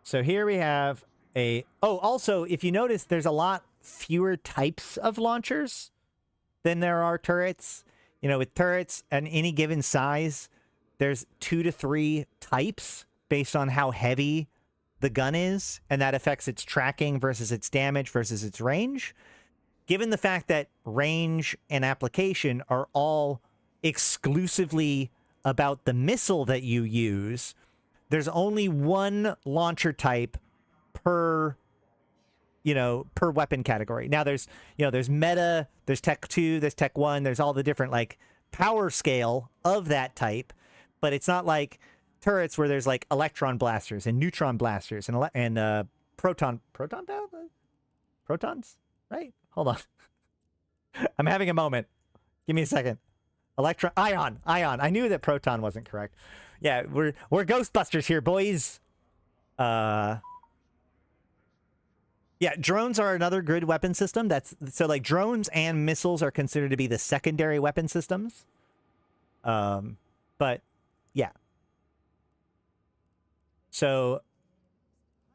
So here we have a... Oh, also, if you notice, there's a lot fewer types of launchers than there are turrets. You know, with turrets at any given size, there's 2 to 3 types based on how heavy the gun is, and that affects its tracking versus its damage versus its range. Given the fact that range and application are all exclusively about the missile that you use, there's only one launcher type per, per weapon category. Now there's meta, there's tech 2, there's tech 1, there's all the different like power scale of that type, but it's not like turrets where there's like electron blasters and neutron blasters and protons, right? Hold on. I'm having a moment. Give me a second. Ion. I knew that proton wasn't correct. Yeah, we're Ghostbusters here, boys. Yeah, drones are another good weapon system. So like drones and missiles are considered to be the secondary weapon systems. But yeah. So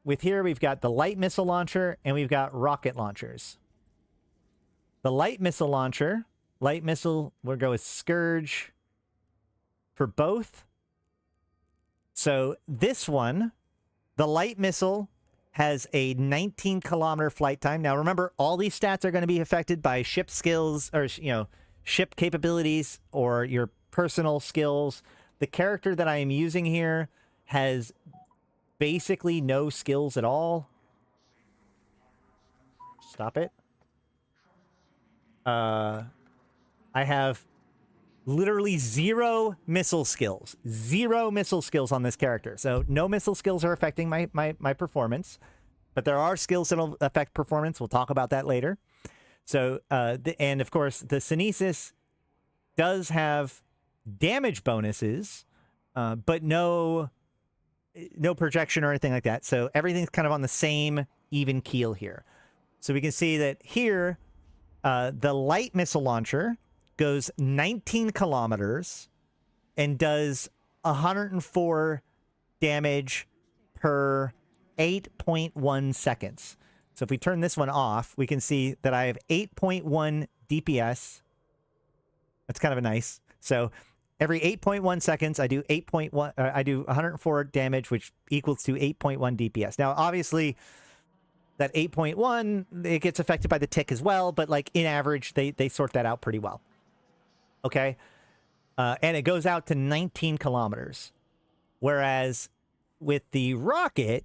with here we've got the light missile launcher and we've got rocket launchers. The light missile launcher, we'll go with Scourge for both. So this one, the light missile, has a 19-kilometer flight time. Now remember, all these stats are going to be affected by ship skills or, ship capabilities or your personal skills. The character that I am using here has basically no skills at all. Stop it. I have literally zero missile skills. Zero missile skills on this character. So no missile skills are affecting my performance. But there are skills that'll affect performance. We'll talk about that later. So, and of course, the Synesis does have damage bonuses, but no projection or anything like that. So everything's kind of on the same even keel here. So we can see that here, the light missile launcher goes 19 kilometers and does 104 damage per 8.1 seconds. So if we turn this one off, we can see that I have 8.1 DPS. That's kind of a nice. So every 8.1 seconds, I do 104 damage, which equals to 8.1 DPS. Now, obviously, that 8.1, it gets affected by the tick as well, but like in average, they sort that out pretty well. Okay? And it goes out to 19 kilometers. Whereas with the rocket,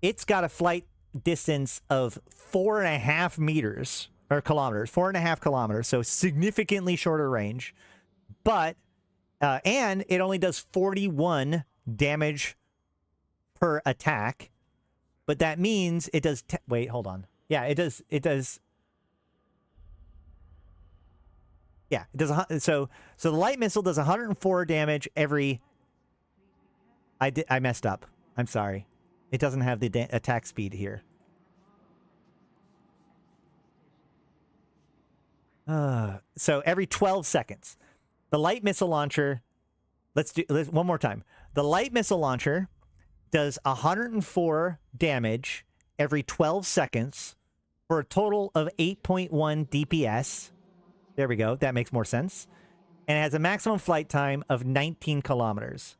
it's got a flight distance of 4.5 meters, or kilometers, 4.5 kilometers, so significantly shorter range. But, and it only does 41 damage per attack. But that means it does, wait, hold on. Yeah, it does, yeah, it does, so the light missile does 104 damage every, I messed up. I'm sorry. It doesn't have the attack speed here. So every 12 seconds. The light missile launcher, let's one more time. The light missile launcher does 104 damage every 12 seconds for a total of 8.1 DPS. There we go. That makes more sense. And it has a maximum flight time of 19 kilometers.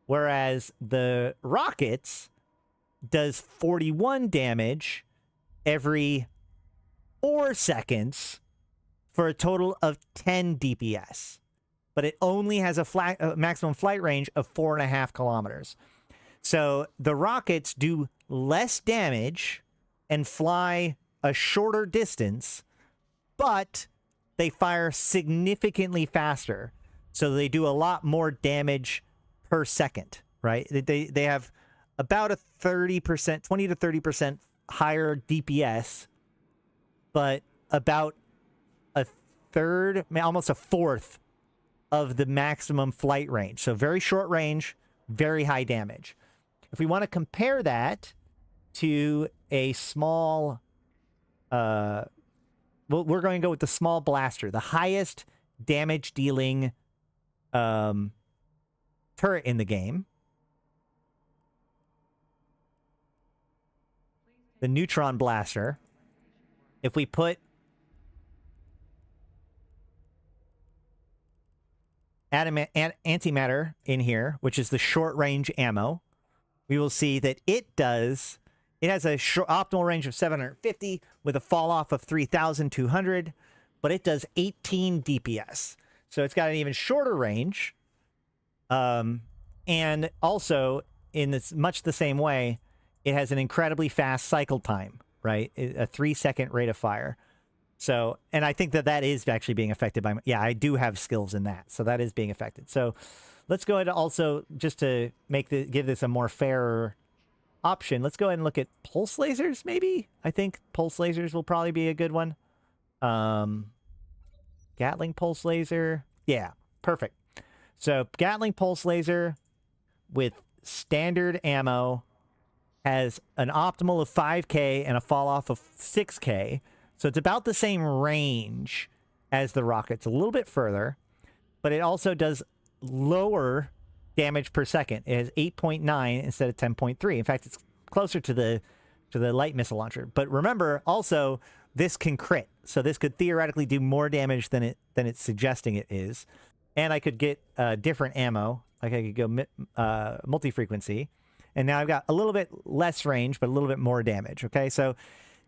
Whereas the rockets does 41 damage every 4 seconds for a total of 10 DPS. But it only has a maximum flight range of 4.5 kilometers. So the rockets do less damage and fly a shorter distance, but they fire significantly faster. So they do a lot more damage per second, right? They have about a 30%, 20 to 30% higher DPS but about a third, almost a fourth of the maximum flight range. So very short range, very high damage. If we want to compare that to a small, we're going to go with the small blaster, the highest damage dealing turret in the game. The neutron blaster. If we put antimatter in here, which is the short range ammo, we will see that it has a optimal range of 750 with a fall off of 3,200, but it does 18 DPS. So it's got an even shorter range. And also, in this, much the same way, it has an incredibly fast cycle time, right? A 3-second rate of fire. So, and I think that is actually being affected by, yeah, I do have skills in that. So that is being affected. So let's go ahead and also, just to give this a more fair option, let's go ahead and look at pulse lasers, maybe? I think pulse lasers will probably be a good one. Gatling pulse laser. Yeah, perfect. So Gatling pulse laser with standard ammo has an optimal of 5K and a fall off of 6K. So it's about the same range as the rockets, a little bit further, but it also does lower damage per second. It has 8.9 instead of 10.3. In fact, it's closer to the light missile launcher. But remember, also, this can crit. So this could theoretically do more damage than it's suggesting it is. And I could get different ammo. Like I could go multi-frequency. And now I've got a little bit less range, but a little bit more damage. Okay, so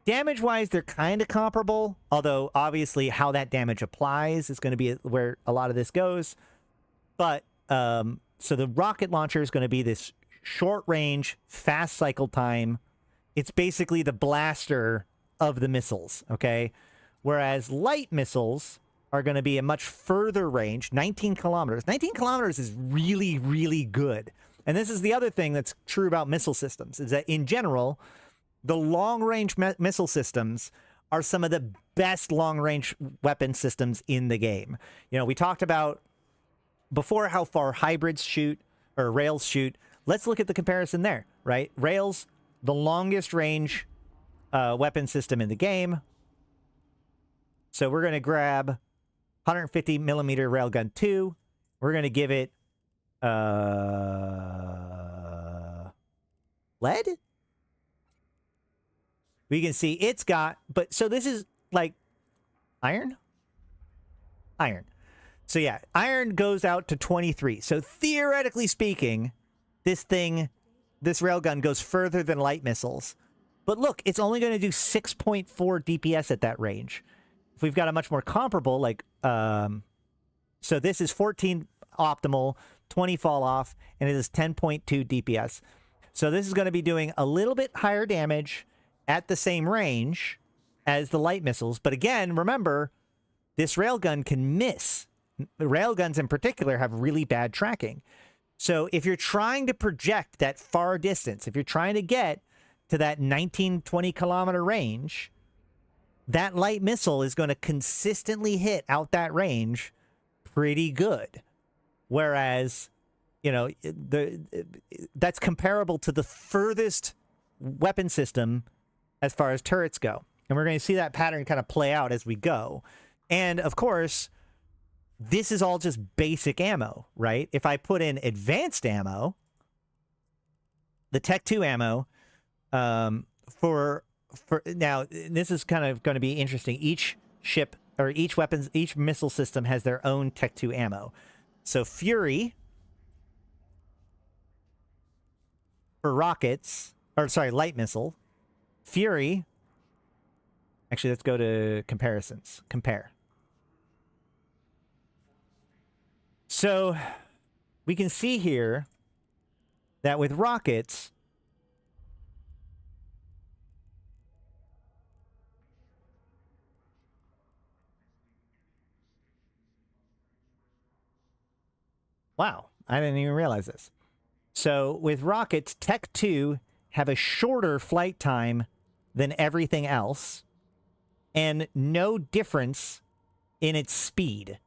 damage-wise, they're kind of comparable. Although, obviously, how that damage applies is going to be where a lot of this goes. But, so the rocket launcher is going to be this short-range, fast cycle time. It's basically the blaster of the missiles, okay? Whereas light missiles are going to be a much further range, 19 kilometers. 19 kilometers is really, really good. And this is the other thing that's true about missile systems, is that in general, the long-range missile systems are some of the best long-range weapon systems in the game. You know, we talked about before how far hybrids shoot, or rails shoot. Let's look at the comparison there, right? Rails, the longest range weapon system in the game. So we're going to grab 150 millimeter railgun 2. We're going to give it lead. We can see it's got, but so this is like iron. So yeah, iron goes out to 23. So theoretically speaking, this railgun goes further than light missiles. But look, it's only going to do 6.4 DPS at that range. If we've got a much more comparable, like, so this is 14 optimal, 20 fall off, and it is 10.2 DPS. So this is going to be doing a little bit higher damage at the same range as the light missiles. But again, remember, this railgun can miss. Railguns in particular have really bad tracking. So if you're trying to project that far distance, if you're trying to get to that 19, 20 kilometer range, that light missile is going to consistently hit out that range pretty good. Whereas, you know, that's comparable to the furthest weapon system as far as turrets go. And we're going to see that pattern kind of play out as we go. And of course, this is all just basic ammo, right? If I put in advanced ammo, the Tech 2 ammo, for now, this is kind of going to be interesting. Each ship or each missile system has their own Tech 2 ammo. So Fury for rockets, or sorry, light missile. Fury. Actually, let's go to comparisons. Compare. So we can see here that with rockets, wow, I didn't even realize this. So with rockets, Tech 2 have a shorter flight time than everything else. and no difference in its speed.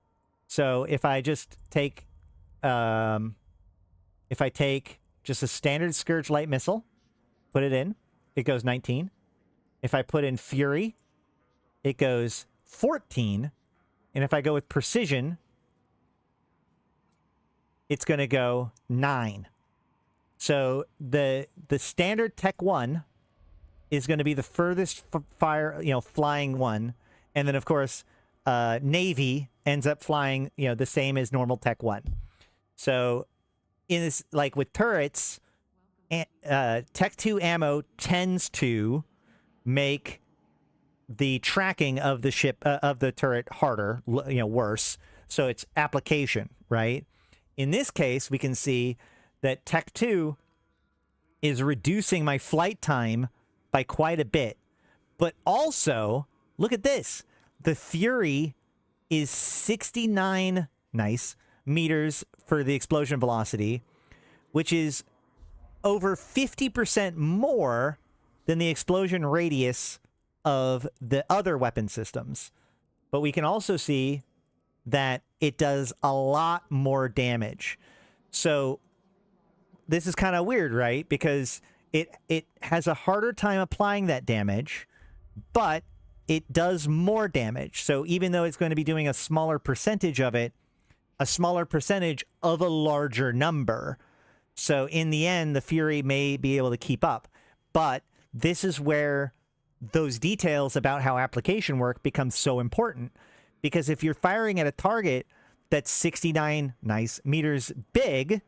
So if I just take, if I take just a standard Scourge light missile, put it in, it goes 19. If I put in Fury, it goes 14. And if I go with Precision, it's going to go 9. So the standard Tech 1 is going to be the furthest flying one. And then, of course, Navy ends up flying, the same as normal Tech 1. So in this, like with turrets, Tech 2 ammo tends to make the tracking of the ship, of the turret harder, worse. So it's application, right? In this case, we can see that Tech 2 is reducing my flight time by quite a bit. But also, look at this. The Fury is 69 meters for the explosion velocity, which is over 50% more than the explosion radius of the other weapon systems. But we can also see that it does a lot more damage. So this is kind of weird, right? Because it has a harder time applying that damage, but it does more damage. So even though it's going to be doing a smaller percentage of it, a smaller percentage of a larger number. So in the end, the Fury may be able to keep up. But this is where those details about how application work become so important. Because if you're firing at a target that's 69 meters big,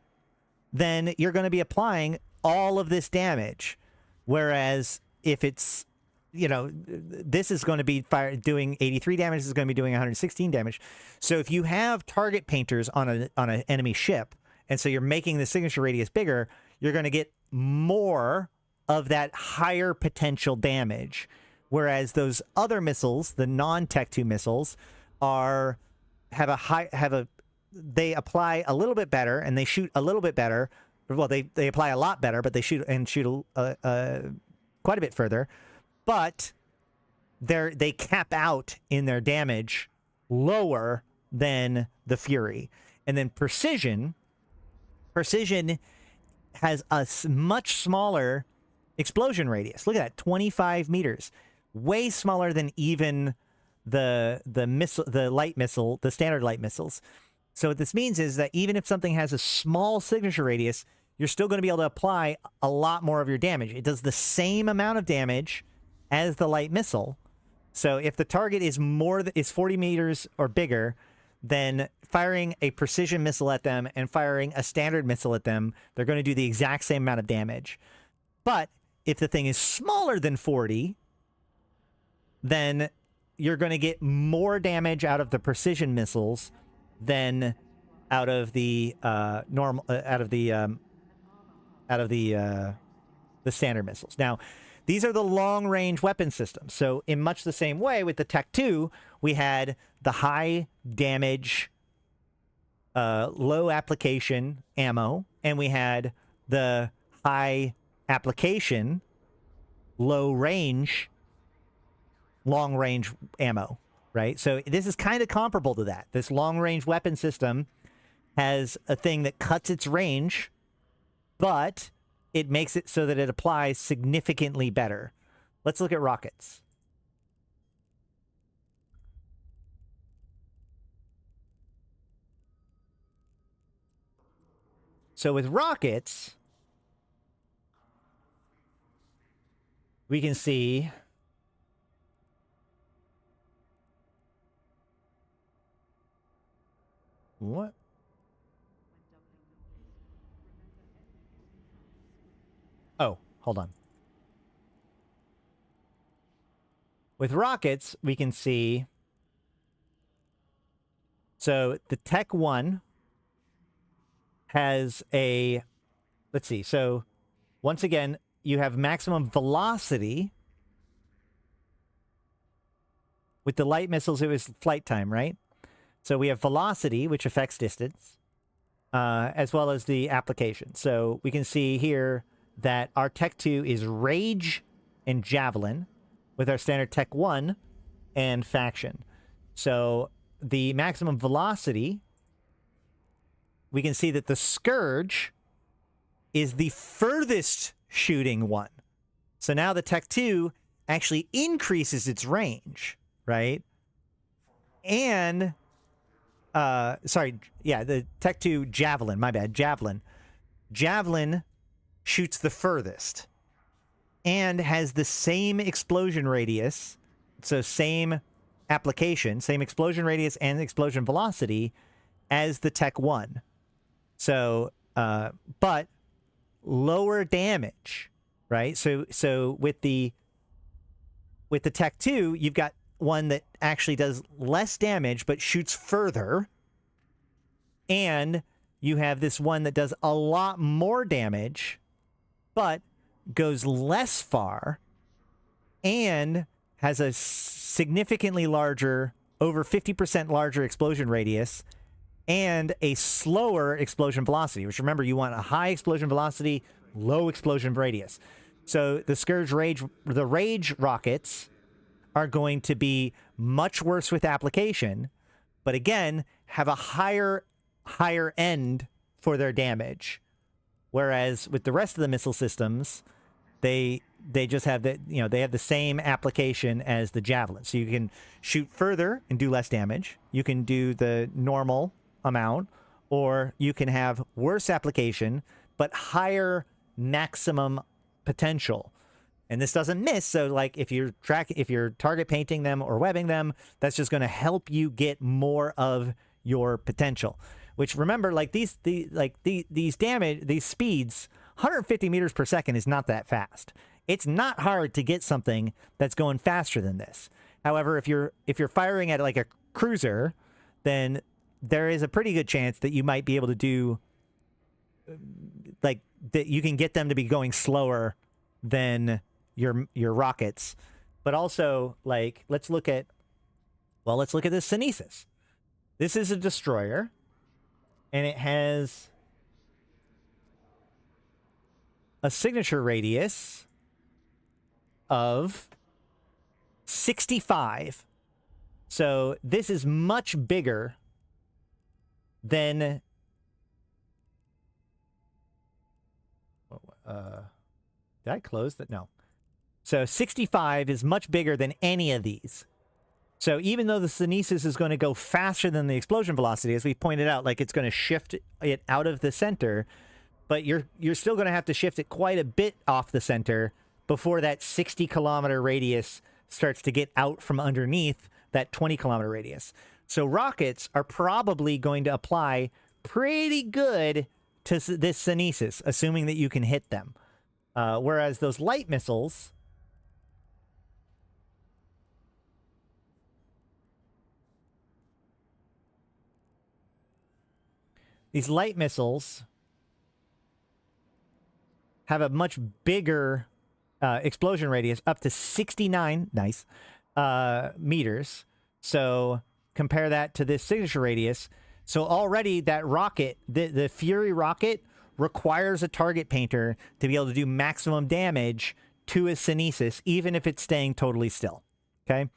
then you're going to be applying all of this damage. Whereas if it's, this is going to be doing 83 damage, this is going to be doing 116 damage. So if you have target painters on an enemy ship, and so you're making the signature radius bigger, you're going to get more of that higher potential damage. Whereas those other missiles, the non-Tech 2 missiles, they apply a little bit better and they shoot a little bit better. Well, they apply a lot better, but they shoot quite a bit further. But they cap out in their damage lower than the Fury. And then Precision has a much smaller explosion radius. Look at that, 25 meters. Way smaller than even the light missile, the standard light missiles. So what this means is that even if something has a small signature radius, you're still going to be able to apply a lot more of your damage. It does the same amount of damage as the light missile. So if the target is 40 meters or bigger, then firing a precision missile at them and firing a standard missile at them, they're going to do the exact same amount of damage. But if the thing is smaller than 40, then you're going to get more damage out of the precision missiles than out of the the standard missiles. Now, these are the long-range weapon systems. So in much the same way with the Tech 2, we had the high damage, low application ammo, and we had the high application, low range, long-range ammo, right? So this is kind of comparable to that. This long-range weapon system has a thing that cuts its range, but it makes it so that it applies significantly better. Let's look at rockets. So with rockets, we can see what? Oh, hold on. With rockets, we can see, so the Tech 1 has a, let's see, so once again, you have maximum velocity. With the light missiles, it was flight time, right? So we have velocity, which affects distance, as well as the application. So we can see here that our Tech 2 is Rage and Javelin, with our standard Tech 1 and faction. So the maximum velocity, we can see that the Scourge is the furthest shooting one. So now the Tech 2 actually increases its range, right? And, the Tech 2 Javelin, my bad, Javelin. Javelin shoots the furthest and has the same explosion radius, so same application, same explosion radius and explosion velocity as the Tech 1. So, but lower damage, right? So with the Tech 2, you've got one that actually does less damage but shoots further, and you have this one that does a lot more damage but goes less far and has a significantly larger, over 50% larger explosion radius and a slower explosion velocity, which, remember, you want a high explosion velocity, low explosion radius. So the Scourge Rage, the Rage rockets are going to be much worse with application, but again, have a higher end for their damage. Whereas with the rest of the missile systems, they just have they have the same application as the Javelin. So you can shoot further and do less damage. You can do the normal amount, or you can have worse application but higher maximum potential. And this doesn't miss, so like if you're target painting them or webbing them, that's just going to help you get more of your potential. Which, remember, like these damage, these speeds, 150 meters per second is not that fast. It's not hard to get something that's going faster than this. However, if you're firing at like a cruiser, then there is a pretty good chance that you might be able to do like that. You can get them to be going slower than your rockets. But also, like, let's look at this Synesis. This is a destroyer, and it has a signature radius of 65. So this is much bigger than did I close that? No. So 65 is much bigger than any of these. So even though the Synesis is going to go faster than the explosion velocity, as we pointed out, like it's going to shift it out of the center, but you're still going to have to shift it quite a bit off the center before that 60-kilometer radius starts to get out from underneath that 20-kilometer radius. So rockets are probably going to apply pretty good to this Synesis, assuming that you can hit them. Whereas those light missiles, have a much bigger explosion radius, up to 69 meters. So compare that to this signature radius. So already that rocket, the Fury rocket, requires a target painter to be able to do maximum damage to a Synesis, even if it's staying totally still. Okay?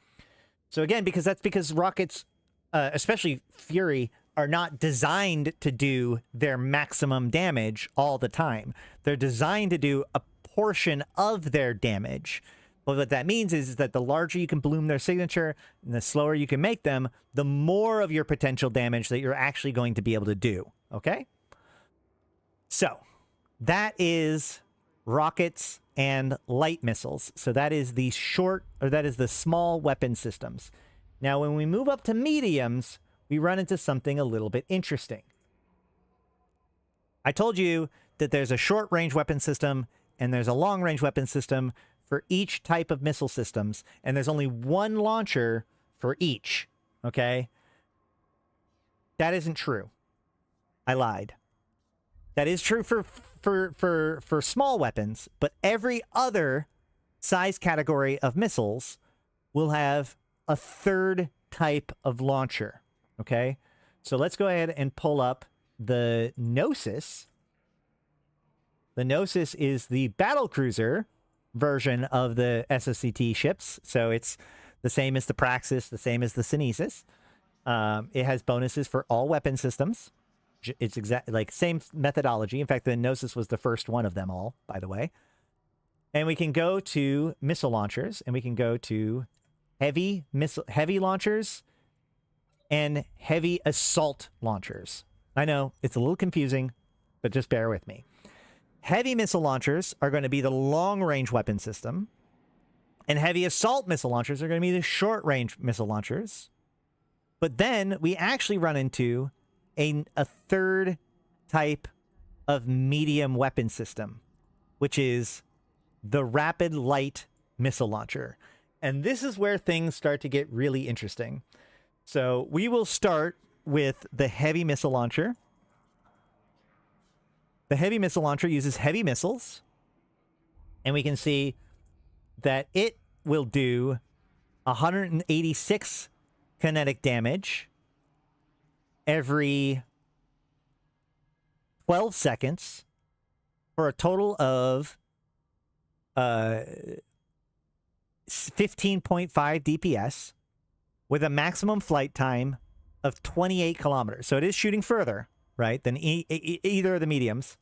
So again, because rockets, especially Fury, are not designed to do their maximum damage all the time. They're designed to do a portion of their damage. Well, what that means is that the larger you can bloom their signature and the slower you can make them, the more of your potential damage that you're actually going to be able to do. Okay? So that is rockets and light missiles. So that is the small weapon systems. Now, when we move up to mediums, we run into something a little bit interesting. I told you that there's a short-range weapon system and there's a long-range weapon system for each type of missile systems, and there's only one launcher for each, okay? That isn't true. I lied. That is true for small weapons, but every other size category of missiles will have a third type of launcher. Okay, so let's go ahead and pull up the Gnosis. The Gnosis is the battlecruiser version of the SSCT ships. So it's the same as the Praxis, the same as the Synesis. It has bonuses for all weapon systems. It's exact like same methodology. In fact, the Gnosis was the first one of them all, by the way. And we can go to missile launchers, and we can go to heavy launchers and heavy assault launchers. I know it's a little confusing, but just bear with me. Heavy missile launchers are going to be the long-range weapon system, and heavy assault missile launchers are going to be the short-range missile launchers. But then we actually run into a third type of medium weapon system, which is the rapid light missile launcher. And this is where things start to get really interesting. So we will start with the heavy missile launcher. The heavy missile launcher uses heavy missiles, and we can see that it will do 186 kinetic damage every 12 seconds for a total of 15.5 DPS with a maximum flight time of 28 kilometers. So it is shooting further, right, than either of the mediums.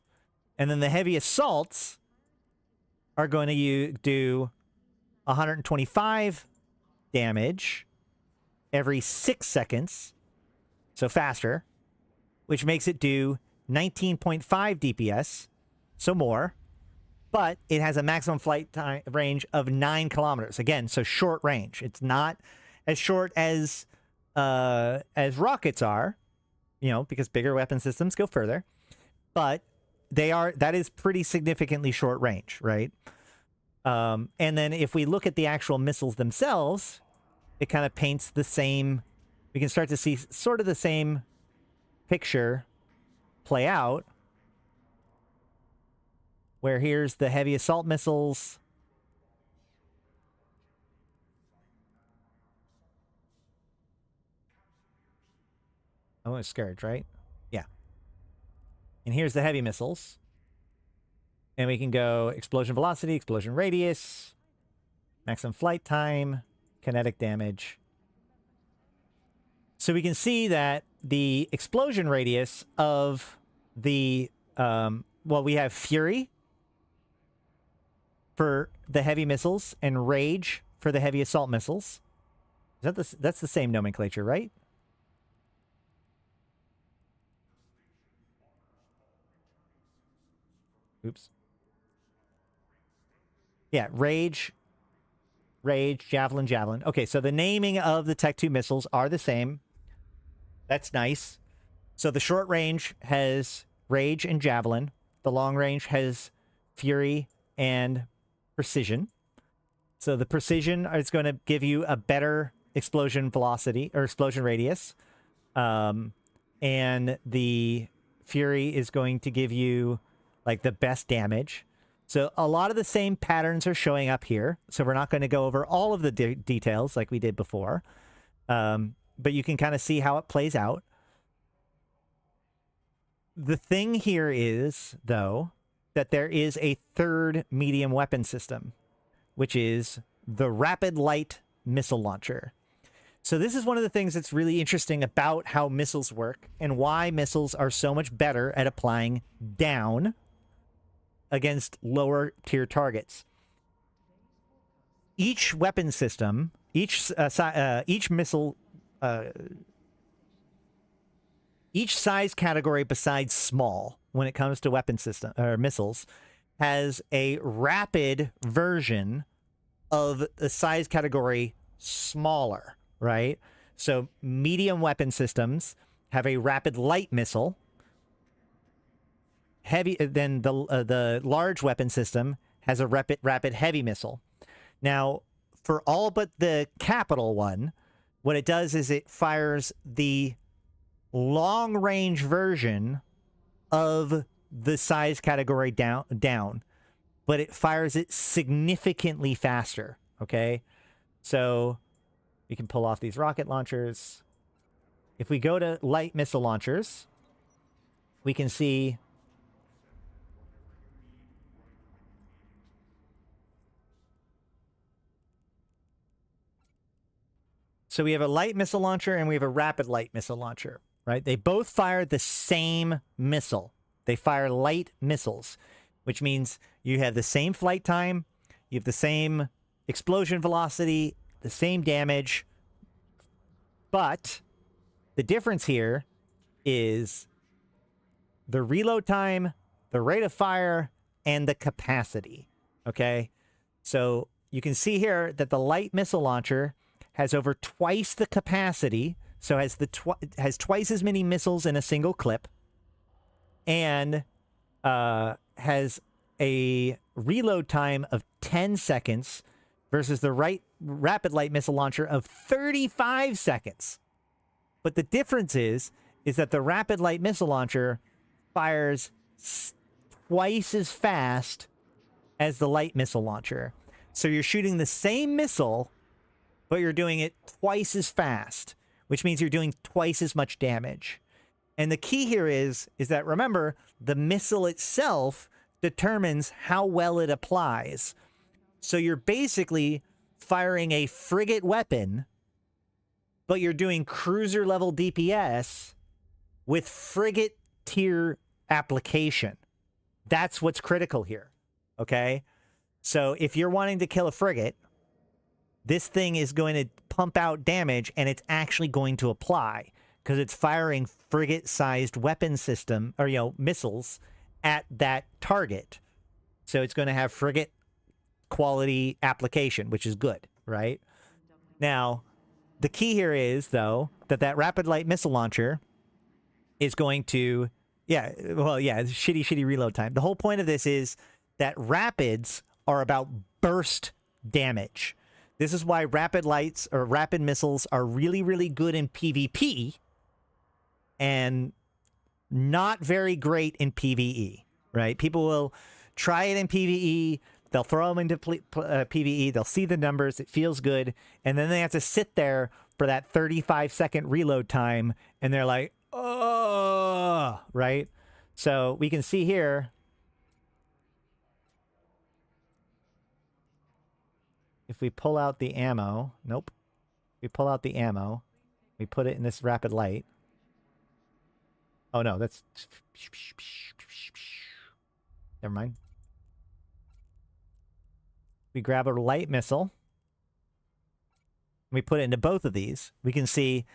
And then the heavy assaults are going to do 125 damage every 6 seconds, so faster, which makes it do 19.5 DPS, so more. But it has a maximum flight time range of 9 kilometers. Again, so short range. It's not as short as rockets are, you know, because bigger weapon systems go further. But that is pretty significantly short range, right? And then if we look at the actual missiles themselves, it kind of paints the same. We can start to see sort of the same picture play out, where here's the heavy assault missiles. Oh, it's Scourge, right? Yeah. And here's the heavy missiles. And we can go explosion velocity, explosion radius, maximum flight time, kinetic damage. So we can see that the explosion radius of the, well, we have Fury for the heavy missiles and Rage for the heavy assault missiles. That's the same nomenclature, right? Oops. Yeah, Rage, Javelin. Okay, so the naming of the Tech 2 missiles are the same. That's nice. So the short range has Rage and Javelin. The long range has Fury and Precision. So the Precision is going to give you a better explosion velocity or explosion radius. And the Fury is going to give you like the best damage. So a lot of the same patterns are showing up here. So we're not going to go over all of the details like we did before. But you can kind of see how it plays out. The thing here is, though, that there is a third medium weapon system, which is the Rapid Light Missile Launcher. So this is one of the things that's really interesting about how missiles work and why missiles are so much better at applying down against lower tier targets. Each weapon system, each missile, each size category besides small, when it comes to weapon system or missiles, has a rapid version of the size category smaller, right? So medium weapon systems have a rapid light missile. Then the large weapon system has a rapid heavy missile. Now, for all but the capital one, what it does is it fires the long range version of the size category down, but it fires it significantly faster. Okay, so we can pull off these rocket launchers. If we go to light missile launchers, we can see So we have a light missile launcher and we have a rapid light missile launcher, right? They both fire the same missile. They fire light missiles, which means you have the same flight time, you have the same explosion velocity, the same damage, but the difference here is the reload time, the rate of fire, and the capacity, okay? So you can see here that the light missile launcher has over twice the capacity, so has twice as many missiles in a single clip, and has a reload time of 10 seconds versus the rapid light missile launcher of 35 seconds. But the difference is that the rapid light missile launcher fires twice as fast as the light missile launcher. So you're shooting the same missile, but you're doing it twice as fast, which means you're doing twice as much damage. And the key here is that, remember, the missile itself determines how well it applies. So you're basically firing a frigate weapon, but you're doing cruiser level DPS with frigate tier application. That's what's critical here, okay? So if you're wanting to kill a frigate, this thing is going to pump out damage, and it's actually going to apply because it's firing frigate-sized weapon system, or, you know, missiles at that target. So it's going to have frigate quality application, which is good, right? Now, the key here is, though, that rapid light missile launcher is going to, shitty reload time. The whole point of this is that rapids are about burst damage. This is why rapid lights or rapid missiles are really, really good in PvP and not very great in PvE, right? People will try it in PvE. They'll throw them into PvE. They'll see the numbers. It feels good. And then they have to sit there for that 35-second reload time. And they're like, oh, right? So we can see here. If we pull out the ammo, nope. We pull out the ammo. We put it in this rapid light. Oh, no, that's... Never mind. We grab a light missile. We put it into both of these. We can see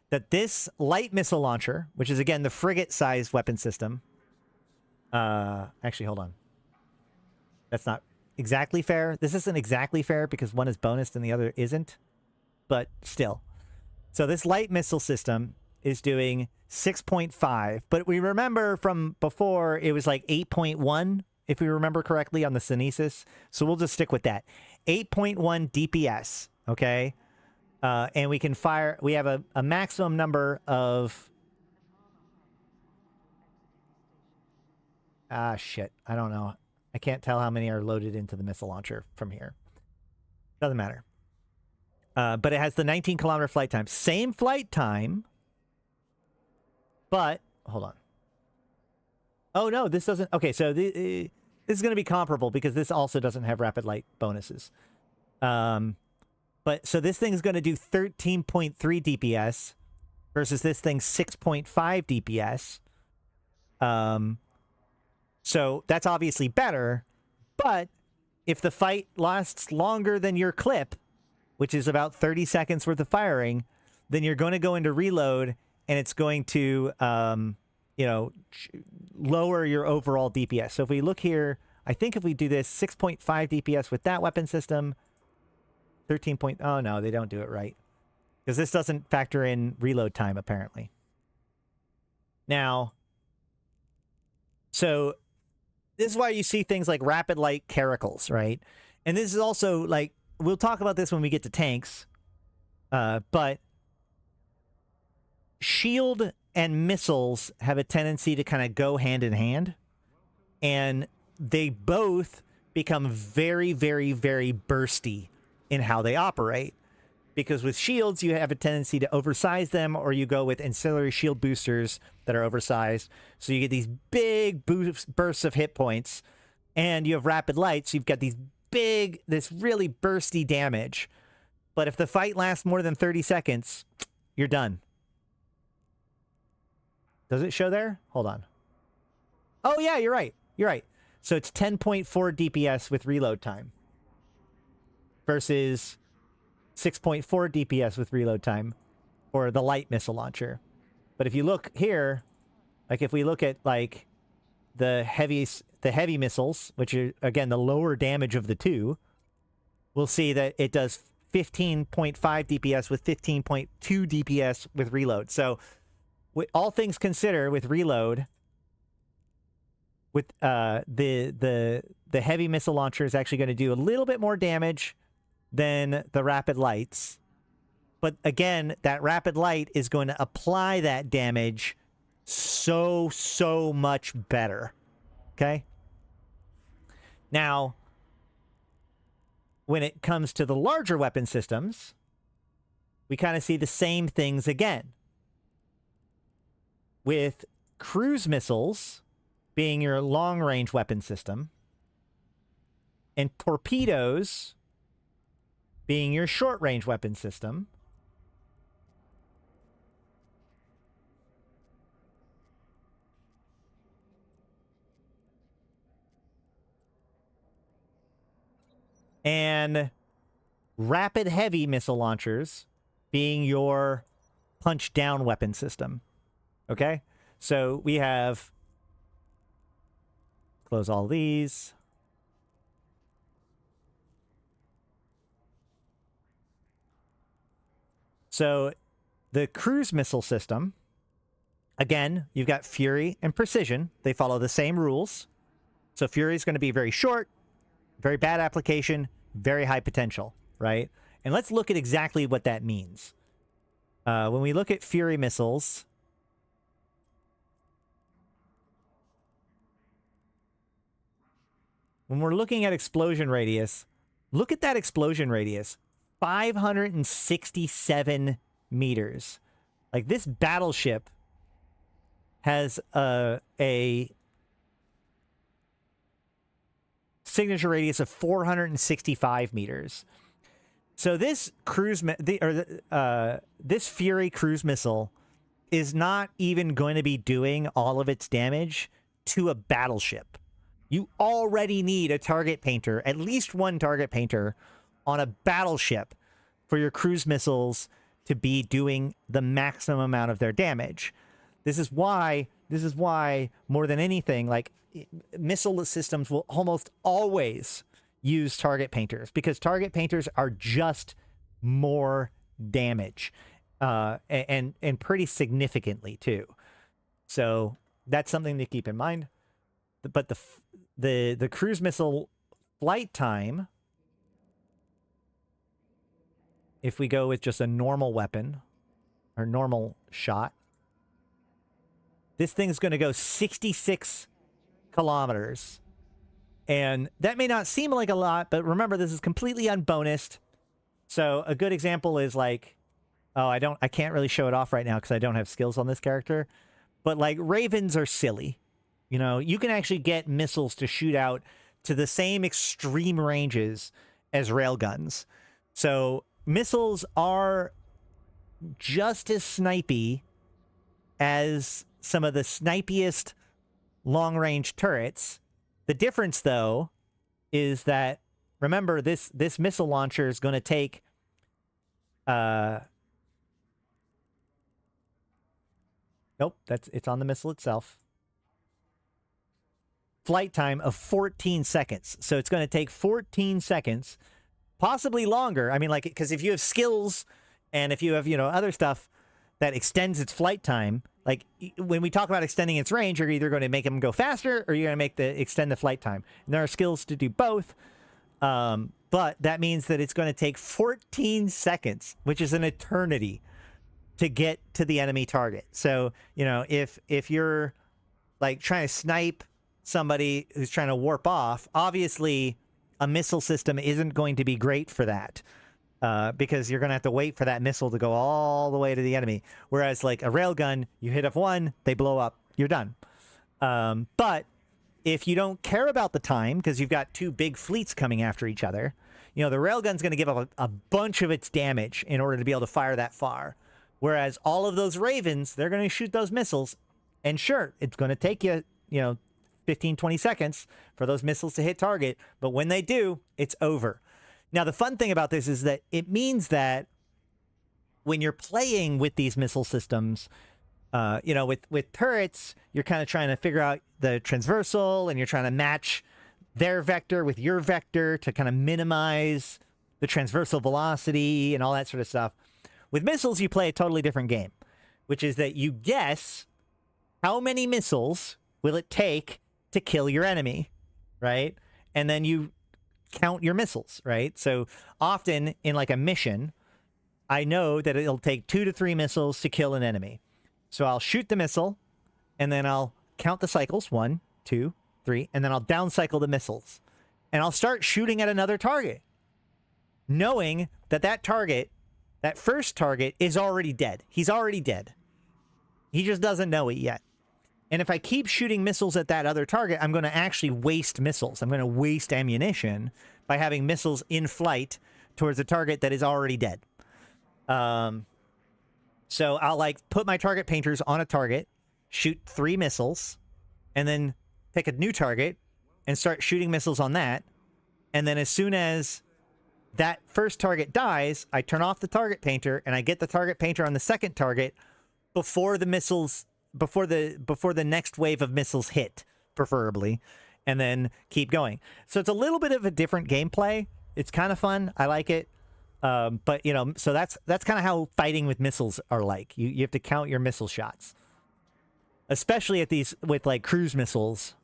that this light missile launcher, which is, again, the frigate-sized weapon system... actually, hold on. That's not exactly fair. This isn't exactly fair because one is bonus and the other isn't. But still. So this light missile system is doing 6.5. But we remember from before, it was like 8.1, if we remember correctly, on the Synesis. So we'll just stick with that. 8.1 DPS, okay? And we can fire... We have a maximum number of... Ah, shit. I don't know. I can't tell how many are loaded into the missile launcher from here. Doesn't matter. But it has the 19-kilometer flight time. Same flight time, but... Hold on. Oh, no, this doesn't... Okay, so this is going to be comparable because this also doesn't have rapid light bonuses. But so this thing is going to do 13.3 DPS versus this thing 6.5 DPS. So that's obviously better, but if the fight lasts longer than your clip, which is about 30 seconds worth of firing, then you're going to go into reload, and it's going to, lower your overall DPS. So if we look here, I think if we do this 6.5 DPS with that weapon system, 13 point... Oh, no, they don't do it right. Because this doesn't factor in reload time, apparently. Now, so... This is why you see things like rapid light caracals, right? And this is also, like, we'll talk about this when we get to tanks, but shield and missiles have a tendency to kind of go hand in hand, and they both become very, very, very bursty in how they operate. Because with shields, you have a tendency to oversize them, or you go with ancillary shield boosters that are oversized. So you get these big bursts of hit points. And you have rapid lights, you've got this really bursty damage. But if the fight lasts more than 30 seconds, you're done. Does it show there? Hold on. Oh, yeah, you're right. You're right. So it's 10.4 DPS with reload time versus 6.4 DPS with reload time for the light missile launcher. But if you look here, like if we look at like the heavy missiles, which are, again, the lower damage of the two, we'll see that it does 15.5 DPS with 15.2 DPS with reload. So with all things considered, with reload, with the heavy missile launcher is actually going to do a little bit more damage than the rapid lights. But again, that rapid light is going to apply that damage so much better. Okay? Now, when it comes to the larger weapon systems, we kind of see the same things again. With cruise missiles being your long-range weapon system, and torpedoes being your short-range weapon system, and rapid heavy missile launchers being your punch-down weapon system. Okay? So we have... Close all these. So the cruise missile system, again, you've got Fury and Precision. They follow the same rules. So Fury is going to be very short, very bad application, very high potential, right? And let's look at exactly what that means. When we look at Fury missiles, when we're looking at explosion radius, look at that explosion radius. 567 meters. Like, this battleship has a signature radius of 465 meters. So this this Fury cruise missile is not even going to be doing all of its damage to a battleship. You already need a target painter, at least one target painter, on a battleship for your cruise missiles to be doing the maximum amount of their damage. This is why more than anything, like, missile systems will almost always use target painters, because target painters are just more damage, and pretty significantly too. So that's something to keep in mind. But the cruise missile flight time, if we go with just a normal weapon or normal shot, this thing's going to go 66 kilometers. And that may not seem like a lot, but remember, this is completely unbonused. So a good example is like, I can't really show it off right now because I don't have skills on this character. But like, Ravens are silly. You know, you can actually get missiles to shoot out to the same extreme ranges as railguns. So missiles are just as snipey as some of the snipiest long-range turrets. The difference, though, is that, remember, this missile launcher is going to take nope, it's on the missile itself. Flight time of 14 seconds. So it's going to take 14 seconds, possibly longer. I mean, like, because if you have skills and if you have, other stuff that extends its flight time, like when we talk about extending its range, you're either going to make them go faster or you're going to extend the flight time. And there are skills to do both. But that means that it's going to take 14 seconds, which is an eternity, to get to the enemy target. So, if you're like trying to snipe somebody who's trying to warp off, obviously a missile system isn't going to be great for that, because you're going to have to wait for that missile to go all the way to the enemy. Whereas like a railgun, you hit up one, they blow up, you're done. But if you don't care about the time, because you've got two big fleets coming after each other, You know, the railgun's going to give up a bunch of its damage in order to be able to fire that far. Whereas all of those Ravens, they're going to shoot those missiles. And sure, it's going to take you, 15, 20 seconds for those missiles to hit target. But when they do, it's over. Now, the fun thing about this is that it means when you're playing with these missile systems, with turrets, you're kind of trying to figure out the transversal, and you're trying to match their vector with your vector to kind of minimize the transversal velocity and all that sort of stuff. With missiles, you play a totally different game, which is that you guess how many missiles will it take to kill your enemy, right? And then you count your missiles, right? So often in like a mission, I know that it'll take 2 to 3 missiles to kill an enemy. So I'll shoot the missile, and then I'll count the cycles, 1, 2, 3, and then I'll down cycle the missiles. And I'll start shooting at another target, knowing that target, that first target, is already dead. He's already dead. He just doesn't know it yet. And if I keep shooting missiles at that other target, I'm going to actually waste missiles. I'm going to waste ammunition by having missiles in flight towards a target that is already dead. So I'll put my target painters on a target, shoot 3 missiles, and then pick a new target and start shooting missiles on that. And then as soon as that first target dies, I turn off the target painter and I get the target painter on the second target before the missiles, before the next wave of missiles hit, preferably, and then keep going. So it's a little bit of a different gameplay. It's kind of fun. I like it. But so that's kind of how fighting with missiles are like. You have to count your missile shots, especially at these with like cruise missiles.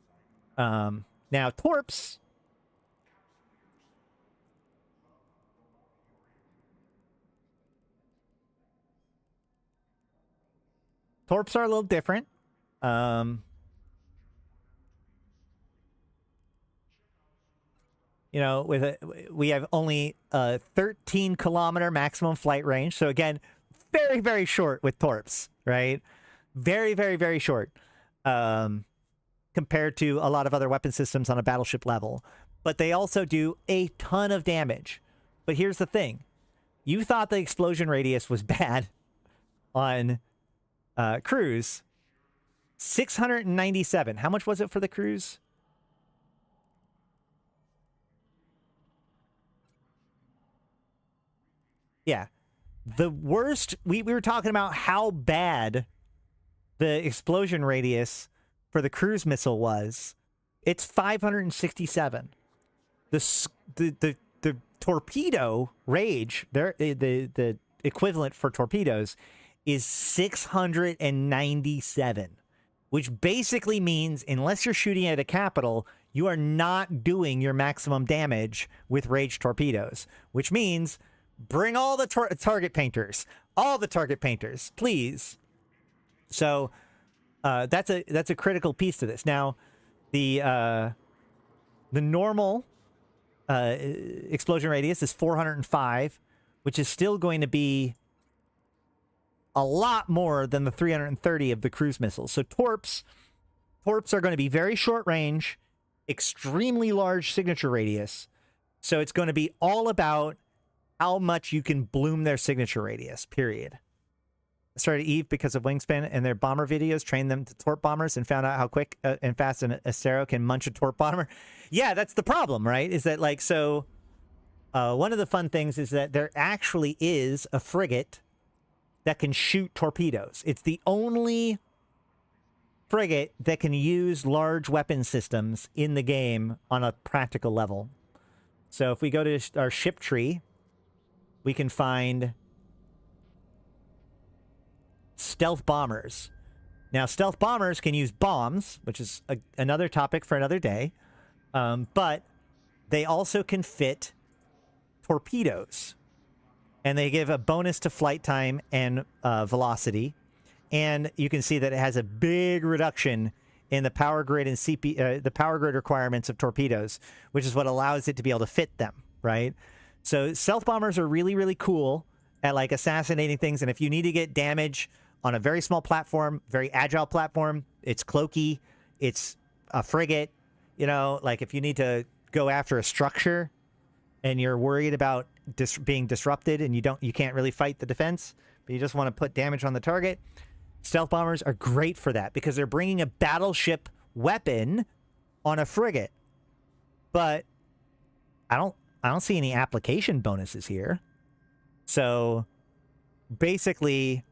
Now torps. Torps are a little different. We have only a 13-kilometer maximum flight range. So again, very, very short with torps, right? Very, very, very short compared to a lot of other weapon systems on a battleship level. But they also do a ton of damage. But here's the thing. You thought the explosion radius was bad on cruise. 697. How much was it for the cruise? Yeah. The worst, we were talking about how bad the explosion radius for the cruise missile was. It's 567. The torpedo rage, the equivalent for torpedoes, is 697, which basically means unless you're shooting at a capital, you are not doing your maximum damage with rage torpedoes, which means bring all the target painters, please. So that's a critical piece to this. Now, the normal explosion radius is 405, which is still going to be a lot more than the 330 of the cruise missiles. So torps are going to be very short range, extremely large signature radius. So it's going to be all about how much you can bloom their signature radius, period. I started EVE because of Wingspan and their bomber videos, trained them to torp bombers, and found out how quick and fast an Acero can munch a torp bomber. Yeah, that's the problem, right? Is that one of the fun things is that there actually is a frigate that can shoot torpedoes. It's the only frigate that can use large weapon systems in the game on a practical level. So if we go to our ship tree, we can find stealth bombers. Now, stealth bombers can use bombs, which is another topic for another day, but they also can fit torpedoes. And they give a bonus to flight time and velocity. And you can see that it has a big reduction in the power grid and the power grid requirements of torpedoes, which is what allows it to be able to fit them, right? So stealth bombers are really, really cool at assassinating things. And if you need to get damage on a very small platform, very agile platform, it's cloaky, it's a frigate, if you need to go after a structure, and you're worried about being disrupted and you can't really fight the defense, but you just want to put damage on the target, stealth bombers are great for that because they're bringing a battleship weapon on a frigate. But I don't see any application bonuses here. So basically,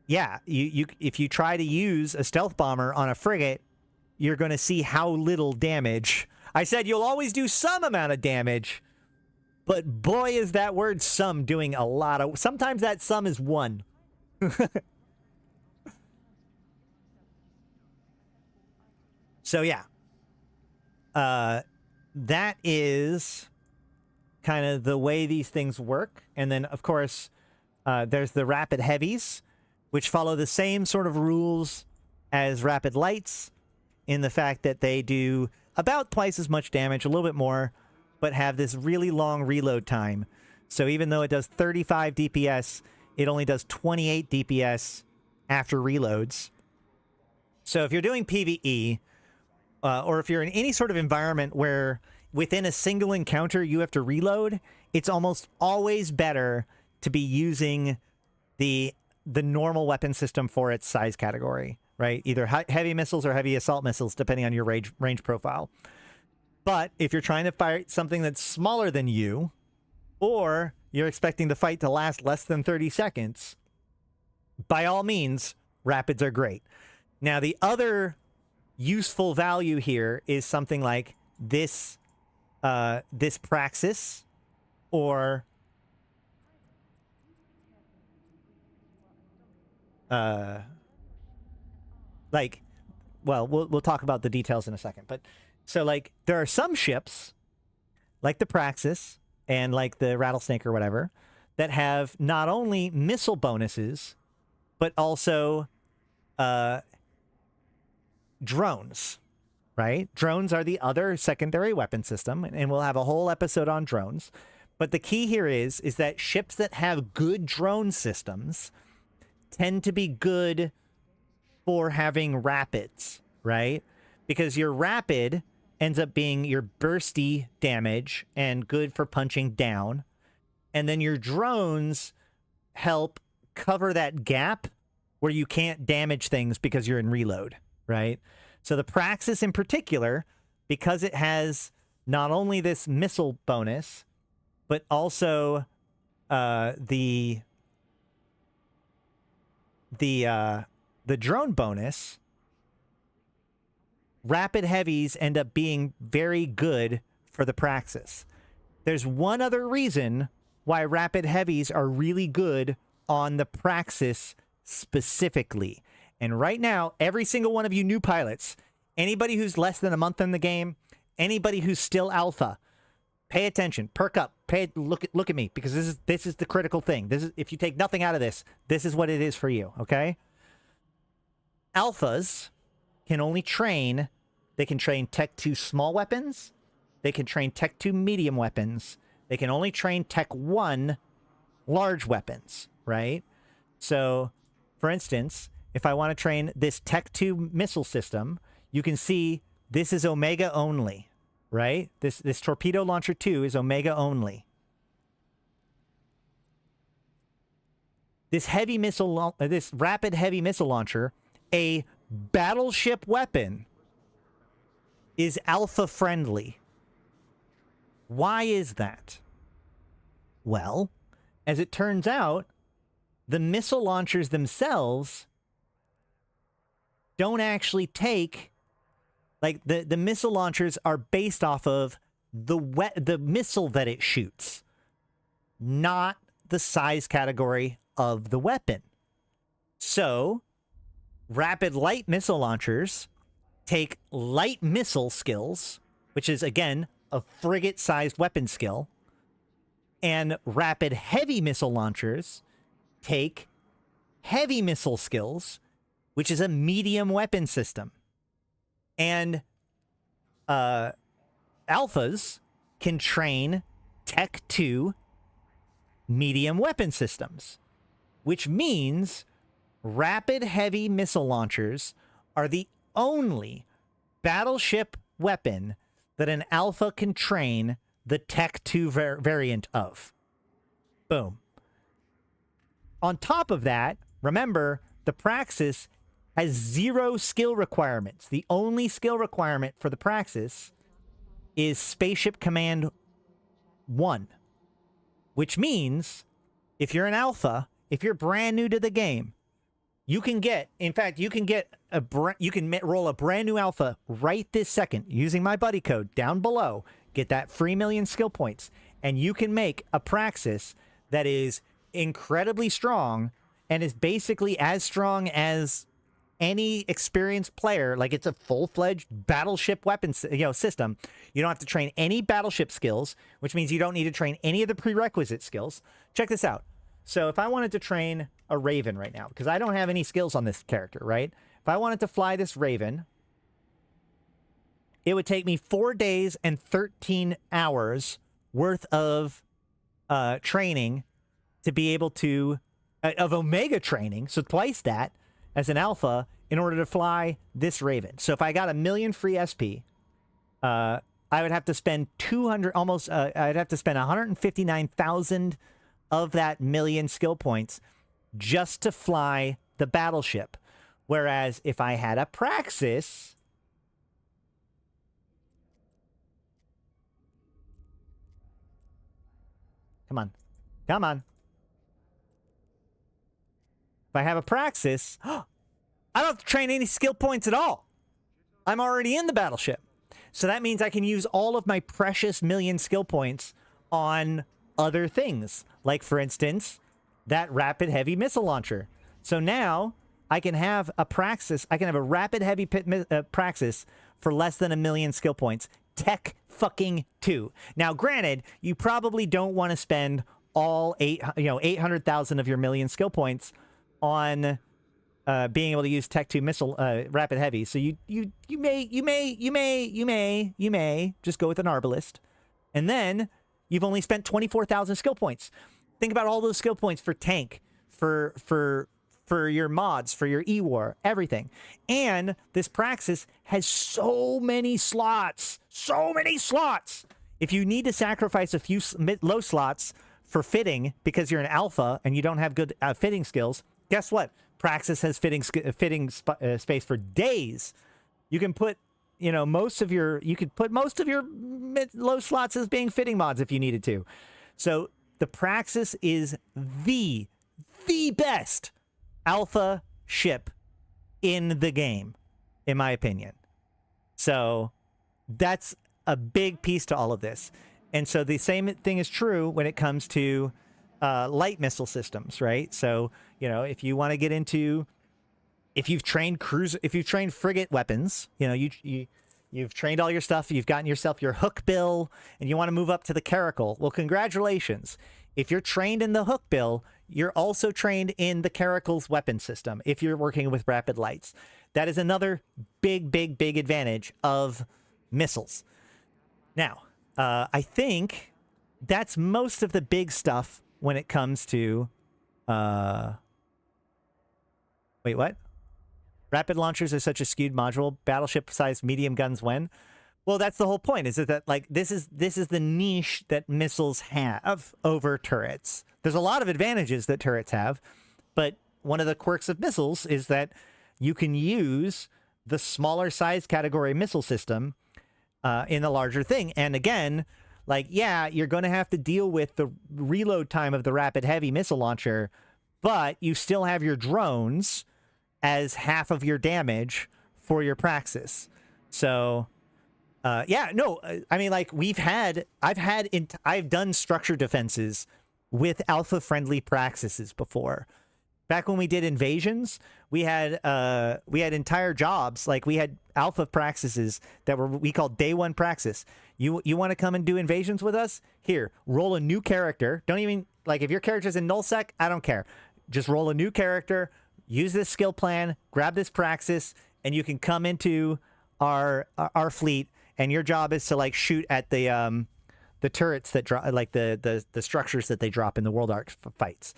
yeah, if you try to use a stealth bomber on a frigate, you're going to see how little damage. I said you'll always do some amount of damage, but boy, is that word some doing a lot of... Sometimes that sum is 1. So yeah. That is kind of the way these things work. And then, of course, there's the rapid heavies, which follow the same sort of rules as rapid lights in the fact that they do about twice as much damage, a little bit more, but have this really long reload time. So even though it does 35 DPS, it only does 28 DPS after reloads. So if you're doing PvE, or if you're in any sort of environment where within a single encounter you have to reload, it's almost always better to be using the normal weapon system for its size category, right? Either heavy missiles or heavy assault missiles, depending on your range profile. But if you're trying to fight something that's smaller than you, or you're expecting the fight to last less than 30 seconds, by all means, rapids are great. Now, the other useful value here is something like this Praxis, or like, well, we'll talk about the details in a second. But so like there are some ships like the Praxis and like the Rattlesnake or whatever that have not only missile bonuses but also drones, right? Drones are the other secondary weapon system, and we'll have a whole episode on drones. But the key here is that ships that have good drone systems tend to be good for having rapids, right? Because your rapid ends up being your bursty damage and good for punching down. And then your drones help cover that gap where you can't damage things because you're in reload, right? So the Praxis in particular, because it has not only this missile bonus, but also the drone bonus, rapid heavies end up being very good for the Praxis. There's one other reason why rapid heavies are really good on the Praxis specifically. And right now, every single one of you new pilots, anybody who's less than a month in the game, anybody who's still alpha, pay attention, perk up, look at me, because this is the critical thing. This is, if you take nothing out of this, this is what it is for you, okay? Alphas can only train, they can train Tech 2 small weapons, they can train Tech 2 medium weapons, they can only train Tech 1 large weapons, right? So, for instance, if I want to train this Tech 2 missile system, you can see this is Omega only, right? This Torpedo Launcher 2 is Omega only. This this rapid heavy missile launcher, a battleship weapon, is alpha friendly. Why is that? Well, as it turns out, the missile launchers themselves don't actually take, like, the missile launchers are based off of the missile that it shoots, not the size category of the weapon. So, rapid light missile launchers take light missile skills, which is, again, a frigate-sized weapon skill, and rapid heavy missile launchers take heavy missile skills, which is a medium weapon system. And alphas can train Tech 2 medium weapon systems, which means rapid heavy missile launchers are the only battleship weapon that an alpha can train the Tech 2 variant of. Boom. On top of that, remember, the Praxis has 0 skill requirements. The only skill requirement for the Praxis is Spaceship Command 1, which means if you're an alpha, if you're brand new to the game, you can get, in fact, you can get roll a brand new alpha right this second using my buddy code down below. Get that free million skill points, and you can make a Praxis that is incredibly strong and is basically as strong as any experienced player. Like, it's a full-fledged battleship weapon system. You don't have to train any battleship skills, which means you don't need to train any of the prerequisite skills. Check this out. So if I wanted to train a Raven right now, because I don't have any skills on this character, right? If I wanted to fly this Raven, it would take me 4 days and 13 hours worth of training to be able to, of Omega training, so twice that, as an alpha, in order to fly this Raven. So if I got 1 million free SP, I would have to spend 200, almost, I'd have to spend 159,000 of that million skill points just to fly the battleship. Whereas if I had a Praxis, come on. If I have a Praxis, I don't have to train any skill points at all. I'm already in the battleship. So that means I can use all of my precious million skill points on other things. Like, for instance, that rapid heavy missile launcher. So now I can have a Praxis. I can have a rapid heavy Praxis for less than 1 million skill points. Tech fucking 2. Now, granted, you probably don't want to spend all 800,000 of your million skill points on being able to use Tech 2 missile rapid heavy. So you may just go with an Arbalist, and then you've only spent 24,000 skill points. Think about all those skill points for tank, for your mods, for your E-War, everything. And this Praxis has so many slots. If you need to sacrifice a few low slots for fitting because you're an alpha and you don't have good fitting skills, guess what? Praxis has fitting space for days. You can put, most of your low slots as being fitting mods if you needed to. So the Praxis is the best alpha ship in the game, in my opinion. So that's a big piece to all of this. And so the same thing is true when it comes to light missile systems, right? So, if you want to get into, if you've trained frigate weapons, you've trained all your stuff, you've gotten yourself your hook bill, and you want to move up to the Caracal. Well, congratulations. If you're trained in the hook bill, you're also trained in the Caracal's weapon system if you're working with rapid lights. That is another big advantage of missiles. Now, I think that's most of the big stuff when it comes to... Wait, what? Rapid launchers are such a skewed module. Battleship-sized medium guns when? Well, that's the whole point, is that, like, this is the niche that missiles have over turrets. There's a lot of advantages that turrets have, but one of the quirks of missiles is that you can use the smaller size category missile system in the larger thing. And again, like, yeah, you're going to have to deal with the reload time of the rapid heavy missile launcher, but you still have your drones as half of your damage for your Praxis. So, yeah, no, I mean, like, I've done structure defenses with alpha-friendly Praxises before. Back when we did invasions, we had entire jobs. Like, we had alpha Praxises that we called day one Praxis. You want to come and do invasions with us? Here, roll a new character. Don't even, like, if your character's in Nullsec, I don't care. Just roll a new character, use this skill plan, grab this Praxis, and you can come into our fleet. And your job is to, like, shoot at the turrets that drop, like the structures that they drop in the World Arc fights.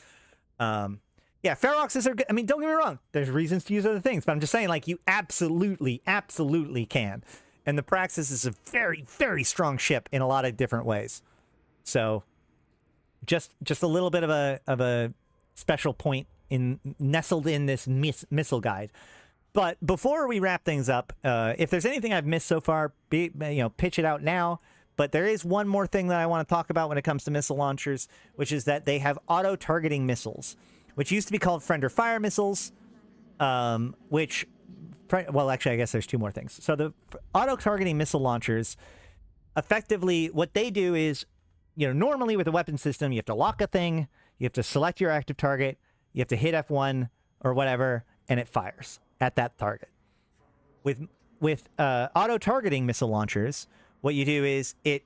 Yeah, Feroxes are good. I mean, don't get me wrong. There's reasons to use other things, but I'm just saying, like, you absolutely can. And the Praxis is a very, very strong ship in a lot of different ways. So just a little bit of a special point nestled in this missile guide. But before we wrap things up, if there's anything I've missed so far, pitch it out now. But there is one more thing that I want to talk about when it comes to missile launchers, which is that they have auto-targeting missiles, which used to be called friend or fire missiles, well, actually, I guess there's two more things. So the auto-targeting missile launchers, effectively, what they do is, normally with a weapon system, you have to lock a thing, you have to select your active target, you have to hit F1 or whatever, and it fires at that target. With auto-targeting missile launchers, what you do is you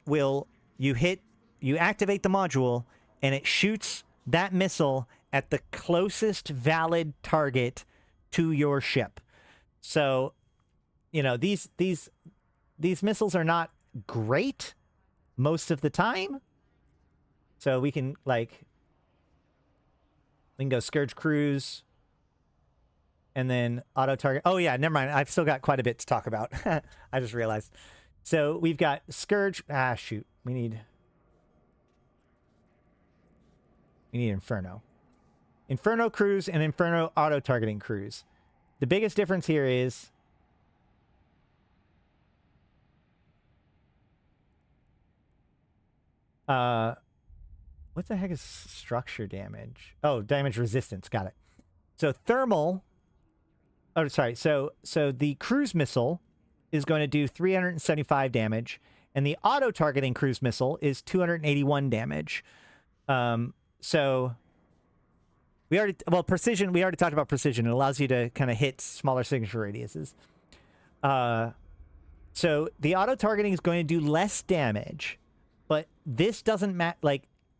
activate the module, and it shoots that missile at the closest valid target to your ship. So, these missiles are not great most of the time. So we can go Scourge Cruise, and then auto target. Oh yeah, never mind. I've still got quite a bit to talk about. I just realized. So we've got Scourge. Shoot. We need Inferno. Inferno Cruise and Inferno auto-targeting cruise. The biggest difference here is what the heck is structure damage? Oh, damage resistance. Got it. So thermal. Oh, sorry. So the cruise missile is going to do 375 damage, and the auto-targeting cruise missile is 281 damage. So precision. We already talked about precision. It allows you to kind of hit smaller signature radiuses. So the auto-targeting is going to do less damage, but this doesn't matter.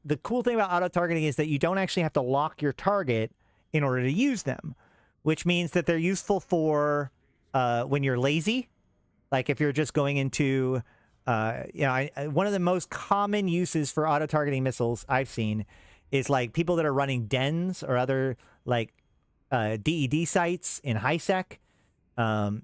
The cool thing about auto-targeting is that you don't actually have to lock your target in order to use them, which means that they're useful for when you're lazy. Like if you're just going into, one of the most common uses for auto-targeting missiles I've seen is people that are running dens or other DED sites in HiSec.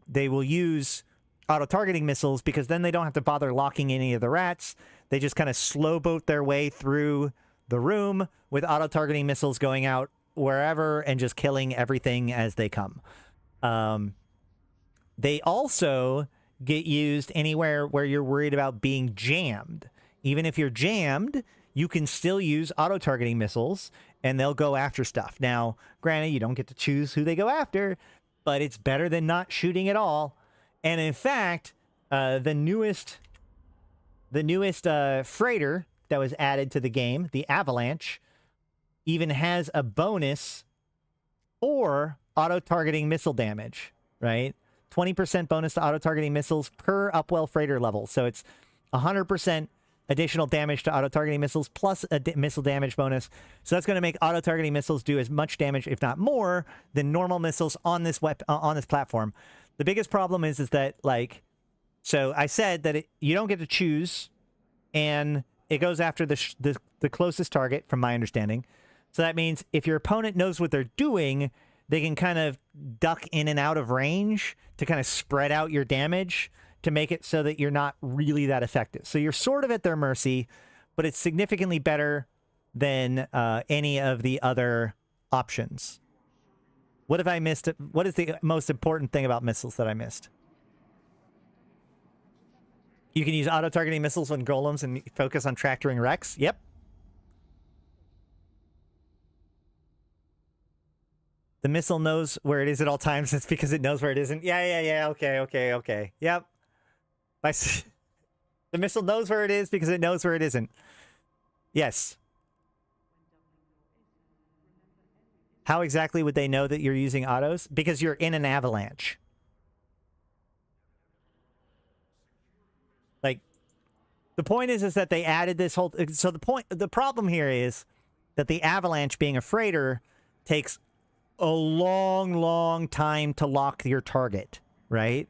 They will use auto-targeting missiles because then they don't have to bother locking any of the rats. They just kind of slow boat their way through the room with auto-targeting missiles going out wherever and just killing everything as they come. They also get used anywhere where you're worried about being jammed. Even if you're jammed, you can still use auto-targeting missiles, and they'll go after stuff. Now, granted, you don't get to choose who they go after, but it's better than not shooting at all. And in fact, the newest freighter that was added to the game, the Avalanche, even has a bonus for auto-targeting missile damage, right? 20% bonus to auto-targeting missiles per Upwell freighter level. So it's 100% additional damage to auto-targeting missiles plus a missile damage bonus. So that's going to make auto-targeting missiles do as much damage, if not more, than normal missiles on this on this platform. The biggest problem is that so I said that you don't get to choose, and it goes after the closest target, from my understanding. So that means if your opponent knows what they're doing, they can kind of duck in and out of range to kind of spread out your damage to make it so that you're not really that effective. So you're sort of at their mercy, but it's significantly better than any of the other options. What have I missed? What is the most important thing about missiles that I missed? You can use auto-targeting missiles on golems and focus on tractoring wrecks. Yep. The missile knows where it is at all times. It's because it knows where it isn't. Yeah. Okay. Yep. The missile knows where it is because it knows where it isn't. Yes. How exactly would they know that you're using autos? Because you're in an avalanche. The point is that they added this whole... So the problem here is that the avalanche, being a freighter, takes a long time to lock your target, right?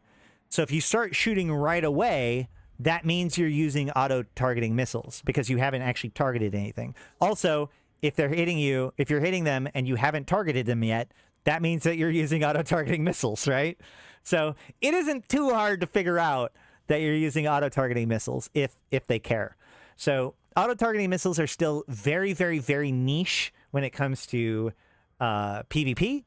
So if you start shooting right away, that means you're using auto-targeting missiles because you haven't actually targeted anything. Also, if they're hitting you, if you're hitting them and you haven't targeted them yet, that means that you're using auto-targeting missiles, right? So it isn't too hard to figure out that you're using auto-targeting missiles if they care. So auto-targeting missiles are still very, very, very niche when it comes to PvP,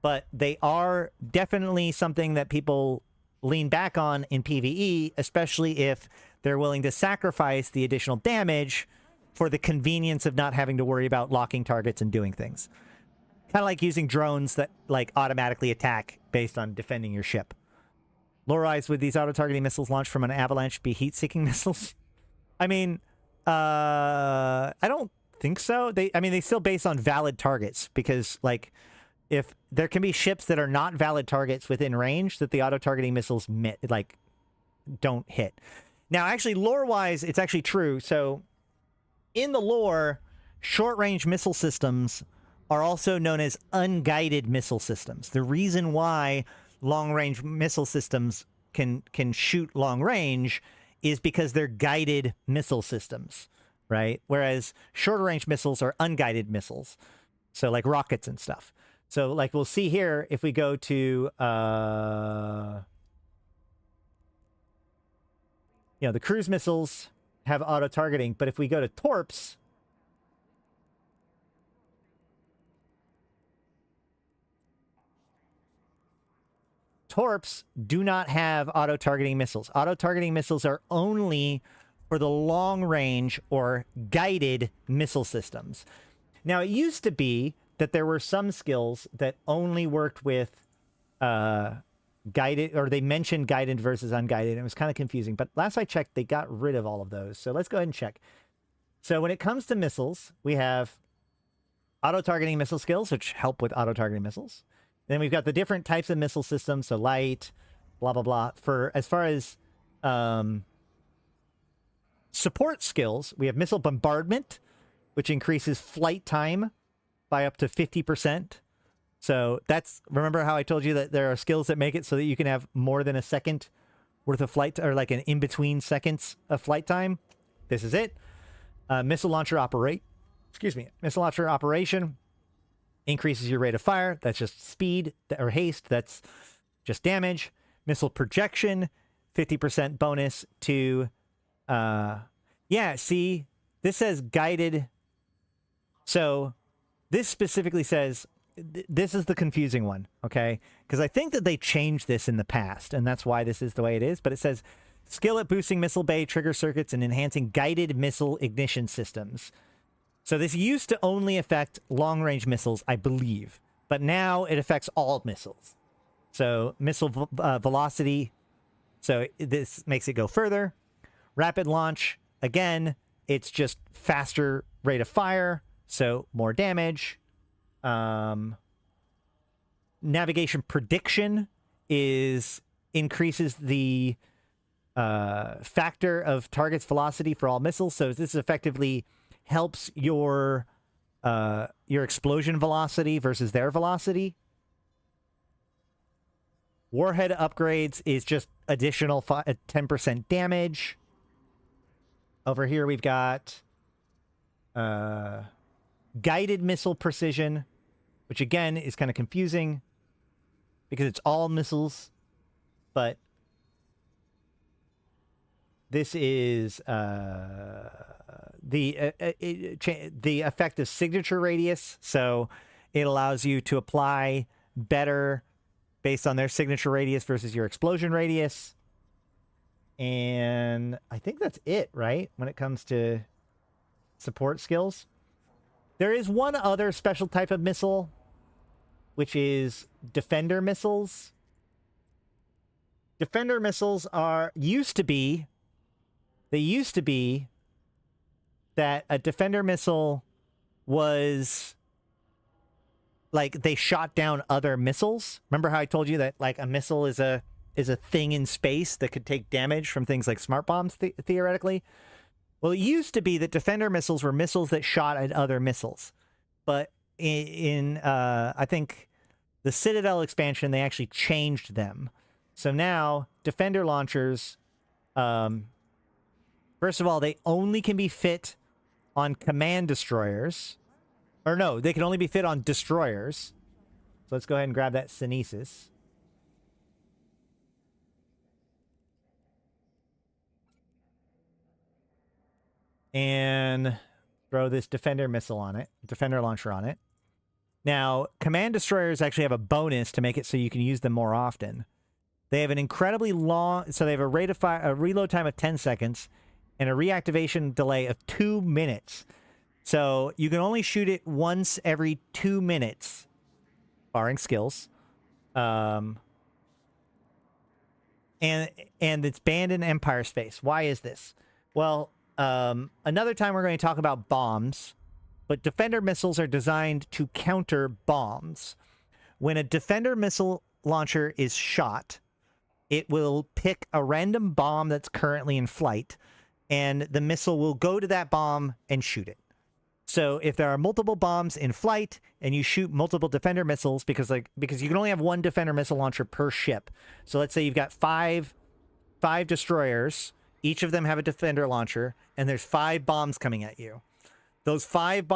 but they are definitely something that people lean back on in PvE, especially if they're willing to sacrifice the additional damage for the convenience of not having to worry about locking targets and doing things. Kind of like using drones that like automatically attack based on defending your ship. Lore-wise, would these auto-targeting missiles launched from an avalanche be heat-seeking missiles? I mean, I don't think so. They still base on valid targets, because like if there can be ships that are not valid targets within range that the auto-targeting missiles don't hit. Now, actually, lore-wise, it's actually true. So in the lore, short-range missile systems are also known as unguided missile systems. The reason why long-range missile systems can shoot long range is because they're guided missile systems, right? Whereas shorter range missiles are unguided missiles, so like rockets and stuff. So like we'll see here, if we go to the cruise missiles have auto targeting, but if we go to torps, torps do not have auto-targeting missiles. Auto-targeting missiles are only for the long-range or guided missile systems. Now, it used to be that there were some skills that only worked with guided, or they mentioned guided versus unguided, and it was kind of confusing. But last I checked, they got rid of all of those. So let's go ahead and check. So when it comes to missiles, we have auto-targeting missile skills, which help with auto-targeting missiles. Then we've got the different types of missile systems, so light, blah, blah, blah. For as far as support skills, we have missile bombardment, which increases flight time by up to 50%. So that's, remember how I told you that there are skills that make it so that you can have more than a second worth of flight, or like an in-between seconds of flight time? This is it. Missile launcher operation increases your rate of fire. That's just speed, or haste. That's just damage. Missile projection, 50% bonus to... yeah, see? This says guided. So this specifically says... This is the confusing one, okay? Because I think that they changed this in the past, and that's why this is the way it is. But it says, skill at boosting missile bay, trigger circuits, and enhancing guided missile ignition systems. So this used to only affect long-range missiles, I believe. But now it affects all missiles. So missile velocity. So this makes it go further. Rapid launch. Again, it's just faster rate of fire. So more damage. Navigation prediction increases the factor of target's velocity for all missiles. So this effectively helps your explosion velocity versus their velocity. Warhead upgrades is just additional 10% damage. Over here we've got guided missile precision, which again is kind of confusing because it's all missiles, but this is the effective signature radius. So it allows you to apply better based on their signature radius versus your explosion radius. And I think that's it, right? When it comes to support skills. There is one other special type of missile, which is defender missiles. Defender missiles used to be that a defender missile was like they shot down other missiles. Remember how I told you that like a missile is a thing in space that could take damage from things like smart bombs theoretically? Well, it used to be that defender missiles were missiles that shot at other missiles. But in I think the Citadel expansion, they actually changed them. So now defender launchers, first of all, they only can be fit on command destroyers. Or no, they can only be fit on destroyers. So let's go ahead and grab that Synesis. and throw this defender missile on it, defender launcher on it. Now, command destroyers actually have a bonus to make it so you can use them more often. They have an incredibly long, so they have a reload time of 10 seconds and a reactivation delay of 2 minutes. So you can only shoot it once every 2 minutes, barring skills. And it's banned in Empire space. Why is this? Well, another time we're going to talk about bombs, but defender missiles are designed to counter bombs. When a defender missile launcher is shot, it will pick a random bomb that's currently in flight, and the missile will go to that bomb and shoot it. So if there are multiple bombs in flight and you shoot multiple defender missiles, because you can only have one defender missile launcher per ship. So let's say you've got five destroyers, each of them have a defender launcher, and there's 5 bombs coming at you. Those 5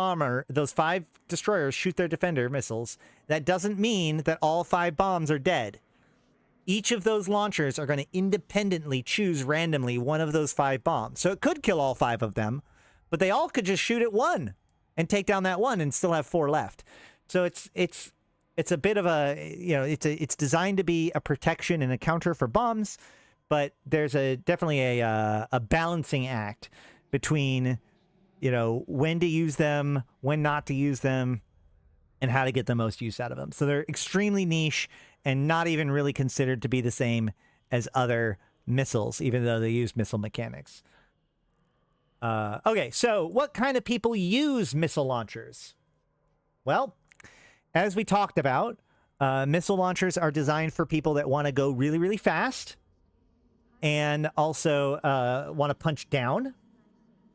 destroyers shoot their defender missiles. That doesn't mean that all 5 bombs are dead. Each of those launchers are going to independently choose randomly one of those 5 bombs. So it could kill all 5 of them, but they all could just shoot at one and take down that one and still have 4 left. So it's a bit of a, it's designed to be a protection and a counter for bombs, but there's definitely a balancing act between, when to use them, when not to use them, and how to get the most use out of them. So they're extremely niche and not even really considered to be the same as other missiles, even though they use missile mechanics. Okay, so what kind of people use missile launchers? Well, as we talked about, missile launchers are designed for people that want to go really, really fast and also want to punch down.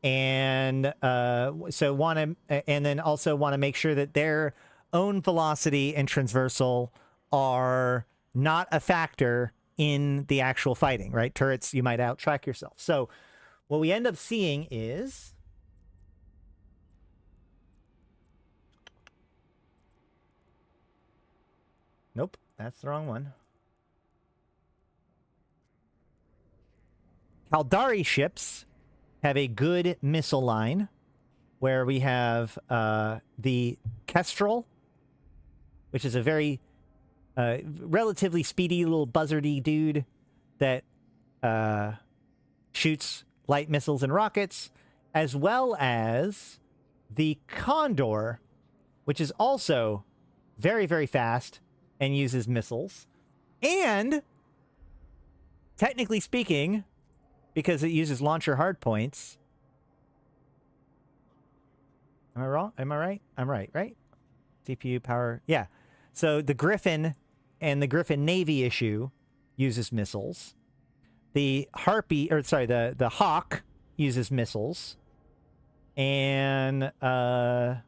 And then also want to make sure that their own velocity and transversal are not a factor in the actual fighting, right? Turrets, you might outtrack yourself. So what we end up seeing is nope, that's the wrong one. Caldari ships have a good missile line where we have the Kestrel, which is a very relatively speedy little buzzardy dude that shoots light missiles and rockets, as well as the Condor, which is also very, very fast and uses missiles. And technically speaking, because it uses launcher hardpoints. Am I wrong? Am I right? I'm right, right? CPU power. Yeah. So the Griffin and the Griffin Navy issue uses missiles. The the Hawk uses missiles. And the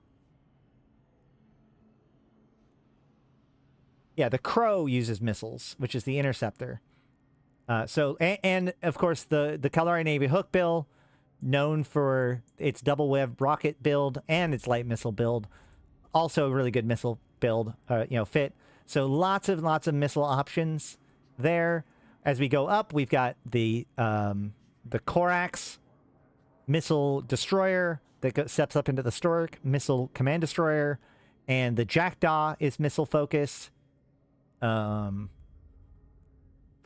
Crow uses missiles, which is the Interceptor. And of course the Caldari Navy Hook bill, known for its double web rocket build and its light missile build, also a really good missile build, fit. So lots of missile options there. As we go up, we've got the Corax missile destroyer that steps up into the Stork missile command destroyer, and the Jackdaw is missile focused. For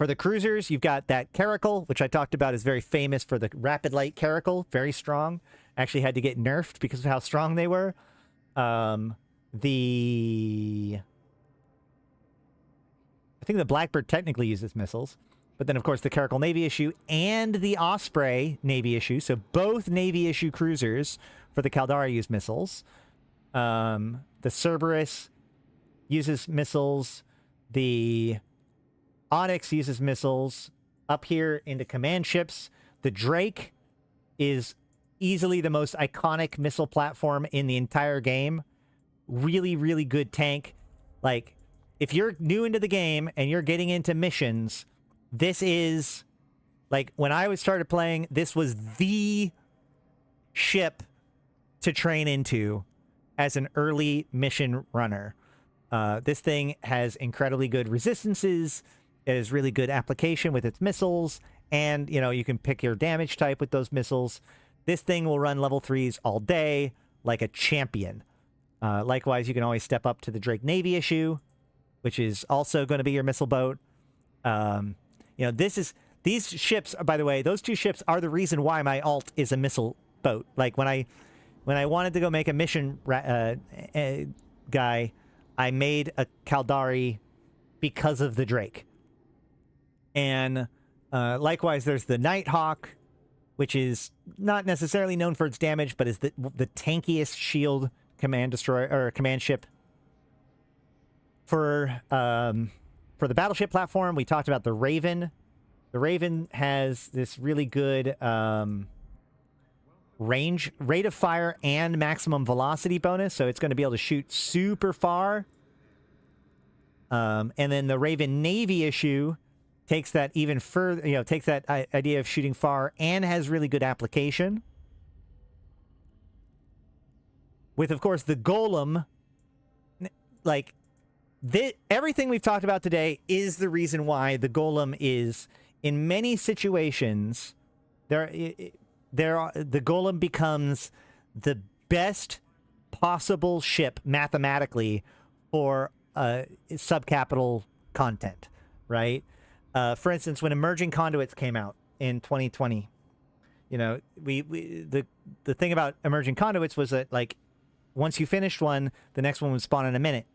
the cruisers, you've got that Caracal, which I talked about is very famous for the rapid light Caracal, very strong. Actually had to get nerfed because of how strong they were. I think the Blackbird technically uses missiles, but then of course the Caracal Navy issue and the Osprey Navy issue. So both Navy issue cruisers for the Caldari use missiles. The Cerberus uses missiles. The Onyx uses missiles. Up here into command ships, the Drake is easily the most iconic missile platform in the entire game. Really, really good tank. Like, if you're new into the game and you're getting into missions, this is, like, when I started playing, this was the ship to train into as an early mission runner. This thing has incredibly good resistances. It has really good application with its missiles, and you can pick your damage type with those missiles. This thing will run level 3s all day like a champion. Likewise, you can always step up to the Drake Navy issue, which is also going to be your missile boat. You know, these ships, by the way, those two ships are the reason why my alt is a missile boat. Like when I wanted to go make a mission guy, I made a Caldari because of the Drake. And likewise, there's the Nighthawk, which is not necessarily known for its damage, but is the tankiest shield command destroyer or command ship. For the battleship platform, we talked about the Raven. The Raven has this really good range, rate of fire, and maximum velocity bonus, so it's going to be able to shoot super far. And then the Raven Navy issue takes that even further, you know, takes that idea of shooting far and has really good application. With, of course, the Golem, like, everything we've talked about today is the reason why the Golem is, in many situations, the Golem becomes the best possible ship mathematically for subcapital content, right? For instance, when Emerging Conduits came out in 2020, you know, the thing about Emerging Conduits was that, like, once you finished one, the next one would spawn in a minute.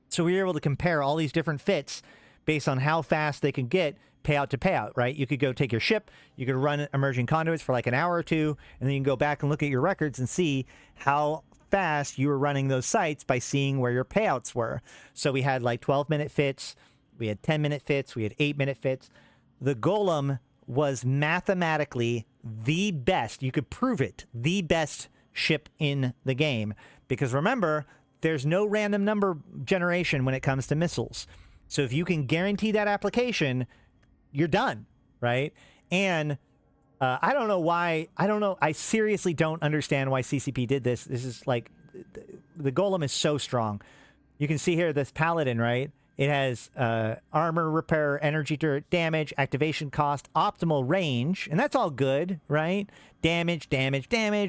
So we were able to compare all these different fits based on how fast they could get payout to payout, right? You could go take your ship, you could run Emerging Conduits for like an hour or two, and then you can go back and look at your records and see how fast you were running those sites by seeing where your payouts were. So we had like 12-minute fits, we had 10-minute fits, we had 8-minute fits. The Golem was mathematically the best, you could prove it, the best ship in the game. Because remember, there's no random number generation when it comes to missiles. So if you can guarantee that application, you're done, right? And I don't know why, I seriously don't understand why CCP did this. This is like, the Golem is so strong. You can see here this Paladin, right? It has armor, repair, energy damage, activation cost, optimal range, and that's all good, right? Damage,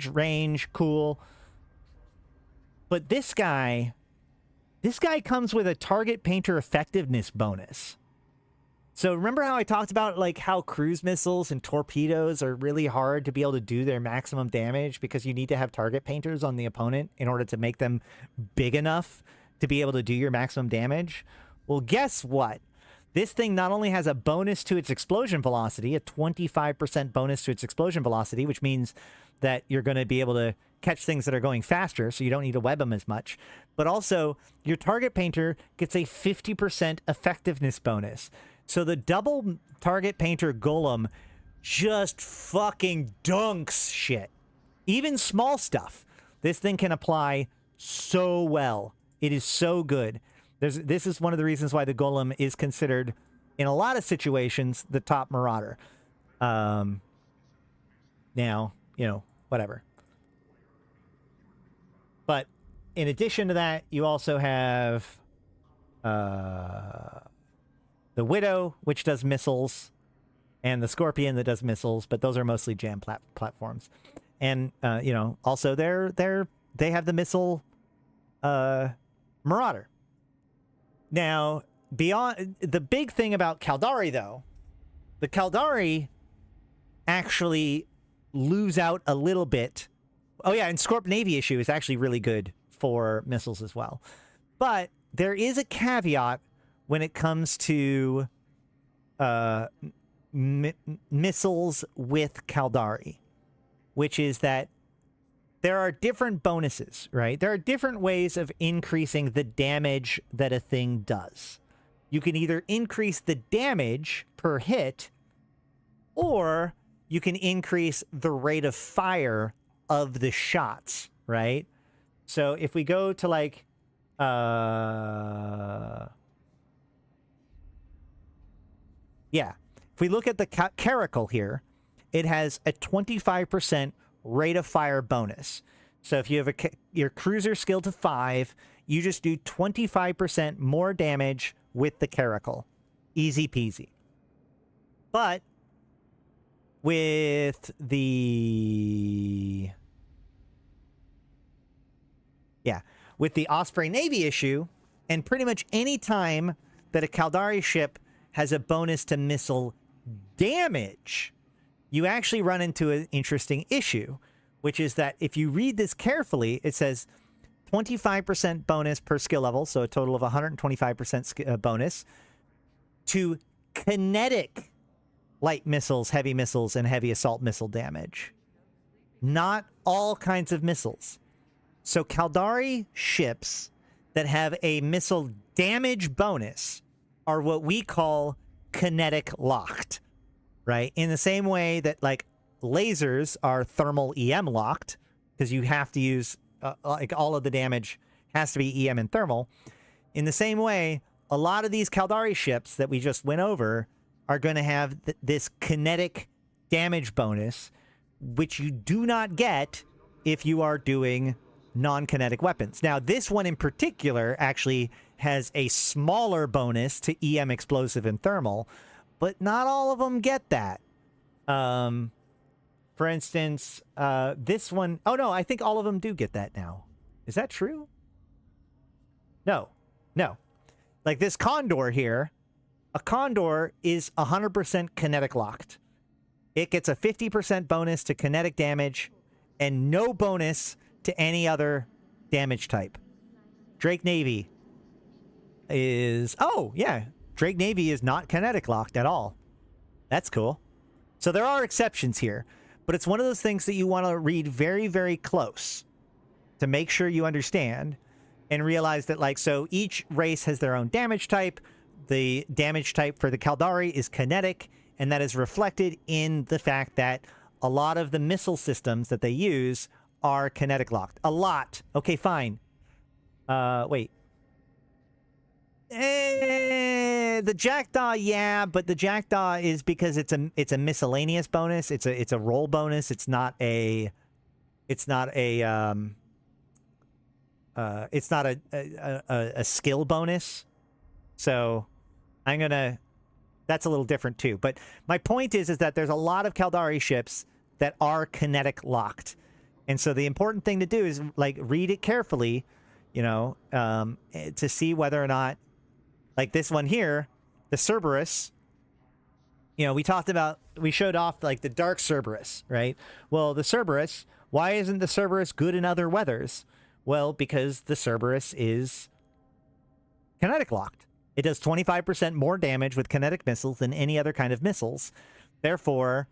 range, cool. But this guy comes with a target painter effectiveness bonus. So remember how I talked about like how cruise missiles and torpedoes are really hard to be able to do their maximum damage because you need to have target painters on the opponent in order to make them big enough to be able to do your maximum damage? Well, guess what? This thing not only has a bonus to its explosion velocity, a 25% bonus to its explosion velocity, which means that you're going to be able to catch things that are going faster, so you don't need to web them as much, but also your target painter gets a 50% effectiveness bonus. So the double target painter Golem just fucking dunks shit. Even small stuff. This thing can apply so well. It is so good. This is one of the reasons why the Golem is considered, in a lot of situations, the top Marauder. Now, you know, whatever. But in addition to that, you also have the Widow, which does missiles, and the Scorpion that does missiles, but those are mostly jam platforms. And you know, also they have the missile Marauder. Now, beyond the big thing about Caldari, though, the Caldari actually lose out a little bit. Oh yeah, and Scorp Navy issue is actually really good for missiles as well. But there is a caveat when it comes to missiles with Caldari, which is that there are different bonuses, right? There are different ways of increasing the damage that a thing does. You can either increase the damage per hit, or you can increase the rate of fire of the shots, right? So if we go to like, yeah, if we look at the Caracal here, it has a 25% rate of fire bonus. So if you have your cruiser skill to 5, you just do 25% more damage with the Caracal. Easy peasy. But with the with the Osprey Navy issue, and pretty much any time that a Caldari ship has a bonus to missile damage, you actually run into an interesting issue, which is that if you read this carefully, it says 25% bonus per skill level, so a total of 125% bonus to kinetic light missiles, heavy missiles, and heavy assault missile damage. Not all kinds of missiles. So Caldari ships that have a missile damage bonus are what we call kinetic locked, right? In the same way that like lasers are thermal EM locked, because you have to use like all of the damage has to be EM and thermal. In the same way, a lot of these Caldari ships that we just went over are going to have this kinetic damage bonus, which you do not get if you are doing non-kinetic weapons. Now, this one in particular actually has a smaller bonus to EM explosive and thermal, but not all of them get that. For instance, this one... Oh, no, I think all of them do get that now. Is that true? No. No. Like this Condor here, a Condor is 100% kinetic locked. It gets a 50% bonus to kinetic damage and no bonus to any other damage type. Drake Navy is... Oh, yeah. Drake Navy is not kinetic locked at all. That's cool. So there are exceptions here, but it's one of those things that you want to read very, very close to make sure you understand and realize that, like, so each race has their own damage type. The damage type for the Caldari is kinetic, and that is reflected in the fact that a lot of the missile systems that they use are kinetic locked. A lot. Okay, fine. Wait. The Jackdaw, yeah, but the Jackdaw is because it's a miscellaneous bonus. It's a roll bonus. It's not a skill bonus. So that's a little different too. But my point is that there's a lot of Caldari ships that are kinetic locked. And so the important thing to do is like read it carefully, you know, to see whether or not, like this one here, the Cerberus, you know, we showed off like the Dark Cerberus, right? Well, the Cerberus, why isn't the Cerberus good in other weathers? Well, because the Cerberus is kinetic locked. It does 25% more damage with kinetic missiles than any other kind of missiles. Therefore,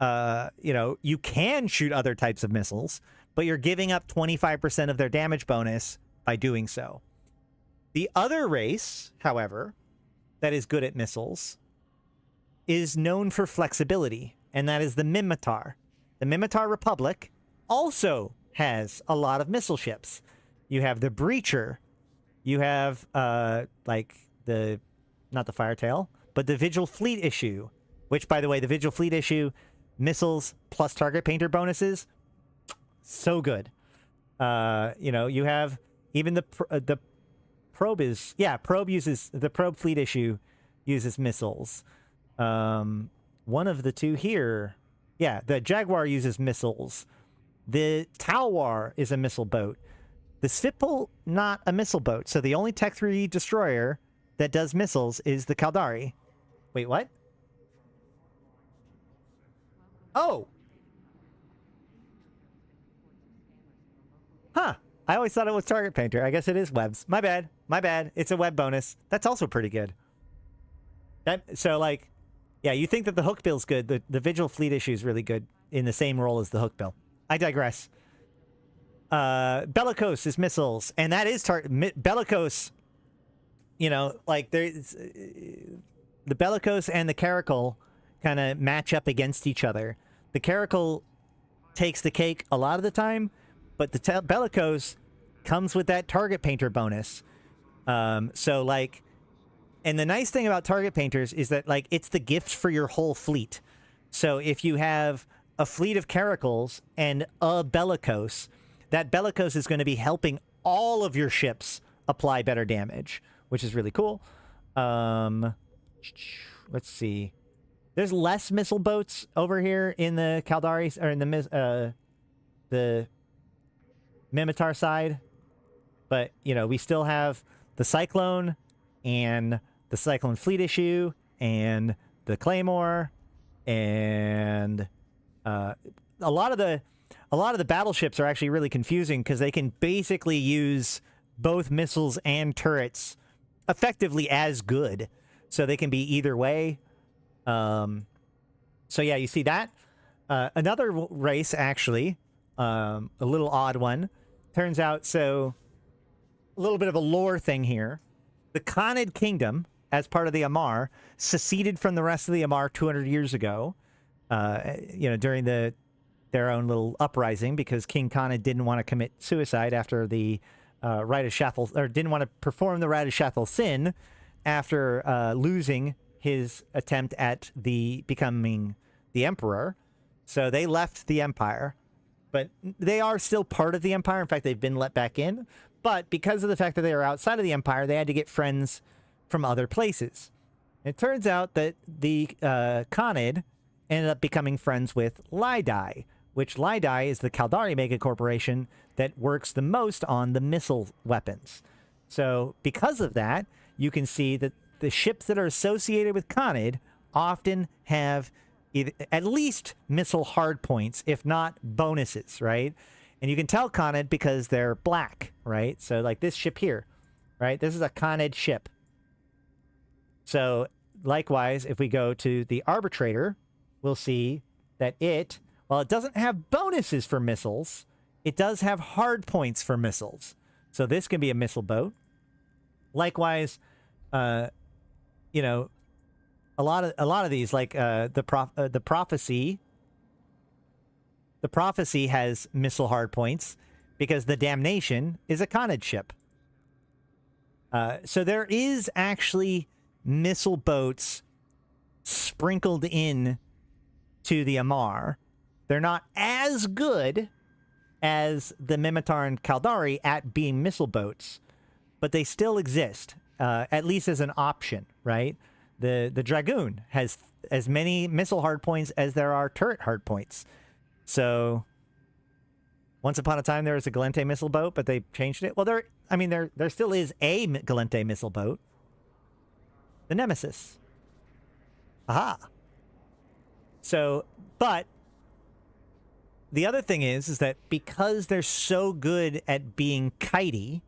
you know, you can shoot other types of missiles, but you're giving up 25% of their damage bonus by doing so. The other race, however, that is good at missiles is known for flexibility, and that is the Minmatar. The Minmatar Republic also has a lot of missile ships. You have the Breacher. You have, like, not the Firetail, but the Vigil Fleet issue, which, by the way, the Vigil Fleet issue, missiles plus target painter bonuses, so good. You know, you have even the Probe is... Yeah, the Probe Fleet issue uses missiles. One of the two here... Yeah, the Jaguar uses missiles. The Talwar is a missile boat. The Svipul, not a missile boat. So the only Tech 3 destroyer that does missiles is the Caldari. Wait, what? Oh! Huh. I always thought it was target painter. I guess it is webs. My bad. My bad. It's a web bonus. That's also pretty good. So, like, yeah, you think that the hook bill's good. The Vigil Fleet issue is really good in the same role as the hook bill. I digress. Bellicose is missiles, and that is Bellicose. You know, like there's the Bellicose and the Caracal kind of match up against each other. The Caracal takes the cake a lot of the time, but the Bellicose comes with that target painter bonus. So like, and the nice thing about target painters is that like it's the gift for your whole fleet. So if you have a fleet of Caracals and a Bellicose, that Bellicose is going to be helping all of your ships apply better damage, which is really cool. Let's see. There's less missile boats over here in the Caldari, or in the Mimitar side. But, you know, we still have the Cyclone and the Cyclone Fleet issue and the Claymore and a lot of the battleships are actually really confusing because they can basically use both missiles and turrets effectively as good. So they can be either way. So yeah, you see that. Another race, actually, a little odd one. Turns out, so a little bit of a lore thing here. The Khanid Kingdom, as part of the Amar, seceded from the rest of the Amar 200 years ago, you know, during their own little uprising, because King Khanid didn't want to commit suicide after the Rite of Shathel, or didn't want to perform the Rite of Shathel sin after losing his attempt at becoming the emperor. So they left the empire, but they are still part of the empire. In fact, they've been let back in. But because of the fact that they were outside of the empire, they had to get friends from other places. It turns out that the Khanid ended up becoming friends with Lidai, which Lidai is the Caldari mega corporation that works the most on the missile weapons. So because of that, you can see that the ships that are associated with Khanid often have at least missile hardpoints, if not bonuses, right? And you can tell Khanid because they're black, right? So like this ship here, right? This is a Khanid ship. So likewise, if we go to the Arbitrator, we'll see that while it doesn't have bonuses for missiles, it does have hard points for missiles. So this can be a missile boat. Likewise, you know, a lot of these, like the Prophecy. The Prophecy has missile hard points because the Damnation is a Khanid ship. So there is actually missile boats sprinkled in to the Amar. They're not as good as the Mimitar and Caldari at being missile boats, but they still exist, at least as an option, right? The Dragoon has as many missile hardpoints as there are turret hardpoints. So once upon a time there was a Galente missile boat, but they changed it. Well, there still is a Galente missile boat. The Nemesis. Aha. So, but the other thing is that because they're so good at being kitey,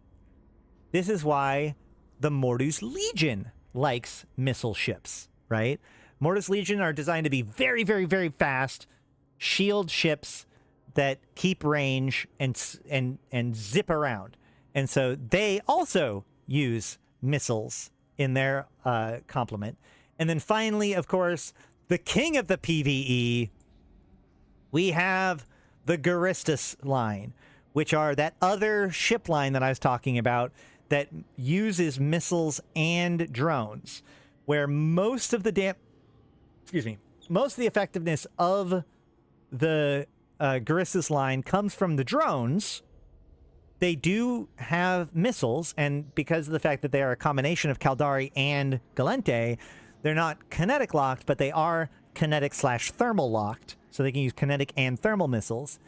this is why the Mordu's Legion likes missile ships, right? Mordu's Legion are designed to be very, very, very fast shield ships that keep range and zip around. And so they also use missiles in their complement. And then finally, of course, the king of the PvE, we have the Guristas line, which are that other ship line that I was talking about that uses missiles and drones, where most of the effectiveness of the Guristas line comes from the drones. They do have missiles, and because of the fact that they are a combination of Caldari and Galente, they're not kinetic locked, but they are kinetic/thermal locked, so they can use kinetic and thermal missiles.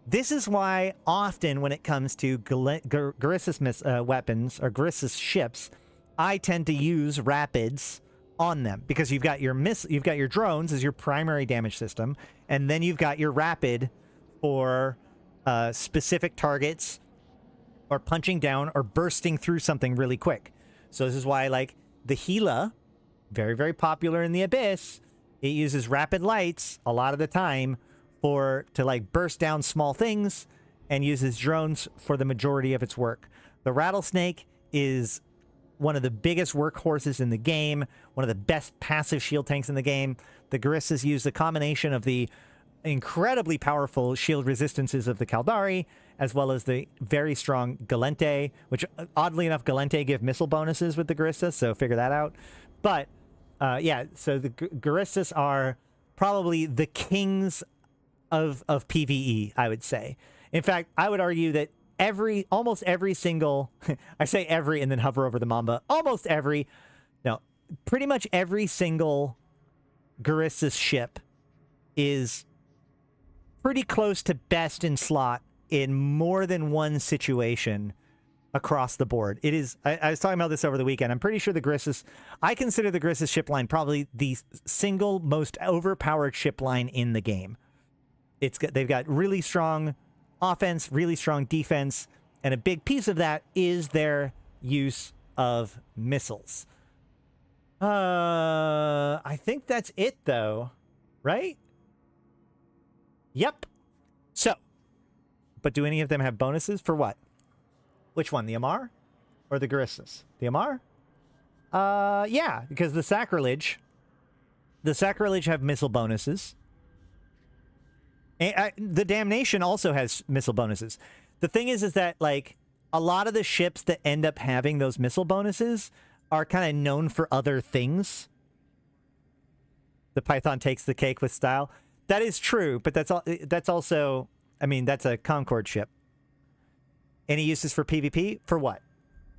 This is why often when it comes to Guristas weapons or Guristas ships, I tend to use rapids on them, because you've got your drones as your primary damage system, and then you've got your rapid for specific targets or punching down or bursting through something really quick. So this is why, like, the Gila, very, very popular in the Abyss, it uses rapid lights a lot of the time to like burst down small things, and uses drones for the majority of its work. The Rattlesnake is one of the biggest workhorses in the game, one of the best passive shield tanks in the game. The Guristas use the combination of the incredibly powerful shield resistances of the Caldari, as well as the very strong Galente, which oddly enough, Galente give missile bonuses with the Guristas, so figure that out. But yeah, so the Guristas are probably the kings of PvE, I would say. In fact, I would argue that almost every single, I say every and then hover over the Mamba, pretty much every single Garissa's ship is pretty close to best in slot in more than one situation across the board. It is. I was talking about this over the weekend. I'm pretty sure I consider the Garissa's ship line probably the single most overpowered ship line in the game. They've got really strong offense, really strong defense, and a big piece of that is their use of missiles. I think that's it, though, right? Yep. So, but do any of them have bonuses for what? Which one, the Amar or the Garissas? The Amar? Yeah, because the Sacrilege have missile bonuses. And, the Damnation also has missile bonuses. The thing is that, like, a lot of the ships that end up having those missile bonuses are kind of known for other things. The Python takes the cake with style. That is true, but that's also, I mean, that's a Concorde ship. Any uses for PvP? For what?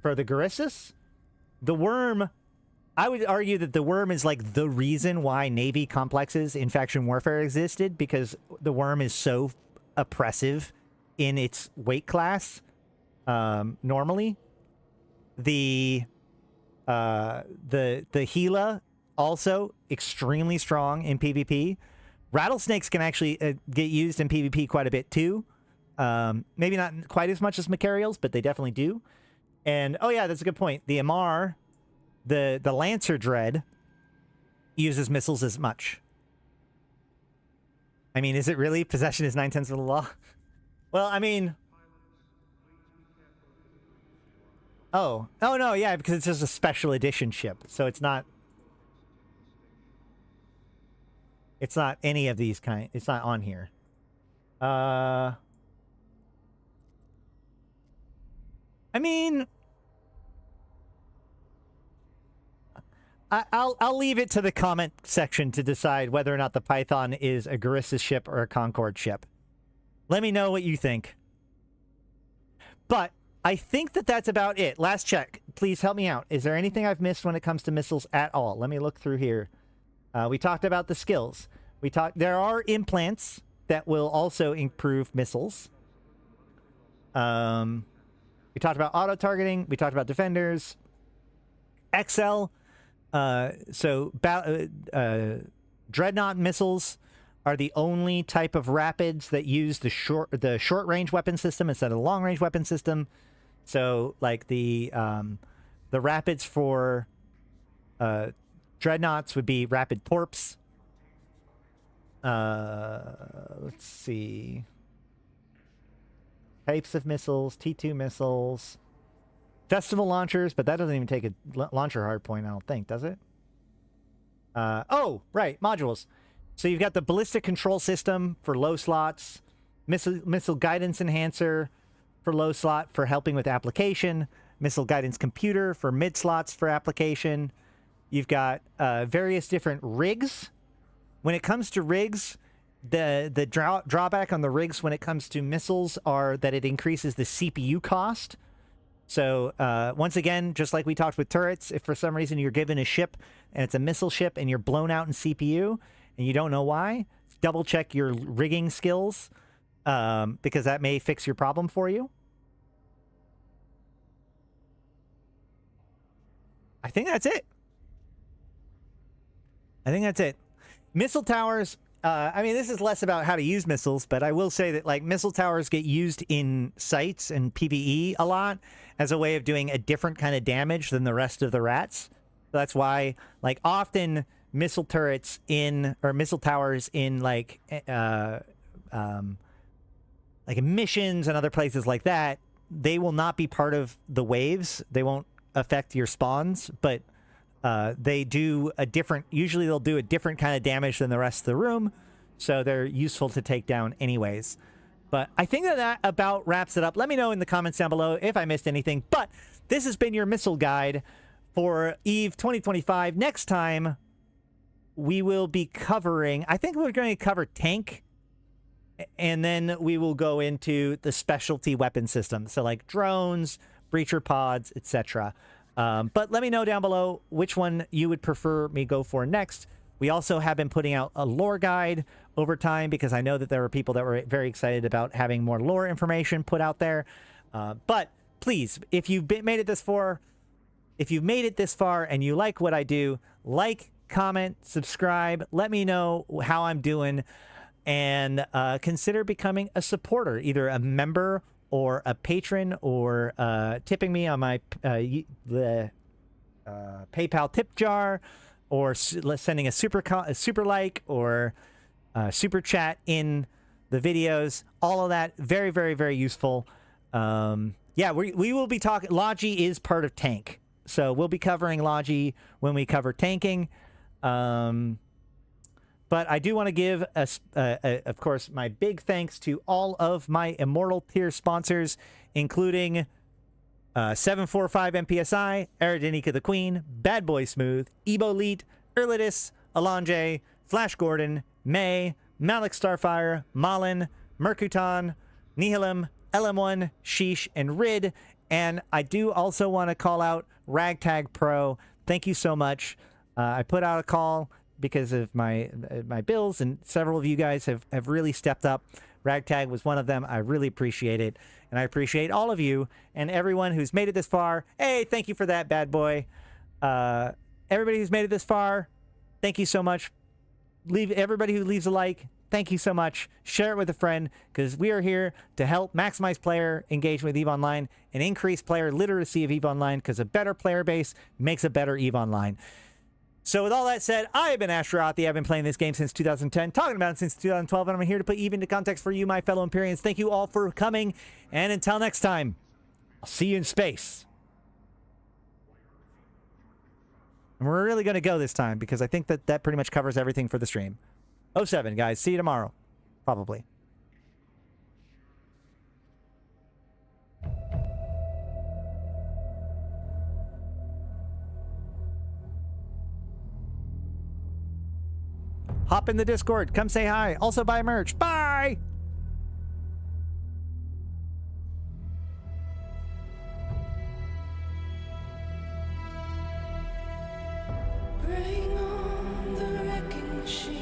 For the Garissas? The Worm, I would argue that the Worm is like the reason why Navy complexes in faction warfare existed, because the Worm is so oppressive in its weight class. Normally. The Gila, also extremely strong in PvP. Rattlesnakes can actually get used in PvP quite a bit too. Maybe not quite as much as Macarials, but they definitely do. And, oh yeah, that's a good point. The Amar, the Lancer Dread, uses missiles as much. I mean, is it really? Possession is 9/10 of the law? Well, I mean... Oh no, yeah, because it's just a special edition ship, so it's not... It's not any of these kind. It's not on here. I mean, I'll leave it to the comment section to decide whether or not the Python is a Garissa ship or a Concorde ship. Let me know what you think. But I think that that's about it. Last check. Please help me out. Is there anything I've missed when it comes to missiles at all? Let me look through here. We talked about the skills. There are implants that will also improve missiles. We talked about auto-targeting. We talked about defenders. XL. Dreadnought missiles are the only type of rapids that use the short-range weapon system instead of the long-range weapon system. So, like, the rapids for dreadnoughts would be rapid torps. Let's see. Types of missiles, T2 missiles. Festival launchers, but that doesn't even take a launcher hardpoint, I don't think, does it? Oh, right, modules. So you've got the ballistic control system for low slots, missile guidance enhancer for low slot for helping with application, missile guidance computer for mid slots for application. You've got various different rigs. When it comes to rigs, the drawback on the rigs when it comes to missiles are that it increases the CPU cost. So once again, just like we talked with turrets, if for some reason you're given a ship and it's a missile ship and you're blown out in CPU and you don't know why, double check your rigging skills because that may fix your problem for you. I think that's it. Missile towers, I mean, this is less about how to use missiles, but I will say that, like, missile towers get used in sites and PvE a lot as a way of doing a different kind of damage than the rest of the rats. So that's why, like, often missile turrets or missile towers in, like missions and other places like that, they will not be part of the waves. They won't affect your spawns, but they do usually they'll do a different kind of damage than the rest of the room, so they're useful to take down anyways. But I think that about wraps it up. Let me know in the comments down below if I missed anything. But this has been your missile guide for EVE 2025. Next time, we will be covering, I think we're going to cover tank, and then we will go into the specialty weapon system. So like drones, breacher pods, etc. But let me know down below which one you would prefer me go for next. We also have been putting out a lore guide over time because I know that there were people that were very excited about having more lore information put out there. But please, if you've made it this far, and you like what I do, like, comment, subscribe, let me know how I'm doing, and consider becoming a supporter, either a member or a patron, or tipping me on my PayPal tip jar, or sending a super like or super chat in the videos. All of that very, very, very useful. Yeah, we will be talking. Logi is part of tank, so we'll be covering Logi when we cover tanking. But I do want to give, of course, my big thanks to all of my Immortal tier sponsors, including 745 MPSI, Aerodenica the Queen, Bad Boy Smooth, Ebo Elite, Erlitis, Alonje, Flash Gordon, May, Malik Starfire, Malin, Mercuton, Nihilum, LM1, Sheesh, and Rid. And I do also want to call out Ragtag Pro. Thank you so much. I put out a call because of my bills, and several of you guys have really stepped up. Ragtag was one of them. I really appreciate it. And I appreciate all of you and everyone who's made it this far. Hey, thank you for that, bad boy. Everybody who's made it this far, thank you so much. Everybody who leaves a like, thank you so much. Share it with a friend, because we are here to help maximize player engagement with EVE Online and increase player literacy of EVE Online, because a better player base makes a better EVE Online. So with all that said, I have been Astronauthy. I've been playing this game since 2010, talking about it since 2012, and I'm here to put EVE into context for you, my fellow Empyreans. Thank you all for coming, and until next time, I'll see you in space. And we're really going to go this time, because I think that pretty much covers everything for the stream. 07, guys. See you tomorrow. Probably. Hop in the Discord. Come say hi. Also buy merch. Bye! Bring on the wrecking machine.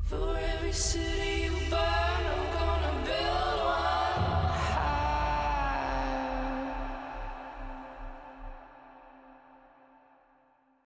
For every city